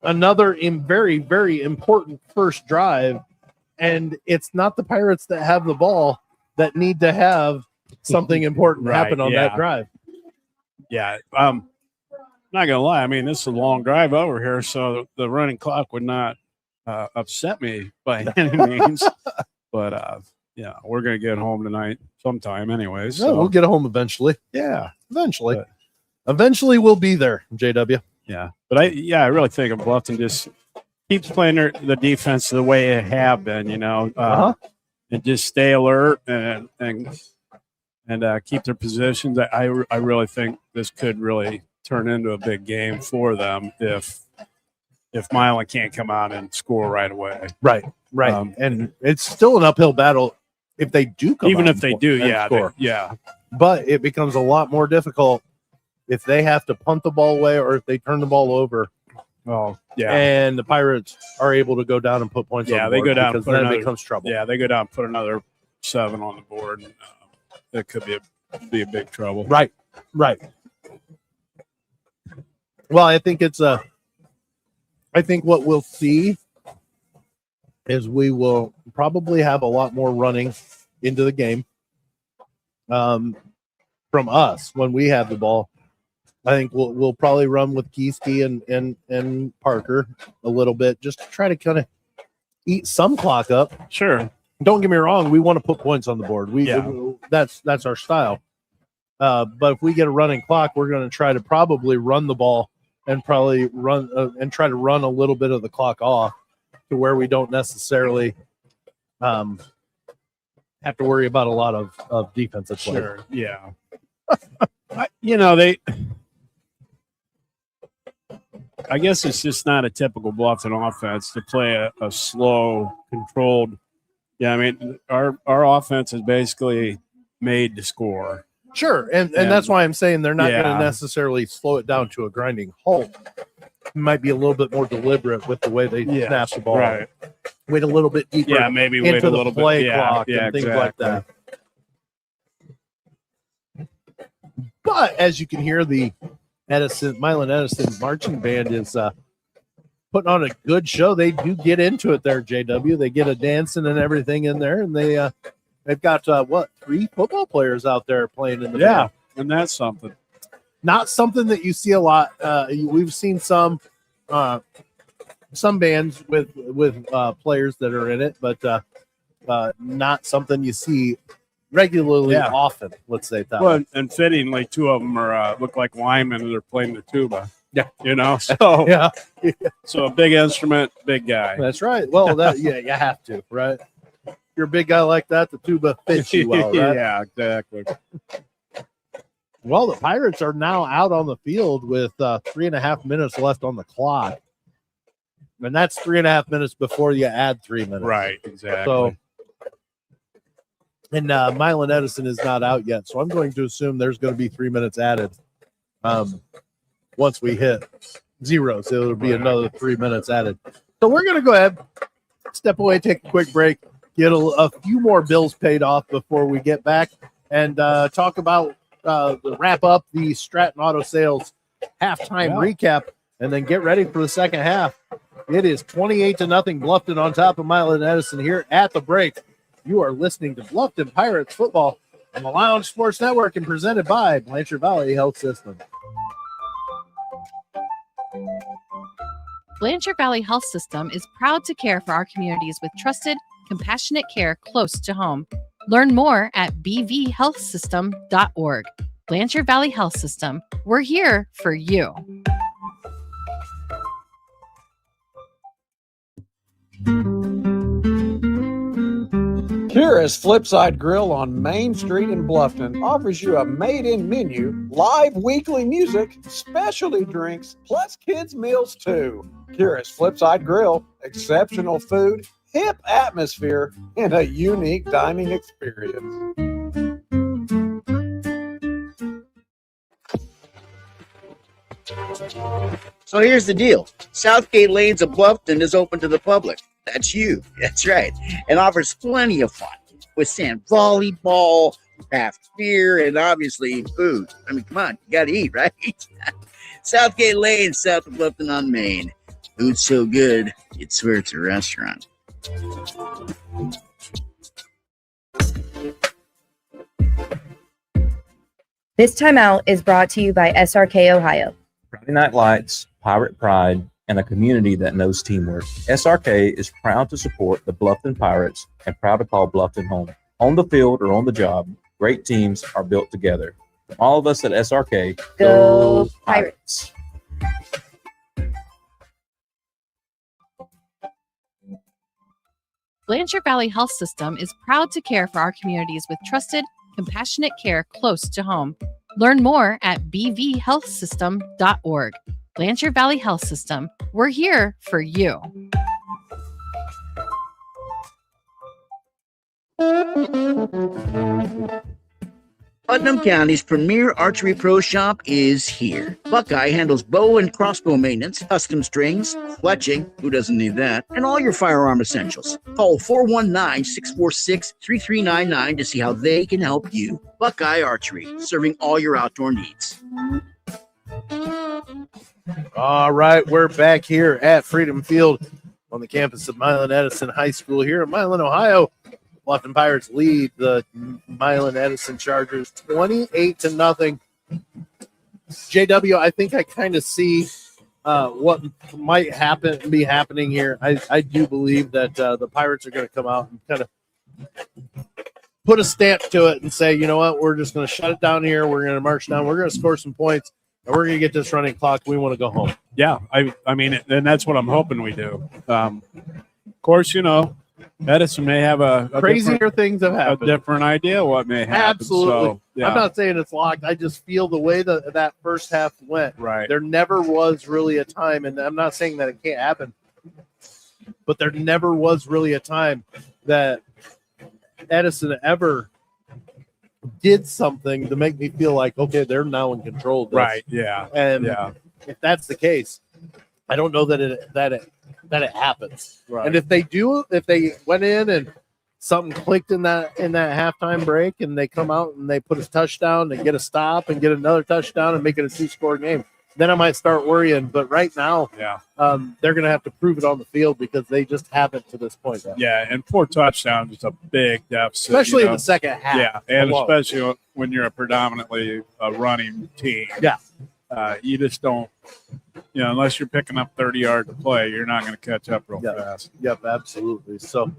another very, very important first drive, and it's not the Pirates that have the ball that need to have something important happen on that drive. Yeah. Not gonna lie, I mean, this is a long drive over here, so the running clock would not upset me by any means. But yeah, we're gonna get home tonight sometime anyways. So. Yeah, we'll get home eventually. Yeah, eventually. But, eventually we'll be there, JW. Yeah. But I really think of Bluffton just keeps playing the defense the way it have been, and just stay alert and keep their positions. I really think this could really turn into a big game for them if Milan can't come out and score right away. Right. And it's still an uphill battle if they do come even out if they do, score. Yeah. But it becomes a lot more difficult if they have to punt the ball away or if they turn the ball over. Oh, yeah. And the Pirates are able to go down and put points on the board. They go down because and then it becomes trouble. Yeah, they go down and put another 7 on the board. And, that could be a big trouble. Right. Well, I think I think what we'll see is we will probably have a lot more running into the game from us when we have the ball. I think we'll probably run with Kieske and Parker a little bit just to try to kind of eat some clock up. Sure. Don't get me wrong. We want to put points on the board. That's our style. But if we get a running clock, we're going to try to probably run the ball and probably run and try to run a little bit of the clock off to where we don't necessarily have to worry about a lot of defensive play. Sure. Yeah. I guess it's just not a typical Bluffton offense to play a slow, controlled. Yeah, I mean, our offense is basically made to score. Sure, and that's why I'm saying they're not going to necessarily slow it down to a grinding halt. It might be a little bit more deliberate with the way they snap the ball. Right. Wait a little bit deeper. Yeah, maybe wait into a little the play bit. clock and things like that. But as you can hear, the Milan Edison marching band is putting on a good show. They do get into it there, JW. They get a dancing and everything in there, and they've got 3 football players out there playing in the band. And that's something. Not something that you see a lot. We've seen some bands with players that are in it, but not something you see regularly often. Let's say that. Well, and fittingly, 2 of them are look like linemen and they're playing the tuba. Yeah, so so a big instrument, big guy. That's right. Well, you have to, right? You're a big guy like that, the tuba fits you well, right? Yeah, exactly. Well, the Pirates are now out on the field with 3.5 minutes left on the clock. And that's 3.5 minutes before you add 3 minutes. Right, exactly. So, and Milan Edison is not out yet, so I'm going to assume there's going to be 3 minutes added once we hit 0. So there'll be another 3 minutes added. So we're going to go ahead, step away, take a quick break, get a few more bills paid off before we get back and talk about wrap up the Stratton Auto Sales halftime recap, and then get ready for the second half. It is 28-0 Bluffton on top of Milan Edison here at the break. You are listening to Bluffton Pirates football on the Lounge Sports Network and presented by Blanchard Valley Health System. Blanchard Valley Health System is proud to care for our communities with trusted, compassionate care close to home. Learn more at bvhealthsystem.org. Blanchard Valley Health System. We're here for you. Kira's Flipside Grill on Main Street in Bluffton offers you a made-in menu live weekly music, specialty drinks, plus kids' meals too. Curious Flipside Grill, exceptional food, hip atmosphere, and a unique dining experience. So here's the deal. Southgate Lanes of Bluffton is open to the public. That's you. That's right. And offers plenty of fun with sand volleyball, craft beer, and obviously food. I mean, come on, you got to eat, right? Southgate Lane, south of Bluffton on Main. Food's so good, you'd swear it's a restaurant. This timeout is brought to you by SRK Ohio. Friday Night Lights, Pirate Pride, and a community that knows teamwork. SRK is proud to support the Bluffton Pirates and proud to call Bluffton home. On the field or on the job, great teams are built together. From all of us at SRK, go Pirates! Blanchard Valley Health System is proud to care for our communities with trusted, compassionate care close to home. Learn more at bvhealthsystem.org. Blanchard Valley Health System. We're here for you. Putnam County's premier archery pro shop is here. Buckeye handles bow and crossbow maintenance, custom strings, fletching, who doesn't need that, and all your firearm essentials. Call 419-646-3399 to see how they can help you. Buckeye Archery, serving all your outdoor needs. All right, we're back here at Freedom Field on the campus of Milan Edison High School here in Milan, Ohio. Bluffton Pirates lead the Milan Edison Chargers 28-0. JW, I think I kind of see what might be happening here. I do believe that the Pirates are going to come out and kind of put a stamp to it and say, you know what, we're just going to shut it down here. We're going to march down. We're going to score some points, and we're going to get this running clock. We want to go home. Yeah, I mean, and that's what I'm hoping we do. Of course, you know, Edison may have a crazier things have happened. A different idea what may happen. Absolutely. So, yeah. I'm not saying it's locked. I just feel the way that first half went. Right. There never was really a time, and I'm not saying that it can't happen, but there never was really a time that Edison ever did something to make me feel like, okay, they're now in control of this. Right. Yeah. And yeah. if that's the case, I don't know that it happens. Right. And if they went in and something clicked in that halftime break and they come out and they put a touchdown and get a stop and get another touchdown and make it a 2-score game, then I might start worrying. But right now, yeah, they're going to have to prove it on the field because they just haven't to this point yet. Yeah, and 4 touchdowns is a big deficit. Especially in the second half. Yeah, and especially when you're a predominantly running team. Yeah. You just don't, unless you're picking up 30 yards to play, you're not going to catch up real fast. Yep, absolutely. So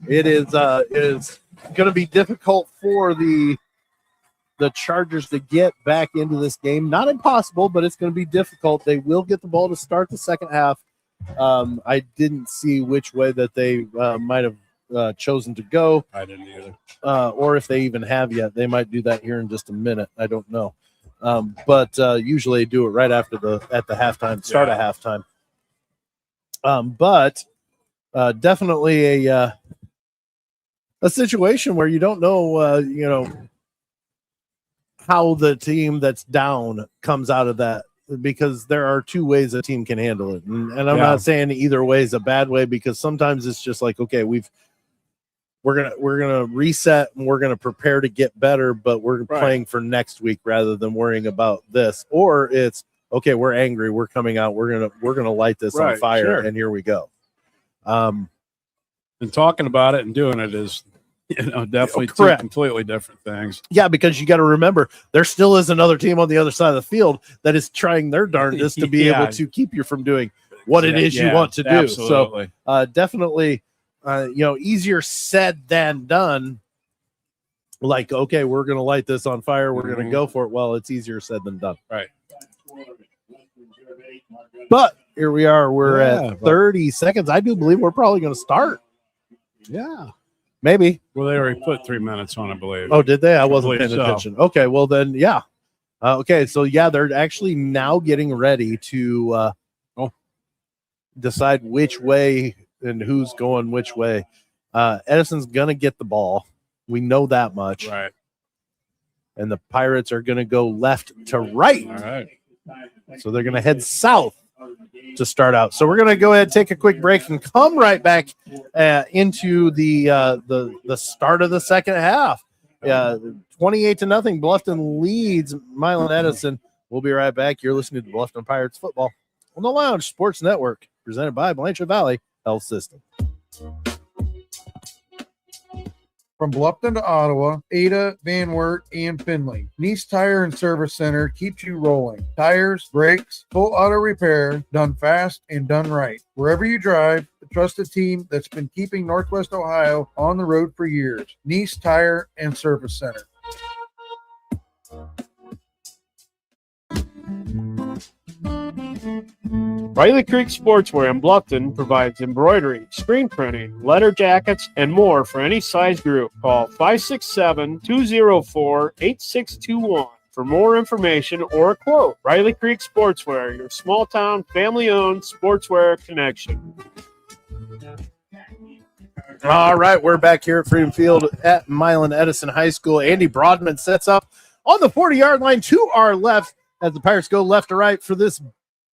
it is going to be difficult for the Chargers to get back into this game. Not impossible, but it's going to be difficult. They will get the ball to start the second half. I didn't see which way that they might have chosen to go. I didn't either. Or if they even have yet. They might do that here in just a minute. I don't know. But usually they do it right after at the halftime, start of halftime. But definitely a situation where you don't know, how the team that's down comes out of that, because there are 2 ways a team can handle it. And I'm not saying either way is a bad way, because sometimes it's just like, okay, we're gonna reset and we're gonna prepare to get better, but we're playing for next week rather than worrying about this. Or it's okay, we're angry, we're coming out, we're gonna light this on fire, and here we go. And talking about it and doing it is, definitely 2 completely different things. Yeah, because you got to remember, there still is another team on the other side of the field that is trying their darndest to be able to keep you from doing what it is you want to do. Absolutely. So definitely. Easier said than done. Like, okay, we're going to light this on fire. We're going to go for it. Well, it's easier said than done. Right. But here we are. We're at 30 seconds. I do believe we're probably going to start. Yeah. Maybe. Well, they already put 3 minutes on, I believe. Oh, did they? I wasn't paying attention. Okay, well then, yeah. Okay, so yeah, they're actually now getting ready to decide which way and who's going which way. Edison's going to get the ball. We know that much. Right. And the Pirates are going to go left to right. All right. So they're going to head south to start out. So we're going to go ahead, take a quick break, and come right back into the start of the second half. 28-0. Bluffton leads Milan Edison. We'll be right back. You're listening to Bluffton Pirates football on the Lounge Sports Network, presented by Blanchard Valley Health System. From Bluffton to Ottawa, Ada, Van Wert, and Findlay, Nice Tire and Service Center keeps you rolling. Tires, brakes, full auto repair, done fast and done right. Wherever you drive, the trusted team that's been keeping Northwest Ohio on the road for years. Nice Tire and Service Center. Riley Creek Sportswear in Bluffton provides embroidery, screen printing, letter jackets, and more for any size group. Call 567-204-8621 for more information or a quote. Riley Creek Sportswear, your small-town, family-owned sportswear connection. All right, we're back here at Freedom Field at Milan Edison High School. Andy Broadman sets up on the 40-yard line to our left as the Pirates go left to right for this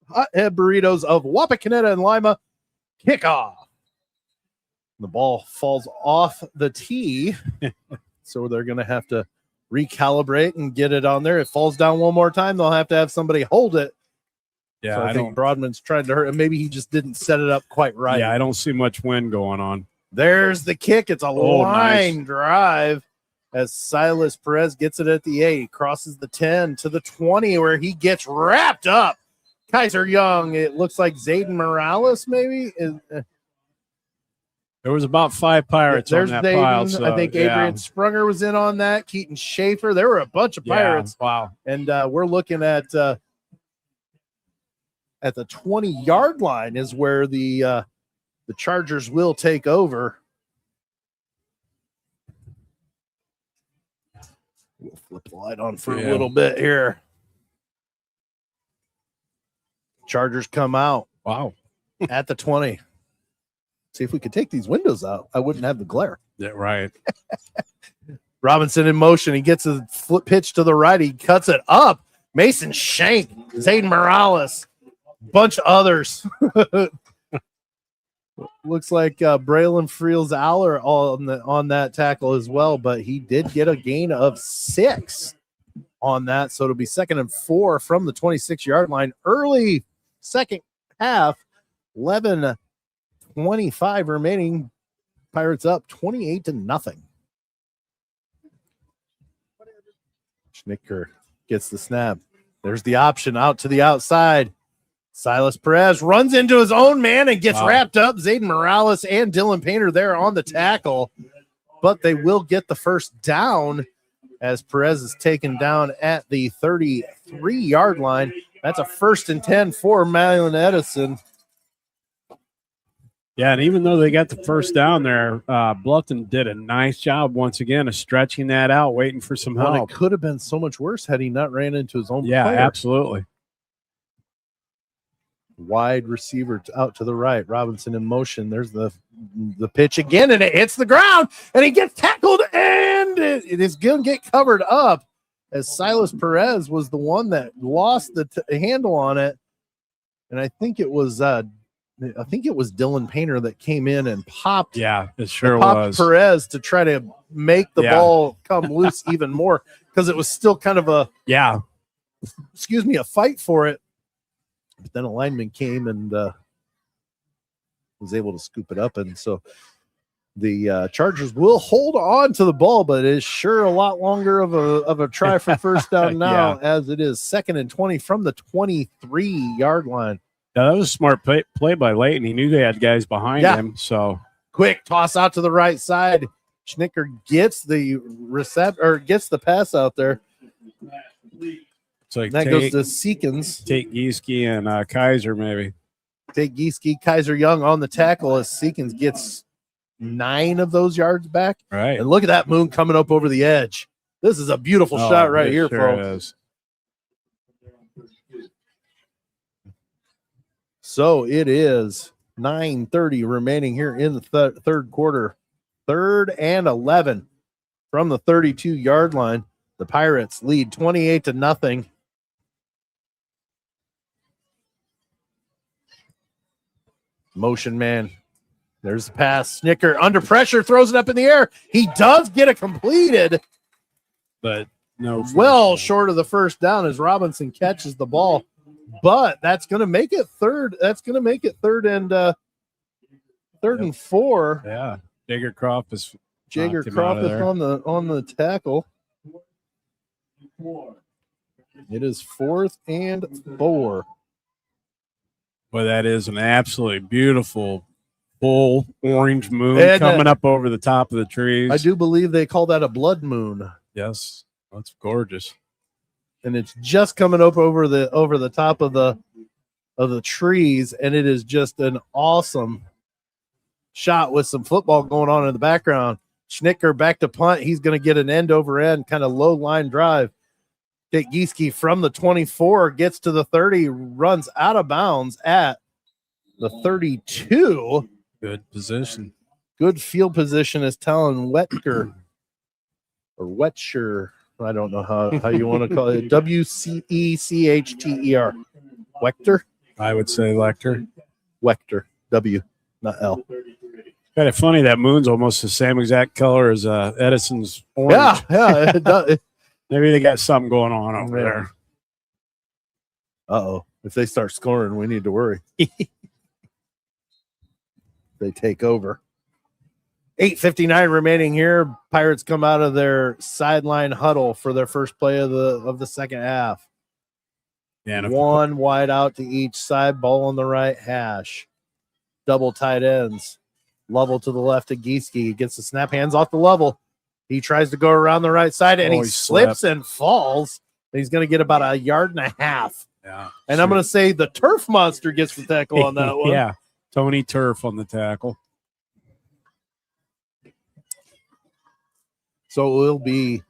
hothead burritos of Wapakoneta and Lima kickoff. The ball falls off the tee, so they're going to have to recalibrate and get it on there. It falls down one more time, they'll have to have somebody hold it. Yeah, so I think Broadman's trying to hurt him. Maybe he just didn't set it up quite right. Yeah, I don't see much wind going on. There's the kick. It's a line drive as Silas Perez gets it at the 8, crosses the 10 to the 20 where he gets wrapped up. Kaiser Young, it looks like Zayden Morales maybe. There was about 5 Pirates on that Zayden, pile. So, I think Adrian Sprunger was in on that. Keaton Schaefer. There were a bunch of Pirates. Wow. And we're looking at the 20-yard line is where the Chargers will take over. We'll flip the light on for a little bit here. Chargers come out. Wow. At the 20. See, if we could take these windows out, I wouldn't have the glare. Yeah, right. Robinson in motion. He gets a flip pitch to the right. He cuts it up. Mason Shank, Zayden Morales, bunch of others. Looks like Braylon Friels-Aller on that tackle as well, but he did get a gain of 6 on that. So it'll be 2nd and 4 from the 26-yard line. Early second half, 11:25 remaining. Pirates up 28-0. Schnicker gets the snap. There's the option out to the outside. Silas Perez runs into his own man and gets wrapped up. Zayden Morales and Dylan Painter there on the tackle, but they will get the first down as Perez is taken down at the 33-yard line. That's a 1st and 10 for Milan Edison. Yeah, and even though they got the first down there, Bluffton did a nice job once again of stretching that out, waiting for some help. It could have been so much worse had he not ran into his own player. Absolutely. Wide receiver out to the right. Robinson in motion. There's the pitch again, and it hits the ground, and he gets tackled, and it is going to get covered up as Silas Perez was the one that lost the handle on it. And I think it was Dylan Painter that came in and popped. Yeah, it sure was. Perez to try to make the ball come loose even more because it was still kind of a fight for it. But then a lineman came and was able to scoop it up. And so the Chargers will hold on to the ball, but it is sure a lot longer of a try for first down now as it is 2nd and 20 from the 23-yard line. Yeah, that was a smart play by Leighton. He knew they had guys behind him. So quick toss out to the right side. Schnicker gets the gets the pass out there. So that goes to Seekins. Tate Gieske and Kaiser maybe. Tate Gieske, Kaiser Young on the tackle as Seekins gets 9 of those yards back. Right. And look at that moon coming up over the edge. This is a beautiful shot right here, folks. So it is 9:30 remaining here in the third quarter. 3rd and 11 from the 32-yard line. The Pirates lead 28-0. Motion man. There's the pass. Snicker under pressure, throws it up in the air. He does get it completed, but no. Well short of the first down as Robinson catches the ball. But that's going to make it third. That's going to make it third and 4. Yeah, Jager Croft is on the tackle. It is 4th and 4. Well, that is an absolutely beautiful full orange moon coming up over the top of the trees. I do believe they call that a blood moon. Yes, that's gorgeous. And it's just coming up over the top of the trees, and it is just an awesome shot with some football going on in the background. Schnicker back to punt. He's going to get an end over end kind of low line drive. Dick Gieske from the 24 gets to the 30, runs out of bounds at the 32. Good position. Good field position is Talon Wetker or Wetcher. I don't know how you want to call it. Wcechter. Wechter? I would say Lecter. Wechter. W, not L. Kind of funny that moon's almost the same exact color as Edison's orange. Yeah, it does. Maybe they got something going on over there. Uh-oh. If they start scoring, we need to worry. They take over. 8:59 remaining here. Pirates come out of their sideline huddle for their first play of the second half. Yeah, one wide out to each side, ball on the right hash. Double tight ends. Lovell to the left of Gieske. Gets the snap, hands off the Lovell. He tries to go around the right side, and he slips and falls. He's going to get about 1.5 yards. Yeah. And I'm going to say the Turf Monster gets the tackle on that one. Yeah, Tony Turf on the tackle. So it will be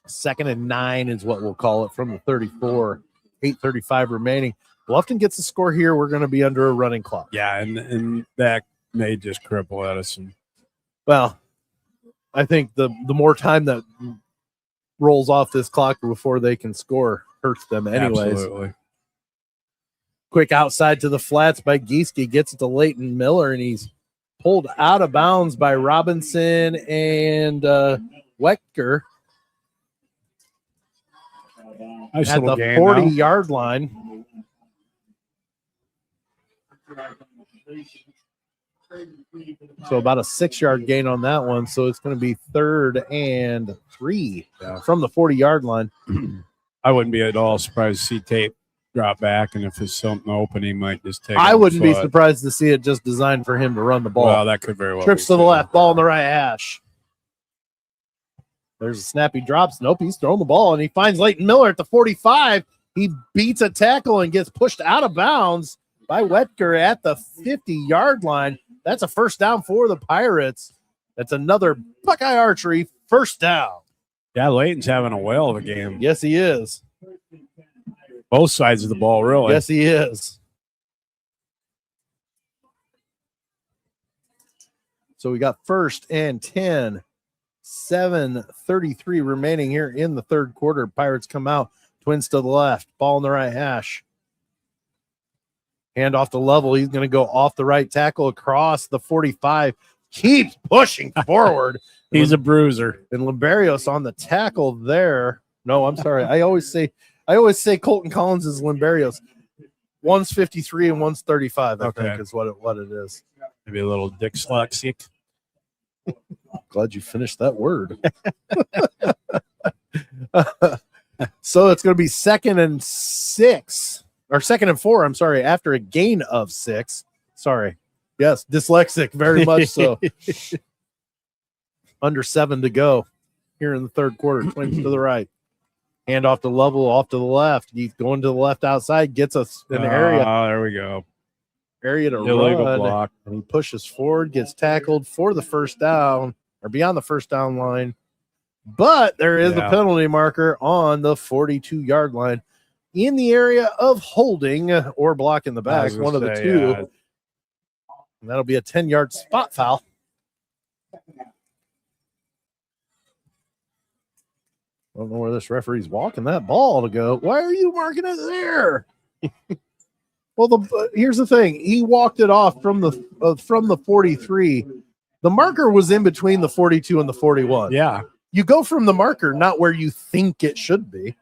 2nd and 9 is what we'll call it from the 34. 8:35 remaining. Bluffton gets the score here. We're going to be under a running clock. Yeah, and that may just cripple Edison. Well, I think the more time that rolls off this clock before they can score hurts them anyways. Absolutely. Quick outside to the flats by Gieske, gets it to Leighton Miller, and he's pulled out of bounds by Robinson and Wecker at the 40-yard line. So about a 6-yard gain on that one. So it's going to be 3rd and 3 from the 40-yard line. I wouldn't be at all surprised to see tape drop back, and if there's something open, he might just take it. I wouldn't be surprised to see it just designed for him to run the ball. Well, that could very well Trips to the left, ball on the right hash. There's a snap. He drops. Nope, he's throwing the ball, and he finds Leighton Miller at the 45. He beats a tackle and gets pushed out of bounds by Wecker at the 50-yard line. That's a first down for the Pirates. That's another Buckeye Archery first down. Yeah, Leighton's having a whale of a game. Yes, he is. Both sides of the ball, really. Yes, he is. So we got 1st and 10. 7:33 remaining here in the third quarter. Pirates come out. Twins to the left. Ball in the right hash. Hand off the Lovell. He's going to go off the right tackle across the 45. Keeps pushing forward. He's a bruiser. And Limberios on the tackle there. No, I'm sorry. I always say Colton Collins is Limberios. One's 53 and one's 35, I think is what it is. Maybe a little dyslexic. Glad you finished that word. So it's going to be 2nd and 6. Or 2nd and 4, I'm sorry, after a gain of 6. Sorry. Yes, dyslexic, very much so. Under 7 to go here in the third quarter. Twins to the right. Hand off to Lovell, off to the left. He's going to the left outside, gets us an area. Oh, there we go. Area to illegal run. Block. And he pushes forward, gets tackled for the first down, or beyond the first down line. But there is a penalty marker on the 42-yard line. in the area of holding or blocking the back, one of the two. And that'll be a 10-yard spot foul. I don't know where this referee's walking that ball to go. Why are you marking it there? Well, here's the thing. He walked it off from the 43. The marker was in between the 42 and the 41. Yeah. You go from the marker, not where you think it should be.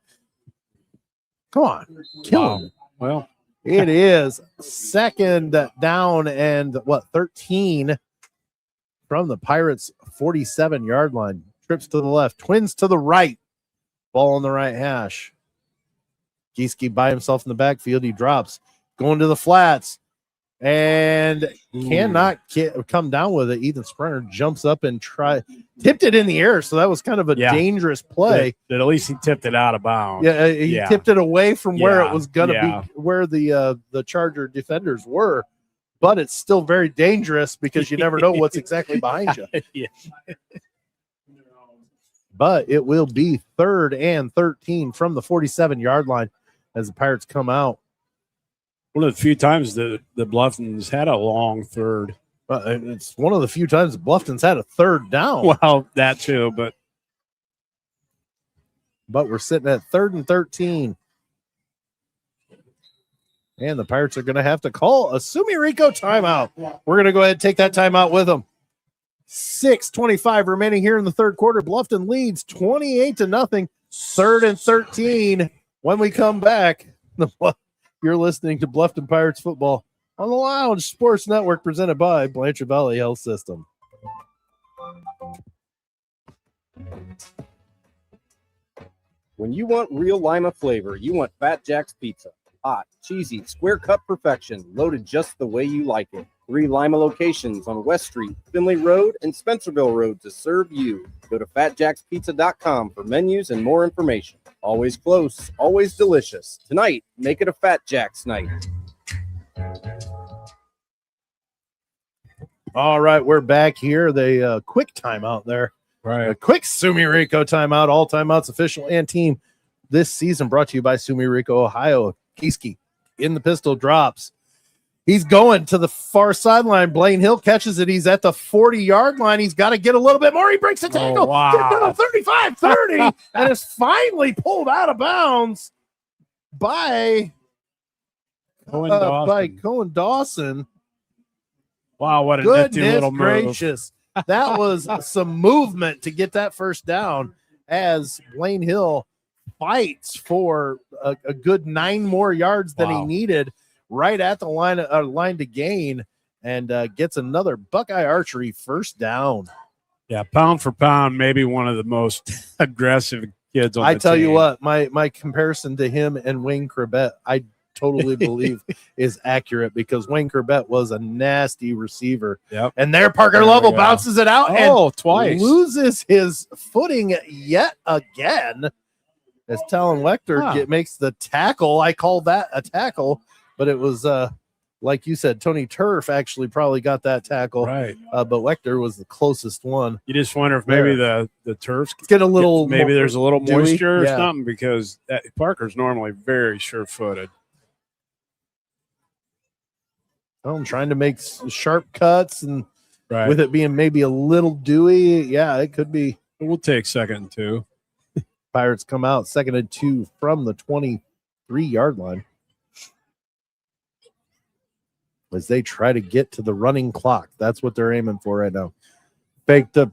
Come on. Kill him. Well, it is second down and 13 from the Pirates' 47-yard line. Trips to the left, twins to the right. Ball on the right hash. Gieske by himself in the backfield. He drops, going to the flats, and cannot come down with it. Ethan Sprunger jumps up and tipped it in the air, so that was kind of a dangerous play. But at least he tipped it out of bounds. Yeah, he tipped it away from where it was going to be, where the Charger defenders were. But it's still very dangerous because you never know what's exactly behind you. But it will be 3rd and 13 from the 47-yard line as the Pirates come out. One of the few times the Bluffton's had a long third. It's one of the few times the Bluffton's had a third down. Well, that too, but we're sitting at 3rd and 13. And the Pirates are going to have to call a Sumirico timeout. We're going to go ahead and take that timeout with them. 6:25 remaining here in the third quarter. Bluffton leads 28-0. 3rd and 13. When we come back, you're listening to Bluffton Pirates football on the Lounge Sports Network, presented by Blanchard Valley Health System. When you want real Lima flavor, you want Fat Jack's Pizza. Hot, cheesy, square cut perfection, loaded just the way you like it. 3 Lima locations on West Street, Finley Road, and Spencerville Road to serve you. Go to fatjackspizza.com for menus and more information. Always close, always delicious. Tonight, make it a Fat Jack's night. All right, we're back here. The quick timeout there. Right. A quick Sumirico timeout. All timeouts official and team this season brought to you by Sumirico, Ohio. Gieske in the pistol drops. He's going to the far sideline. Blaine Hill catches it. He's at the 40-yard line. He's got to get a little bit more. He breaks the tackle. Get to the 35-30 and is finally pulled out of bounds by Cohen Dawson. Wow, what a nifty little move. Gracious. That was some movement to get that first down as Blaine Hill fights for a good 9 more yards than he needed right at the line to gain, and gets another Buckeye Archery first down. Yeah, pound for pound, maybe one of the most aggressive kids on the team. I tell you what, my comparison to him and Wayne Corbett, I totally believe is accurate, because Wayne Corbett was a nasty receiver. Yep. And there Parker Lovell bounces it out and twice loses his footing yet again. As Talon Wechter makes the tackle. I call that a tackle, but it was, like you said, Tony Turf actually probably got that tackle. Right. But Wechter was the closest one. You just wonder if maybe the Turfs get a little, maybe there's a little dewy, moisture or something, because Parker's normally very sure-footed. I'm trying to make sharp cuts, and right. with it being maybe a little dewy, it could be. We'll take 2nd and 2. Pirates come out 2nd and 2 from the 23-yard line as they try to get to the running clock. That's what they're aiming for right now. Fake the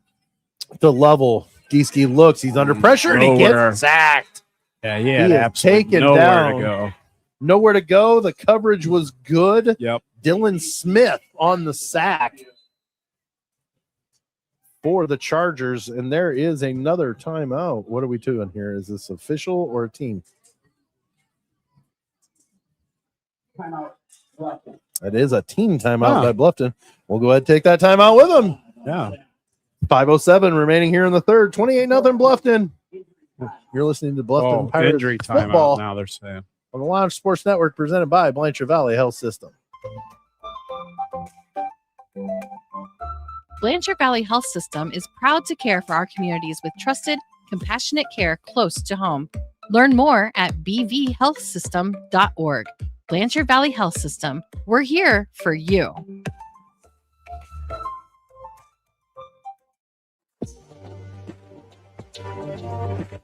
level. Gieske looks. He's under pressure, and he gets sacked. Yeah, he had absolutely nowhere to go. Nowhere to go. The coverage was good. Yep. Dylan Smith on the sack for the Chargers, and there is another timeout. What are we doing here? Is this official or a team? Timeout. It is a team timeout by Bluffton. We'll go ahead and take that timeout with them. Yeah. 5:07 remaining here in the third. 28-0 Bluffton. You're listening to Bluffton Pirates injury football timeout now, they're saying. On the Lounge Sports Network, presented by Blanchard Valley Health System. Blanchard Valley Health System is proud to care for our communities with trusted, compassionate care close to home. Learn more at bvhealthsystem.org. Blanchard Valley Health System. We're here for you.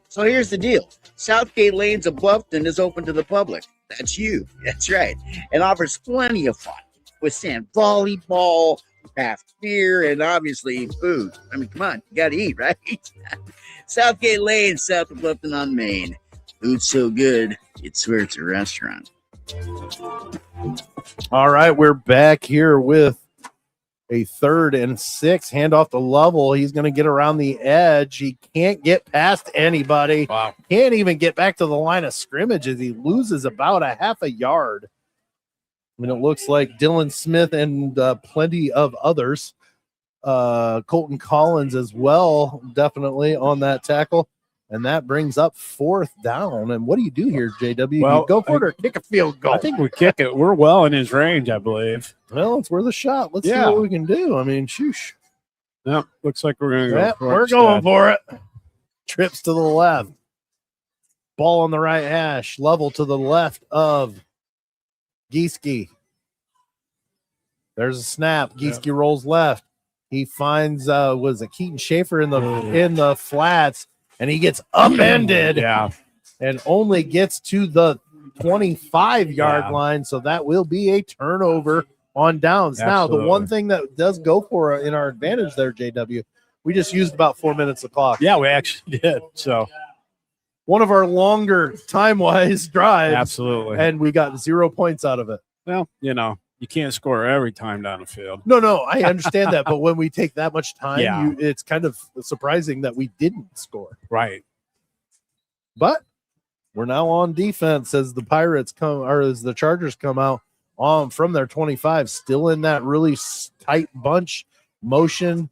So here's the deal. Southgate Lanes of Bluffton is open to the public. That's you. That's right. And offers plenty of fun with sand volleyball, craft beer, and obviously food. I mean, come on, you got to eat, right? Southgate Lane, south of Bluffton on Main. Food's so good, you'd swear it's a restaurant. All right, we're back here with a 3rd and 6. Hand off to Lovell. He's going to get around the edge. He can't get past anybody. Wow. Can't even get back to the line of scrimmage as he loses about a half a yard. I mean, it looks like Dylan Smith and plenty of others. Colton Collins as well, definitely on that tackle. And that brings up 4th down. And what do you do here, JW? Well, you go for it or kick a field goal? I think we kick it. We're well in his range, I believe. Well, it's worth a shot. Let's see what we can do. I mean, shoosh. Yep, looks like we're going to go for it. We're going for it. Trips to the left. Ball on the right hash. Level to the left of Gieske. There's a snap. Gieske rolls left. He finds was it Keaton Schaefer in the flats, and he gets upended. And only gets to the 25-yard line. So that will be a turnover on downs. Absolutely. Now, the one thing that does go for in our advantage there, JW, we just used about 4 minutes of clock. Yeah, we actually did. So one of our longer time-wise drives. Absolutely. And we got 0 points out of it. Well, you can't score every time down the field. No, I understand that. But when we take that much time, Yeah. it's kind of surprising that we didn't score. Right. But we're now on defense as the Pirates come, or as the Chargers come out on from their 25, still in that really tight bunch motion.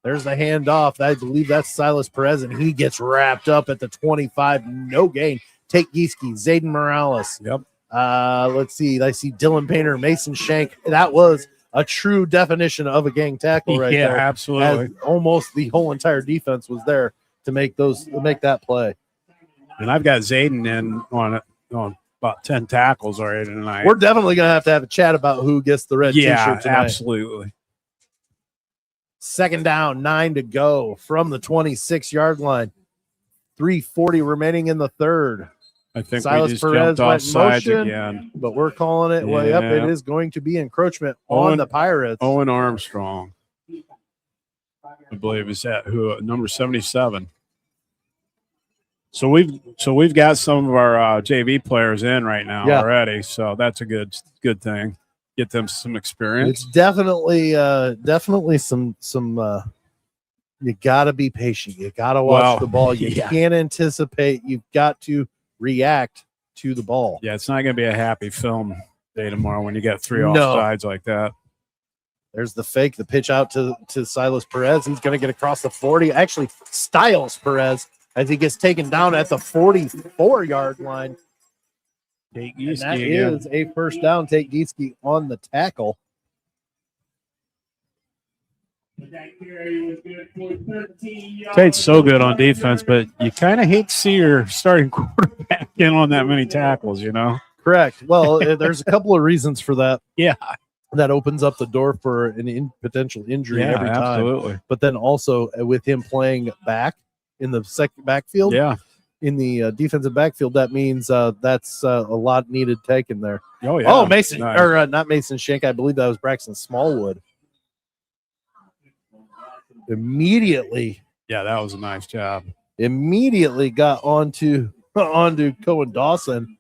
There's the handoff. I believe that's Silas Perez, and he gets wrapped up at the 25. No gain. Take Gieske, Zayden Morales. Yep. Let's see. I see Dylan Painter, Mason Shank. That was a true definition of a gang tackle right there. Yeah, absolutely. As almost the whole entire defense was there to make that play. And I've got Zayden in on about 10 tackles already tonight. We're definitely going to have a chat about who gets the red t-shirt tonight. Absolutely. 2nd down, 9 to go from the 26-yard line. 3:40 remaining in the 3rd. I think Silas we just Perez jumped off went sides motion, again. but we're calling it. Well, yep, it is going to be encroachment on the Pirates. Owen Armstrong, I believe, is that who number 77. So we've got some of our JV players in right now already. So that's a good thing. Get them some experience. It's definitely some. You got to be patient. You got to watch the ball. You can't anticipate. You've got to react to the ball. Yeah, it's not going to be a happy film day tomorrow when you get 3 offsides like that. There's the fake, the pitch out to Silas Perez. He's going to get across the 40. Actually, Styles Perez as he gets taken down at the 44-yard line. Take And Gieske that again. is a first down. Take Gieske on the tackle. Tate's so good on defense, but you kind of hate to see your starting quarterback in on that many tackles, Correct. Well, there's a couple of reasons for that. Yeah. That opens up the door for potential injury every time. Absolutely. But then also with him playing back in the second backfield, in the defensive backfield, that means that's a lot needed taken there. Oh, yeah. Oh, Mason, Nice. or not Mason Shank. I believe that was Braxton Smallwood. Immediately. Yeah, that was a nice job. Immediately got onto Cohen Dawson.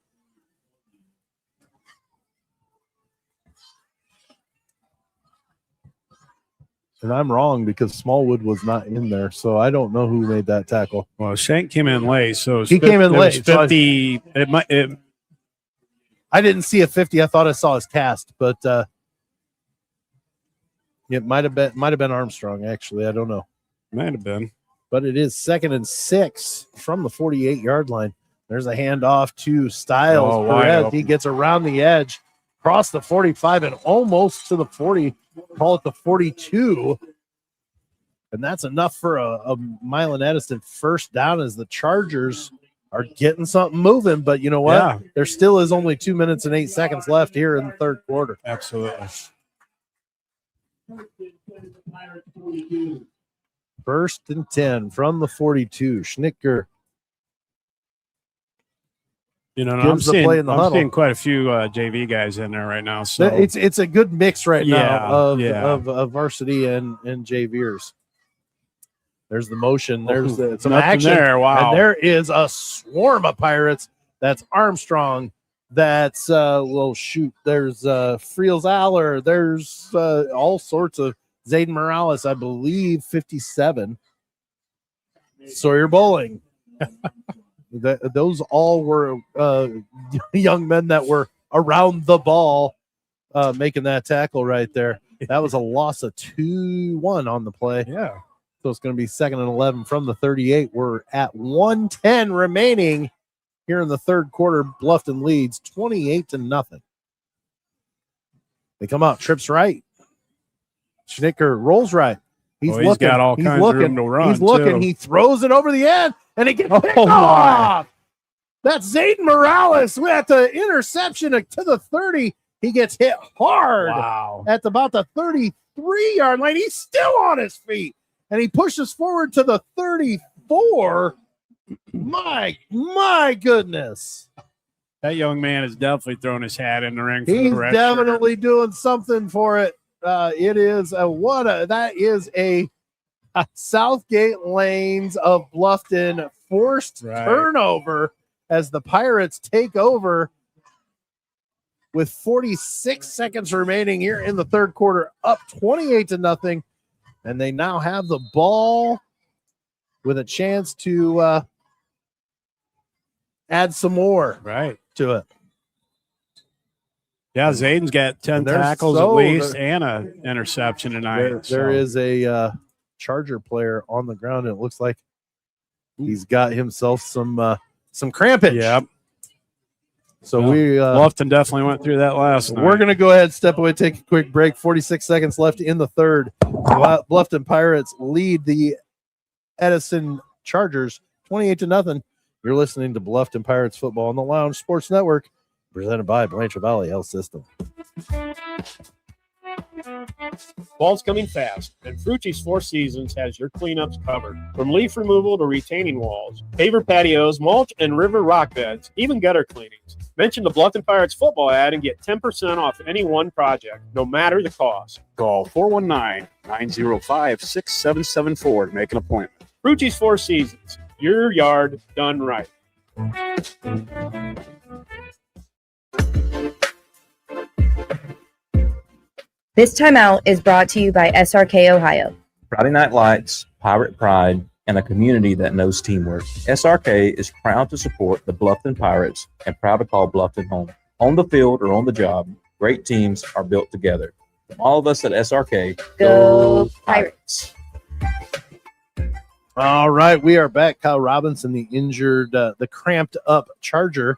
And I'm wrong because Smallwood was not in there, so I don't know who made that tackle. Well, Shank came in late, so He came in late. So 50. I didn't see a 50. I thought I saw his cast, but it might have been Armstrong. Actually, I don't know. Might have been, but it is 2nd and 6 from the 48-yard line. There's a handoff to Styles Perez. He gets around the edge, across the 45, and almost to the 40. Call it the 42. And that's enough for a Milan Edison first down as the Chargers are getting something moving. But you know what? Yeah. There still is only 2 minutes and 8 seconds left here in the third quarter. Absolutely. First and 10 from the 42. Schnicker. I'm the play in the huddle. seeing quite a few JV guys in there right now. So It's a good mix right now Yeah. of varsity and JVers. There's the motion. There's some nothing action there. Wow. And there is a swarm of Pirates. That's Armstrong. That's There's Friels Aller. There's all sorts of Zayden Morales, I believe, 57. Sawyer Bowling. Those all were young men that were around the ball making that tackle right there. That was a loss of 2-1 on the play. Yeah. So it's going to be 2nd and 11 from the 38. We're at 1:10 remaining here in the third quarter. Bluffton leads 28-0. They come out, trips right. Schnicker rolls right. He's looking. Got all kinds of room to run. He's looking. Too. He throws it over the end, and it gets picked off. That's Zayden Morales at the interception to the 30. He gets hit hard at about the 33-yard line. He's still on his feet, and he pushes forward to the 34. My goodness. That young man has definitely thrown his hat in the ring. He's definitely doing something for it. It is that is a Southgate Lanes of Bluffton forced turnover as the Pirates take over with 46 seconds remaining here in the third quarter, up 28-0, and they now have the ball with a chance to add some more to it. Yeah, Zayden's got 10 tackles at least and an interception tonight. There is a Charger player on the ground, and it looks like he's got himself some crampage. Yep. So Bluffton definitely went through that last night. We're going to go ahead, step away, take a quick break. 46 seconds left in the third. Bluffton Pirates lead the Edison Chargers 28-0. You're listening to Bluffton Pirates football on the Lounge Sports Network, presented by Blanchard Valley Health System. Fall's coming fast, and Frucci's Four Seasons has your cleanups covered. From leaf removal to retaining walls, paver patios, mulch and river rock beds, even gutter cleanings. Mention the Bluffton Pirates football ad and get 10% off any one project, no matter the cost. Call 419-905-6774 to make an appointment. Frucci's Four Seasons, your yard done right. This timeout is brought to you by SRK Ohio. Friday Night Lights, Pirate Pride, and a community that knows teamwork. SRK is proud to support the Bluffton Pirates and proud to call Bluffton home. On the field or on the job, great teams are built together. From all of us at SRK, go Pirates. All right, we are back. Kyle Robinson, the injured, the cramped up Charger.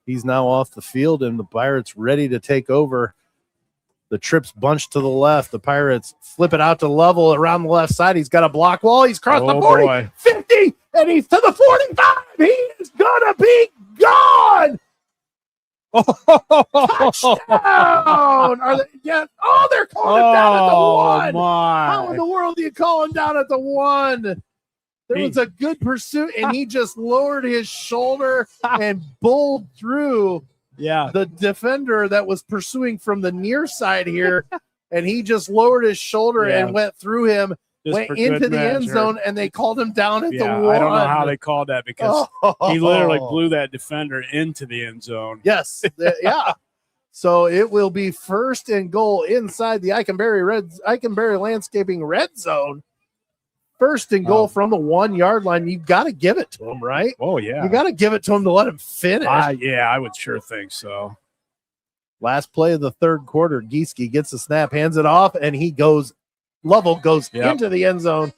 He's now off the field, and the Pirates ready to take over. The trips bunched to the left. The Pirates flip it out to level around the left side. He's got a block wall. He's crossed the 40, 50, and he's to the 45. He is going to be gone. Touchdown. They're calling him down at the one. How in the world do you call him down at the one? There was a good pursuit, and he just lowered his shoulder and bowled through the defender that was pursuing from the near side here, and he just lowered his shoulder and went through him, went into the end zone, and they called him down at the one. I don't know how they called that because he literally blew that defender into the end zone. Yes, So it will be 1st and goal inside the Eikenberry Landscaping red zone. 1st and goal from the 1 yard line. You've got to give it to him, right? Oh, yeah. You got to give it to him to let him finish. I would sure think so. Last play of the third quarter, Gieske gets the snap, hands it off, and he goes into the end zone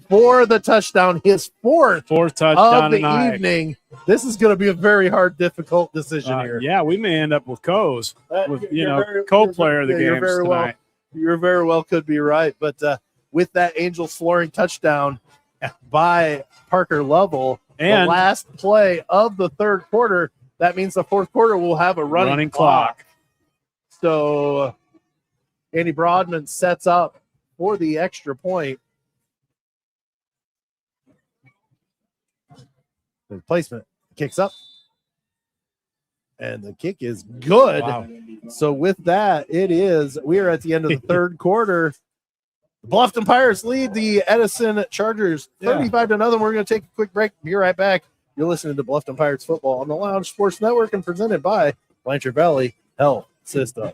for the touchdown, his fourth touchdown of the tonight. evening. This is going to be a very hard, difficult decision here. Yeah, we may end up with Coes, co-player of the game tonight. You very well could be right, but with that Angels flooring touchdown by Parker Lovell, the last play of the third quarter. That means the fourth quarter will have a running clock. So Andy Broadman sets up for the extra point. The placement kicks up. And the kick is good. Wow. So with that, we are at the end of the third quarter. The Bluffton Pirates lead the Edison Chargers 35-0. We're going to take a quick break. Be right back. You're listening to Bluffton Pirates football on the Lounge Sports Network and presented by Blanchard Valley Health System.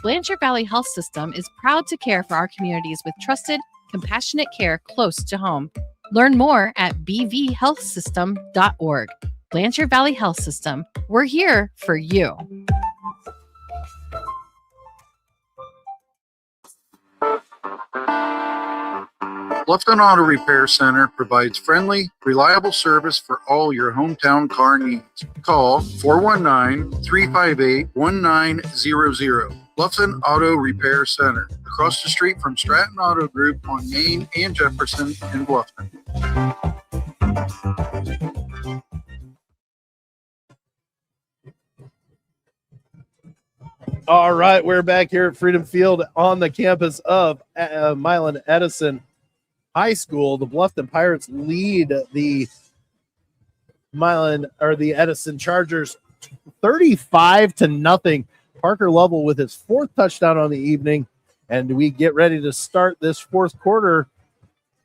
Blanchard Valley Health System is proud to care for our communities with trusted, compassionate care close to home. Learn more at bvhealthsystem.org. Blanchard Valley Health System. We're here for you. Bluffton Auto Repair Center provides friendly, reliable service for all your hometown car needs. Call 419-358-1900. Bluffton Auto Repair Center, across the street from Stratton Auto Group on Main and Jefferson in Bluffton. All right, we're back here at Freedom Field on the campus of Milan Edison High School. The Bluffton Pirates lead the Edison Chargers 35-0. Parker Lovell with his fourth touchdown on the evening, and we get ready to start this fourth quarter.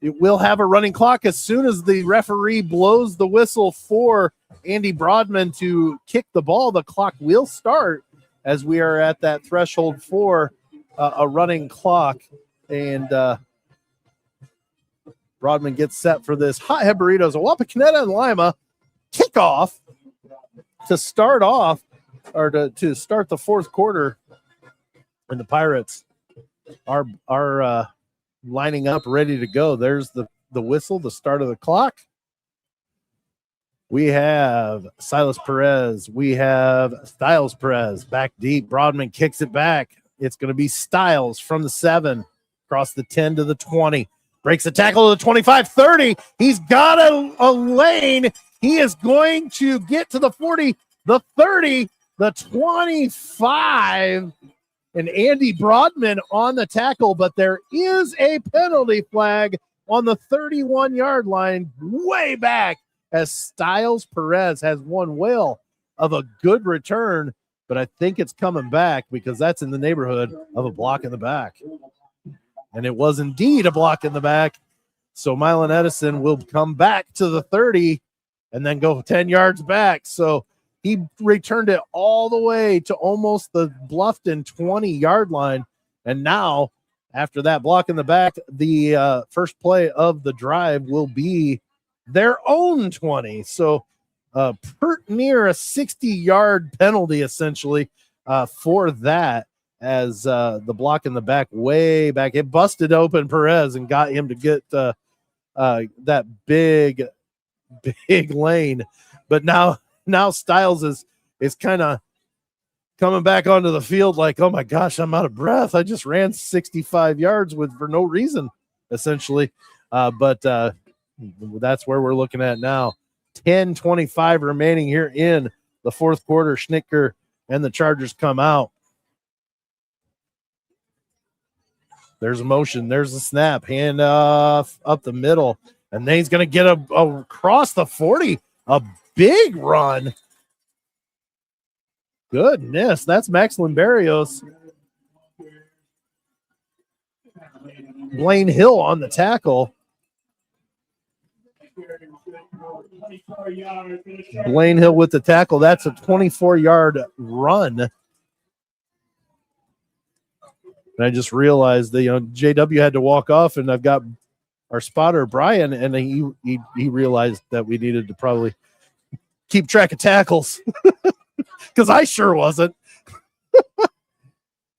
It will have a running clock as soon as the referee blows the whistle for Andy Broadman to kick the ball. The clock will start as we are at that threshold for a running clock, and Broadman gets set for this Hothead Burritos, a Wapakoneta and Lima kickoff to start off, or to start the fourth quarter. And the Pirates are lining up, ready to go. There's the whistle, the start of the clock. We have Silas Perez. We have Styles Perez back deep. Broadman kicks it back. It's going to be Styles from the 7, across the 10 to the 20. Breaks the tackle to the 25, 30. He's got a lane. He is going to get to the 40, the 30, the 25. And Andy Broadman on the tackle, but there is a penalty flag on the 31-yard line, way back, as Styles Perez has one whale of a good return, but I think it's coming back because that's in the neighborhood of a block in the back. And it was indeed a block in the back. So Milan Edison will come back to the 30 and then go 10 yards back. So he returned it all the way to almost the Bluffton 20-yard line. And now, after that block in the back, the first play of the drive will be their own 20. So near a 60-yard penalty, essentially, for that, as the block in the back, way back. It busted open Perez and got him to get that big lane. But now Styles is kind of coming back onto the field like, oh, my gosh, I'm out of breath. I just ran 65 yards for no reason, essentially. But that's where we're looking at now. 10:25 remaining here in the fourth quarter. Schnicker and the Chargers come out. There's a motion. There's a snap. Hand off up the middle. And then he's going to get across the 40. A big run. Goodness. That's Max Limberios. Blaine Hill on the tackle. Blaine Hill with the tackle. That's a 24-yard run. And I just realized that, JW had to walk off, and I've got our spotter, Brian, and he realized that we needed to probably keep track of tackles because I sure wasn't.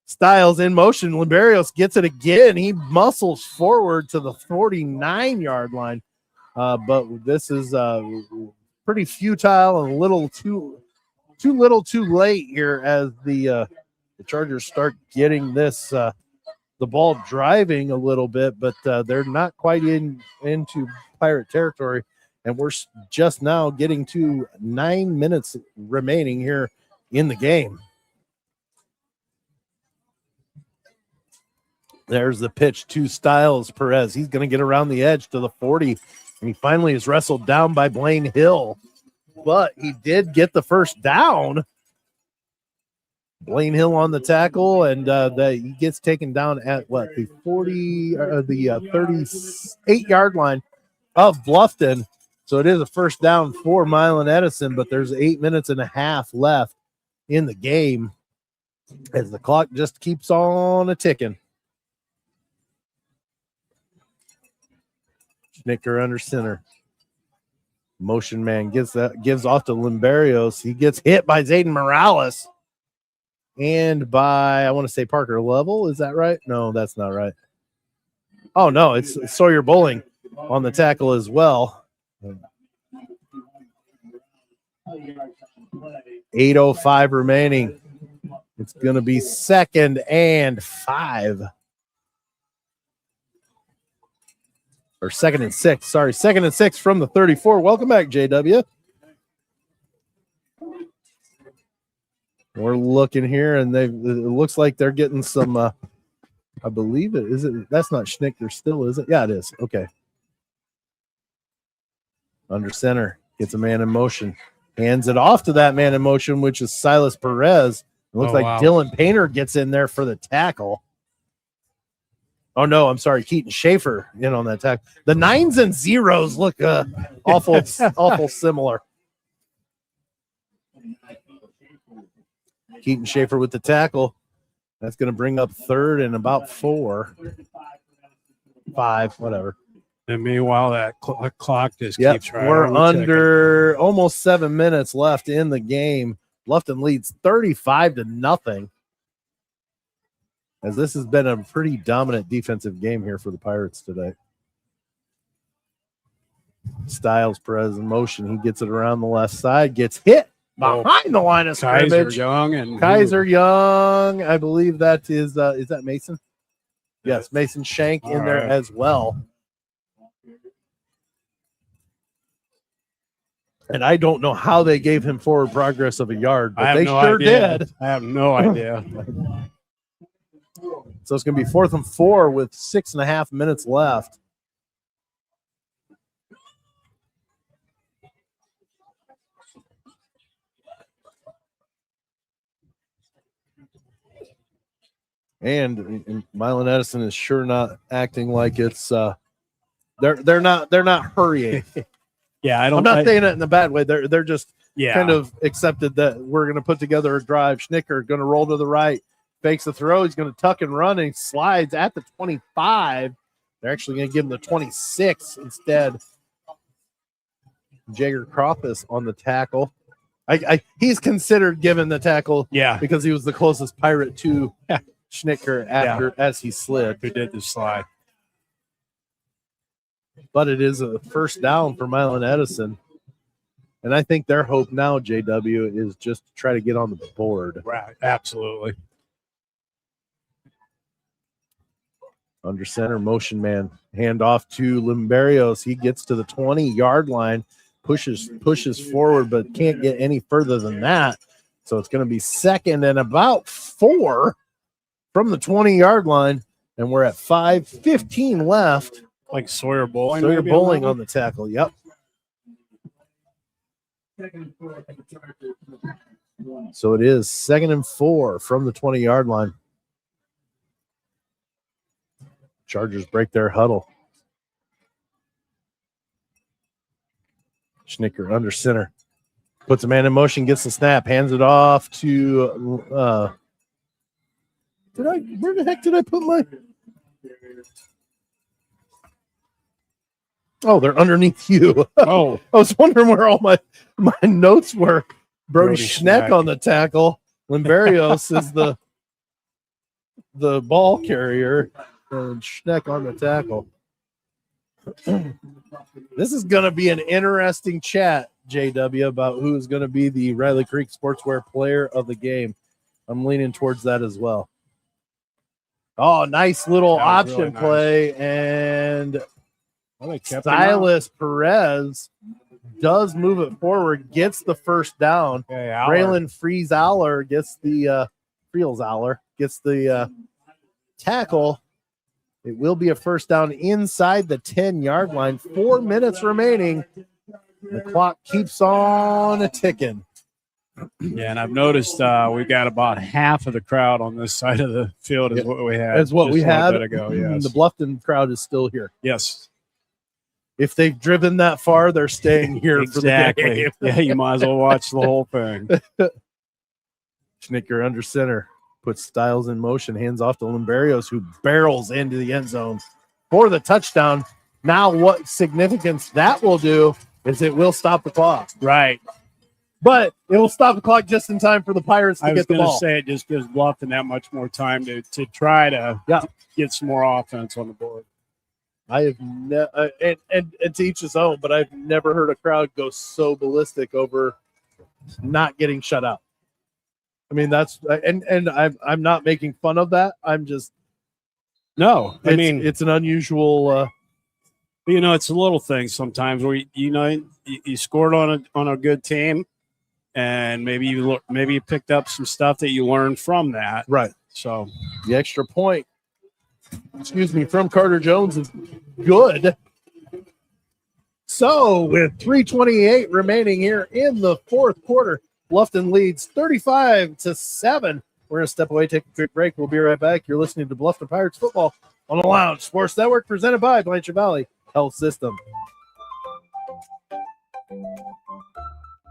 Styles in motion. Limberios gets it again. He muscles forward to the 49-yard line. But this is pretty futile and a little too little too late here as the Chargers start getting this the ball driving a little bit, but they're not quite into Pirate territory. And we're just now getting to 9 minutes remaining here in the game. There's the pitch to Styles Perez. He's going to get around the edge to the 40, and he finally is wrestled down by Blaine Hill. But he did get the first down. Blaine Hill on the tackle, and he gets taken down at the 38-yard line of Bluffton. So it is a first down for Milan Edison, but there's 8 minutes and a half left in the game as the clock just keeps on a-ticking. Schnicker under center. Motion man gives off to Limberios. He gets hit by Zayden Morales and by, I want to say, Parker Level. Is that right? No, that's not right. Oh, no, it's Sawyer Bowling on the tackle as well. 8:05 remaining. It's going to be 2nd and 5. Or 2nd and 6. Sorry, 2nd and 6 from the 34. Welcome back, JW. We're looking here, and it looks like they're getting some, I believe it. Is it? That's not Schnicker still, is it? Yeah, it is. Okay. Under center. Gets a man in motion. Hands it off to that man in motion, which is Silas Perez. It looks like Dylan Painter gets in there for the tackle. Oh, no, I'm sorry. Keaton Schaefer in on that tackle. The 9s and 0s look awful similar. Keaton Schaefer with the tackle. That's going to bring up 3rd and about 4. 5, whatever. And meanwhile, that clock just keeps right. We're under almost 7 minutes left in the game. Bluffton leads 35-0. As this has been a pretty dominant defensive game here for the Pirates today. Styles Perez in motion. He gets it around the left side, gets hit behind the line of scrimmage. Kaiser Young. I believe that is that Mason? Yes, Mason Shank in there as well. And I don't know how they gave him forward progress of a yard, but they sure did. I have no idea. So it's going to be 4th and 4 with 6.5 minutes left. And Milan Edison is sure not acting like it's they're not hurrying. Yeah, I'm not saying it in a bad way. They're just kind of accepted that we're going to put together a drive. Schnicker going to roll to the right, fakes the throw. He's going to tuck and run, and he slides at the 25. They're actually going to give him the 26 instead. Jagger Crawfus on the tackle. He's considered given the tackle, because he was the closest Pirate to Schnicker as he slid. Who did the slide? But it is a first down for Milan Edison. And I think their hope now, JW, is just to try to get on the board. Right, absolutely. Under center, motion man. Hand off to Limberios. He gets to the 20-yard line, pushes forward, but can't get any further than that. So it's going to be 2nd and about 4 from the 20-yard line. And we're at 5:15 left. Like Sawyer Bowling. Sawyer Bowling on the tackle. Yep. So it is 2nd and 4 from the 20-yard line. Chargers break their huddle. Schnicker under center. Puts a man in motion, gets the snap, hands it off to where the heck did I put my Oh, they're underneath you. Oh. I was wondering where all my notes were. Brody Schneck on the tackle. Limberios is the ball carrier. And Schneck on the tackle. This is going to be an interesting chat, JW, about who is going to be the Riley Creek Sportswear player of the game. I'm leaning towards that as well. Oh, nice little That was option really nice. play. And Well, they kept him out. Silas Perez does move it forward, gets the first down. Okay, Aller. Braylon Friese-Aller gets the tackle. It will be a first down inside the 10-yard line. 4 minutes remaining. The clock keeps on ticking. Yeah, and I've noticed we've got about half of the crowd on this side of the field is what we had. That's what we just a little had. bit ago, yes. The Bluffton crowd is still here. Yes. If they've driven that far, they're staying here for the Exactly. game. Yeah, you might as well watch the whole thing. Schnicker under center. Puts Styles in motion. Hands off to Limberios, who barrels into the end zone for the touchdown. Now what significance that will do is it will stop the clock. Right. But it will stop the clock just in time for the Pirates to I was get the going to ball. say it just gives Bluffton that much more time to try to get some more offense on the board. I have and to each his own, but I've never heard a crowd go so ballistic over not getting shut out. I mean, that's and I'm not making fun of that. I'm just it's an unusual. It's a little thing sometimes where you scored on a good team, and maybe you picked up some stuff that you learned from that. Right. So the extra point, from Carter Jones is good. So with 3:28 remaining here in the fourth quarter, Bluffton leads 35-7. We're going to step away, take a quick break. We'll be right back. You're listening to Bluffton Pirates football on the Lounge Sports Network, presented by Blanchard Valley Health System.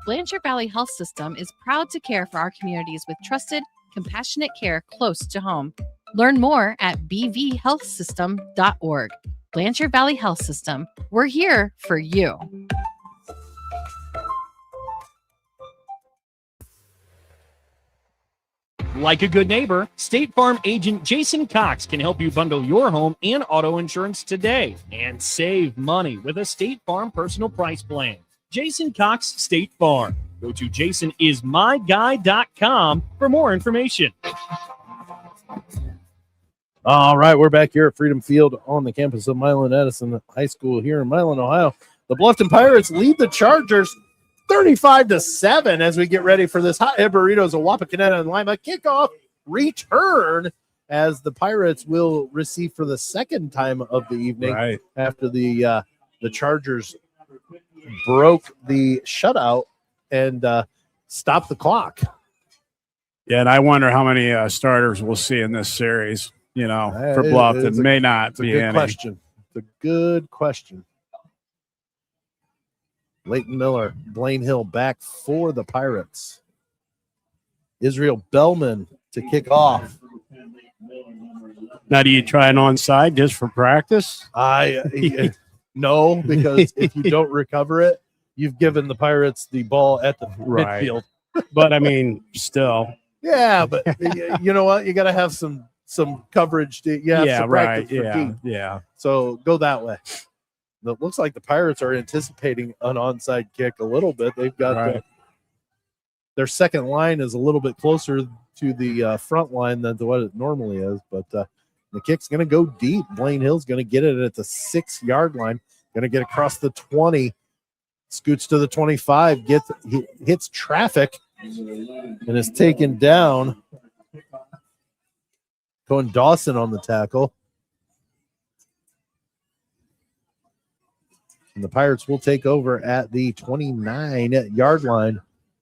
Blanchard Valley Health System is proud to care for our communities with trusted, compassionate care close to home. Learn more at bvhealthsystem.org. Blanchard Valley Health System. We're here for you. Like a good neighbor, State Farm agent Jason Cox can help you bundle your home and auto insurance today and save money with a State Farm personal price plan. Jason Cox State Farm. Go to jasonismyguy.com for more information. All right, we're back here at Freedom Field on the campus of Milan Edison High School here in Milan, Ohio. The Bluffton Pirates lead the Chargers 35-7 as we get ready for this Hot Head Burritos, a Wapakoneta and Lima kickoff return, as the Pirates will receive for the second time of the evening after the Chargers broke the shutout and stopped the clock. Yeah, and I wonder how many starters we'll see in this series. For Bluffton, may not be any. Question. It's a good question. Leighton Miller, Blaine Hill back for the Pirates. Israel Bellman to kick off. Now, do you try an onside just for practice? No, because if you don't recover it, you've given the Pirates the ball at the midfield. But I mean, still. Yeah, but you know what? You got to have some coverage. Some practice for deep. Yeah. So go that way. It looks like the Pirates are anticipating an onside kick a little bit. They've got their second line is a little bit closer to the front line than to what it normally is, but the kick's going to go deep. Blaine Hill's going to get it at the 6-yard line, going to get across the 20, scoots to the 25, hits traffic, and is taken down. Cohen Dawson on the tackle. And the Pirates will take over at the 29-yard line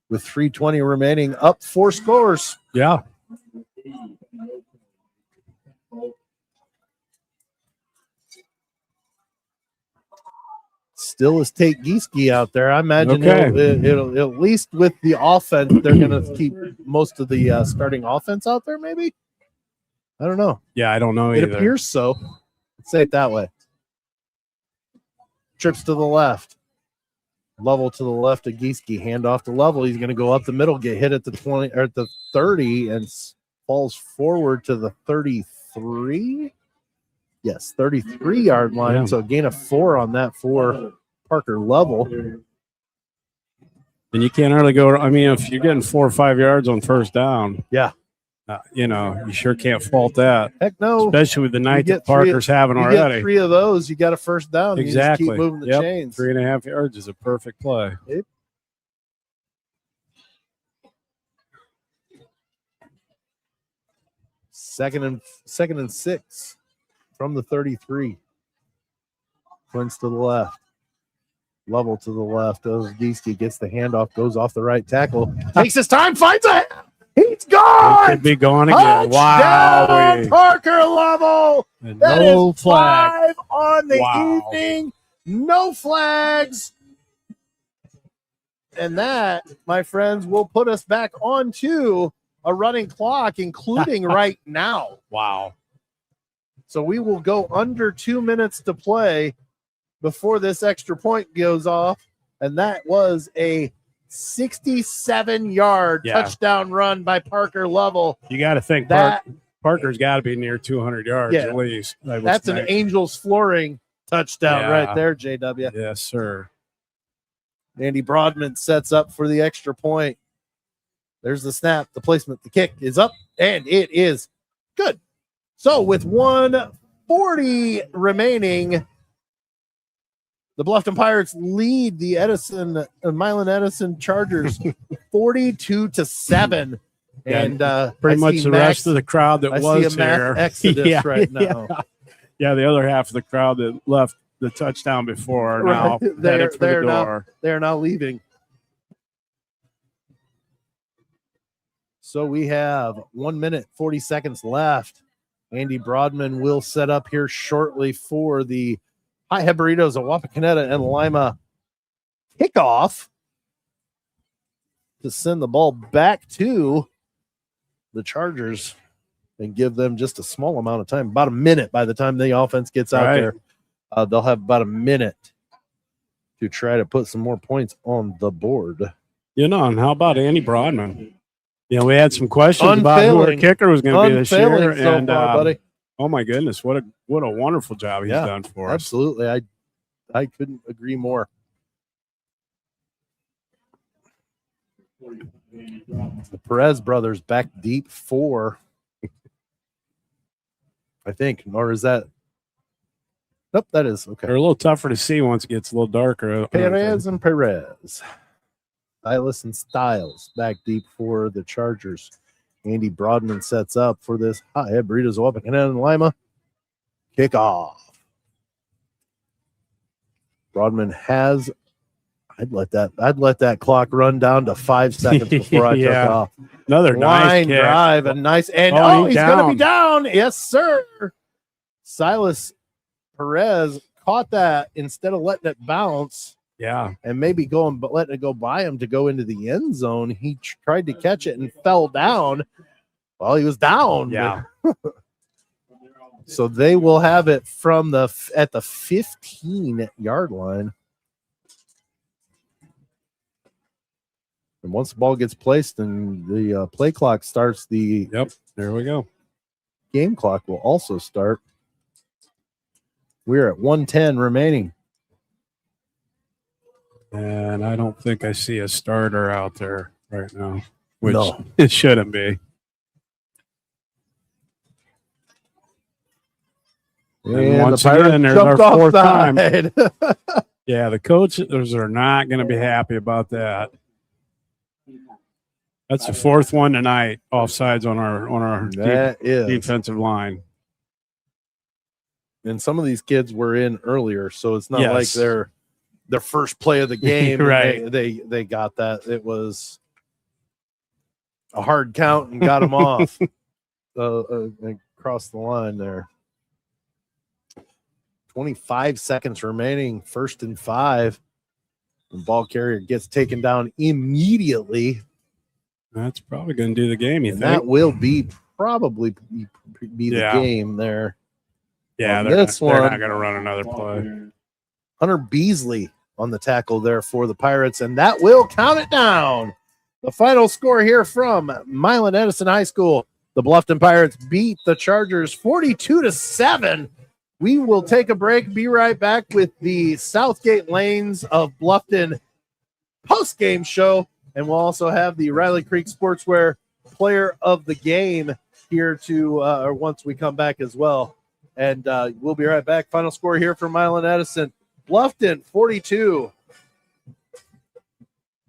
with 3:20 remaining, up 4 scores. Yeah. Still is Tate Gieske out there. I imagine it'll at least with the offense, they're going to keep most of the starting offense out there, maybe? I don't know. Yeah, I don't know either. It appears so. Let's say it that way. Trips to the left. Level to the left of Gieske. Hand off to Level. He's going to go up the middle, get hit at the 20 or at the 30, and falls forward to the 33. Yes, 33-yard line. Yeah. So a gain of 4 on that for Parker Level. And you can't really go. I mean, if you're getting 4 or 5 yards on first down, yeah, You sure can't fault that. Heck no. Especially with the night You that get three- Parker's having you already. get 3 of those, you got a first down. Exactly. You just keep moving the chains. 3.5 yards is a perfect play. Yep. Second and 6 from the 33. Twins to the left. Level to the left. Gieske gets the handoff, goes off the right tackle, takes his time, finds it. He's gone. He could be gone again. Wow. Parker Level. And That no is flag. 5 on the Wow. evening. No flags. And that, my friends, will put us back onto a running clock, including right now. Wow. So we will go under 2 minutes to play before this extra point goes off. And that was a 67-yard touchdown run by Parker Level. You got to think that Parker's got to be near 200 yards at least. That's an Angels flooring touchdown right there, JW. Yes, sir. Andy Broadman sets up for the extra point. There's the snap, the placement, the kick is up, and it is good. So with 1:40 remaining, the Bluffton Pirates lead the Milan Edison Chargers 42-7. And pretty much the rest of the crowd that was here. Exodus right now. Yeah, the other half of the crowd that left the touchdown before are now headed for the door. They're now leaving. So we have 1 minute, 40 seconds left. Andy Broadman will set up here shortly for the High Head Burritos of Wapakoneta and Lima kickoff to send the ball back to the Chargers and give them just a small amount of time, about a minute by the time the offense gets out there. They'll have about a minute to try to put some more points on the board. And how about Andy Broadman? We had some questions about who our kicker was going to be this year. So and far, buddy. Oh my goodness, what a wonderful job he's done for us. Absolutely. I couldn't agree more. The Perez brothers back deep 4. I think. Or is that? Nope, that is. Okay. They're a little tougher to see once it gets a little darker. Perez and Perez. Silas and Styles back deep for the Chargers. Andy Broadman sets up for this High Head Burritos of Wapakoneta and Lima kickoff. Broadman has. I'd let that clock run down to 5 seconds before I took off. Another line nice drive, a nice and he's going to be down. Yes, sir. Silas Perez caught that instead of letting it bounce. Yeah. And maybe letting it go by him to go into the end zone. He tried to catch it and fell down. Well, he was down. Yeah. So they will have it from at the 15-yard line. And once the ball gets placed and the play clock starts, there we go. Game clock will also start. We're at 1:10 remaining. And I don't think I see a starter out there right now, which No. it shouldn't be. And once again, there's our 4th time. Yeah, the coaches are not going to be happy about that. That's the 4th one tonight, offsides on our defensive line. And some of these kids were in earlier, so it's not like their first play of the game. Right. They got that. It was a hard count and got them off across the line there. 25 seconds remaining, 1st and 5. The ball carrier gets taken down immediately. That's probably going to do the game, you think? That will probably be the game there. Yeah, they're not going to run another play. Hunter Beasley on the tackle there for the Pirates, and that will count it down. The final score here from Milan Edison High School. The Bluffton Pirates beat the Chargers 42-7. We will take a break, be right back with the Southgate Lanes of Bluffton post-game show, and we'll also have the Riley Creek Sportswear player of the game here or once we come back as well. And we'll be right back. Final score here for Milan Edison. Bluffton 42.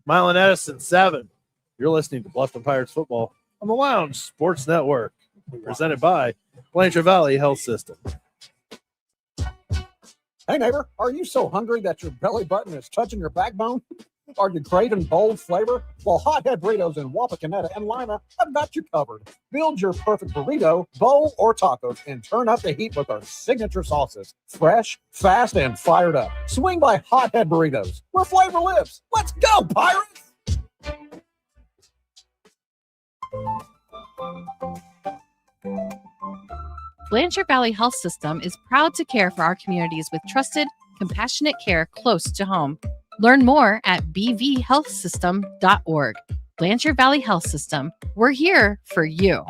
Milan Edison 7. You're listening to Bluffton Pirates football on the Lounge Sports Network, presented by Blanchard Valley Health System. Hey, neighbor, are you so hungry that your belly button is touching your backbone? Are you craving bold flavor? Well, Hothead Burritos in Wapakoneta and Lima have got you covered. Build your perfect burrito, bowl, or tacos and turn up the heat with our signature sauces. Fresh, fast, and fired up. Swing by Hothead Burritos, where flavor lives. Let's go, Pirates! Blanchard Valley Health System is proud to care for our communities with trusted, compassionate care close to home. Learn more at bvhealthsystem.org. Blanchard Valley Health System. We're here for you.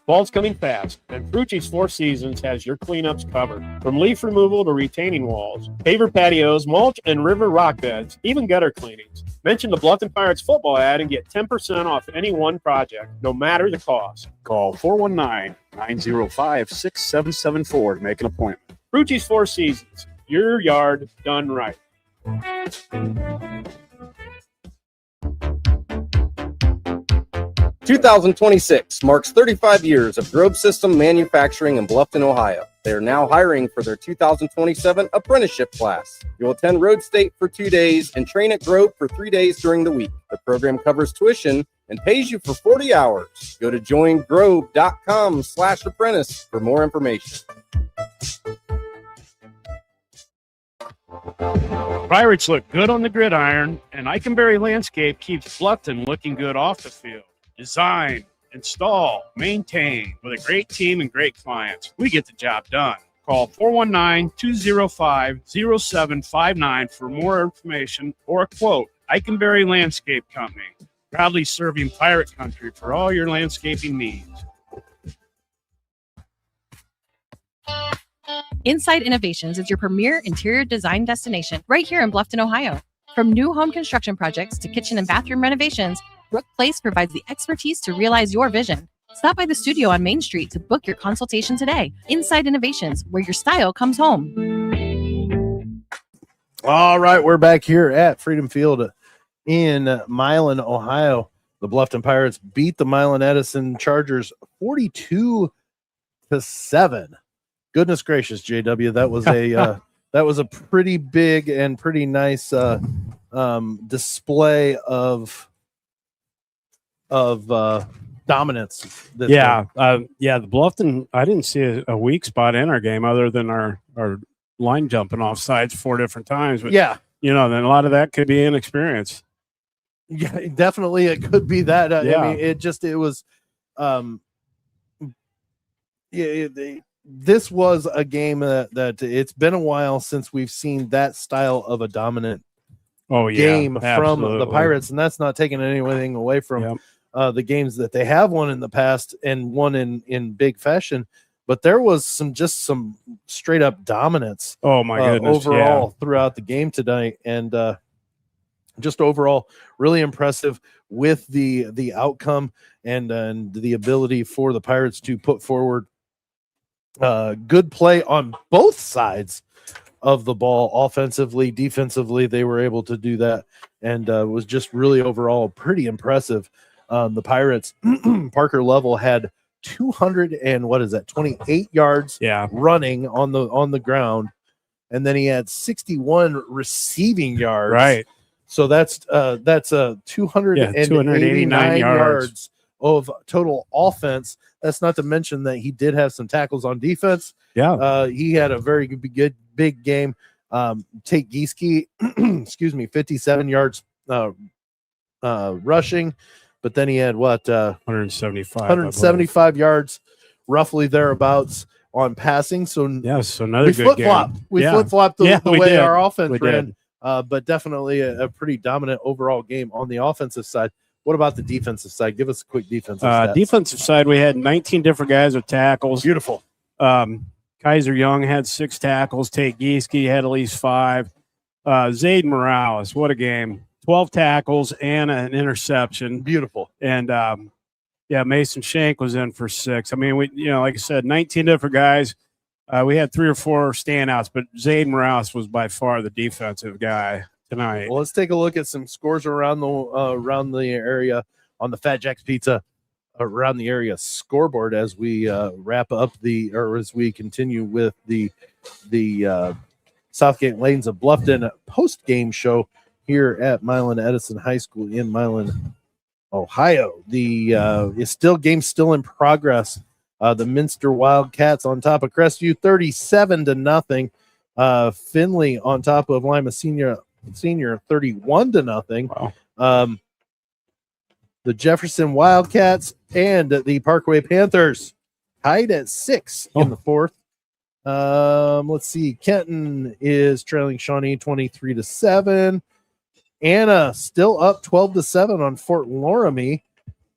Fall's coming fast, and Frucci's Four Seasons has your cleanups covered. From leaf removal to retaining walls, paver patios, mulch, and river rock beds, even gutter cleanings. Mention the Bluffton Pirates football ad and get 10% off any one project, no matter the cost. Call 419-905-6774 to make an appointment. Frucci's Four Seasons, your yard done right. 2026 marks 35 years of Grove System Manufacturing in Bluffton, Ohio. They are now hiring for their 2027 apprenticeship class. You'll attend Road State for 2 days and train at Grove for 3 days during the week. The program covers tuition and pays you for 40 hours. Go to joingrove.com/apprentice for more information. Pirates look good on the gridiron, and Eikenberry Landscape keeps Bluffton looking good off the field. Design, install, maintain with a great team and great clients. We get the job done. Call 419-205-0759 for more information or a quote. Eikenberry Landscape Company, proudly serving pirate country for all your landscaping needs. Inside Innovations is your premier interior design destination right here in Bluffton, Ohio. From new home construction projects to kitchen and bathroom renovations, Brook Place provides the expertise to realize your vision. Stop by the studio on Main Street to book your consultation today. Inside Innovations, where your style comes home. All right, we're back here at Freedom Field in Milan, Ohio. The Bluffton Pirates beat the Milan Edison Chargers 42-7. Goodness gracious, JW, that was a that was a pretty big and pretty nice display of dominance. The Bluffton, I didn't see a weak spot in our game other than our line jumping off sides 4 different times. But, then a lot of that could be inexperience. Yeah, definitely. It could be that. I mean, this was a game that it's been a while since we've seen that style of a dominant game from the Pirates, and that's not taking anything away from the games that they have won in the past and won in big fashion. But there was some straight up dominance. Oh my goodness! Overall throughout the game tonight, and just overall really impressive with the outcome and the ability for the Pirates to put forward good play on both sides of the ball, offensively, defensively. They were able to do that, and was just really overall pretty impressive. The Pirates, Parker Level had 28 yards running on the ground, and then he had 61 receiving yards. Right. So that's 289 yards of total offense. That's not to mention that he did have some tackles on defense. He had a very good big game. Tate Gieske, 57 yards rushing, but then he had 175 yards, roughly thereabouts on passing. So another good game. We flip-flopped the way our offense ran, but definitely a pretty dominant overall game on the offensive side. What about the defensive side? Give us a quick defensive stats. Defensive side, we had 19 different guys with tackles. Beautiful. Kaiser Young had 6 tackles. Tate Gieske had at least 5. Zayden Morales, what a game. 12 tackles and an interception. Beautiful. And, Mason Shank was in for 6. I mean, like I said, 19 different guys. We had 3 or 4 standouts, but Zayden Morales was by far the defensive guy tonight. Well, let's take a look at some scores around the area on the Fat Jack's Pizza around the area scoreboard as we wrap up as we continue with the Southgate Lanes of Bluffton post game show here at Milan Edison High School in Milan, Ohio. The game's still in progress. The Minster Wildcats on top of Crestview, 37-0. Finley on top of Lima Senior, 31-0. Wow. The Jefferson Wildcats and the Parkway Panthers tied at 6 in the fourth. Let's see. Kenton is trailing Shawnee 23-7. Anna still up 12-7 on Fort Loramie.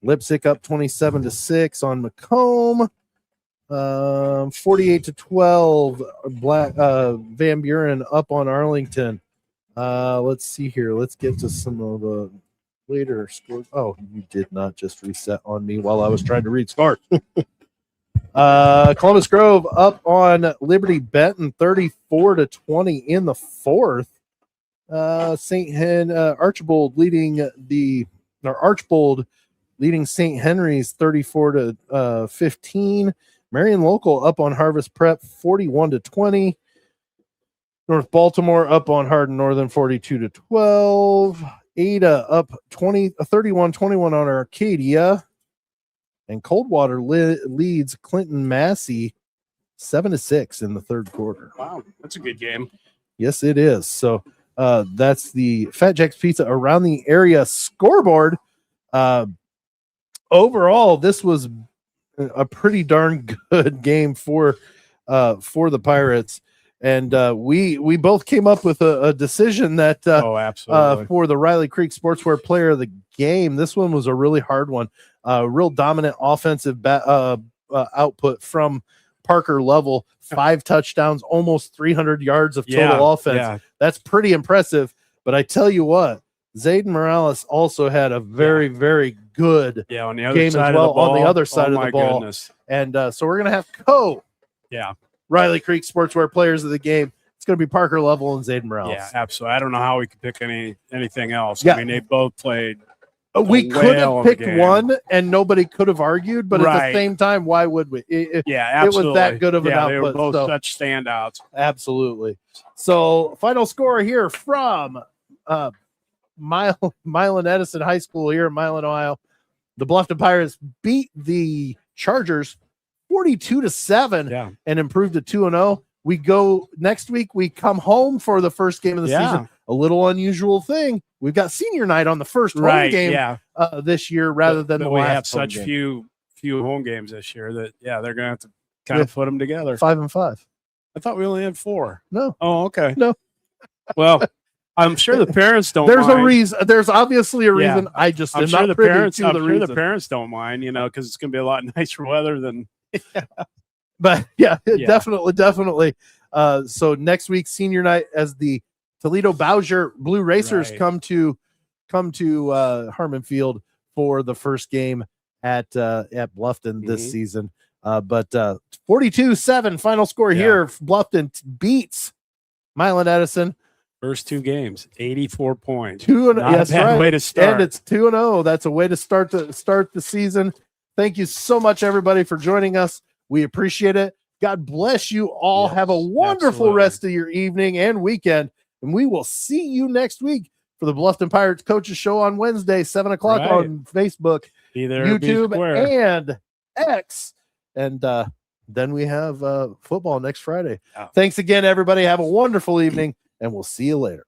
Lipsick up 27-6 on Macomb. 48-12. Van Buren up on Arlington. Let's see here. Let's get to some of the later scores. Oh, you did not just reset on me while I was trying to read scores. Columbus Grove up on Liberty Benton 34-20 in the fourth. Archbold leading St. Henry's 34-15. Marion Local up on Harvest Prep 41-20. North Baltimore up on Hardin Northern 42-12. Ada up 31-21 on Arcadia. And Coldwater leads Clinton Massey 7-6 in the third quarter. Wow, that's a good game. Yes, it is. So that's the Fat Jack's Pizza around the area scoreboard. Overall, this was a pretty darn good game for the Pirates. And we both came up with a decision that absolutely. For the Riley Creek Sportswear Player of the Game. This one was a really hard one. Real dominant offensive output from Parker Level. 5 touchdowns, almost 300 yards of total offense. Yeah. That's pretty impressive. But I tell you what, Zayden Morales also had a very, very good on the other game side as well of the ball. on the other side of the ball. Goodness. And so we're going to have Riley Creek Sportswear Players of the Game. It's going to be Parker Level and Zayden Morales. Yeah, absolutely. I don't know how we could pick anything else. Yeah. I mean, they both played. We could have picked one and nobody could have argued, but at the same time, why would we? Absolutely. It was that good of an output. They were both such standouts. Absolutely. So, final score here from Milan Edison High School here in Milan, Ohio. The Bluffton Pirates beat the Chargers 42-7 and improved to 2-0. We go next week. We come home for the first game of the season. A little unusual thing. We've got senior night on the first home game this year rather than the we last have such game. few home games this year that they're going to have to kind of put them together. 5-5. I thought we only had 4. No. Oh, okay. No. Well, I'm sure the parents don't. There's mind. a reason. There's obviously a reason. I just am not privy to the reason. The parents don't mind, because it's going to be a lot nicer weather than. But definitely. So next week, senior night, as the Toledo Bowser Blue Racers come to Harmon Field for the first game at Bluffton this season. But 42-7 final score here. Bluffton beats Milan Edison. First 2 games, 84 points. 2-0. Not a bad way to start. And it's 2-0. That's a way to start the season. Thank you so much, everybody, for joining us. We appreciate it. God bless you all. Have a wonderful rest of your evening and weekend. And we will see you next week for the Bluffton Pirates Coaches Show on Wednesday, 7 o'clock on Facebook, YouTube, and X. And then we have football next Friday. Thanks again, everybody. Have a wonderful evening, and we'll see you later.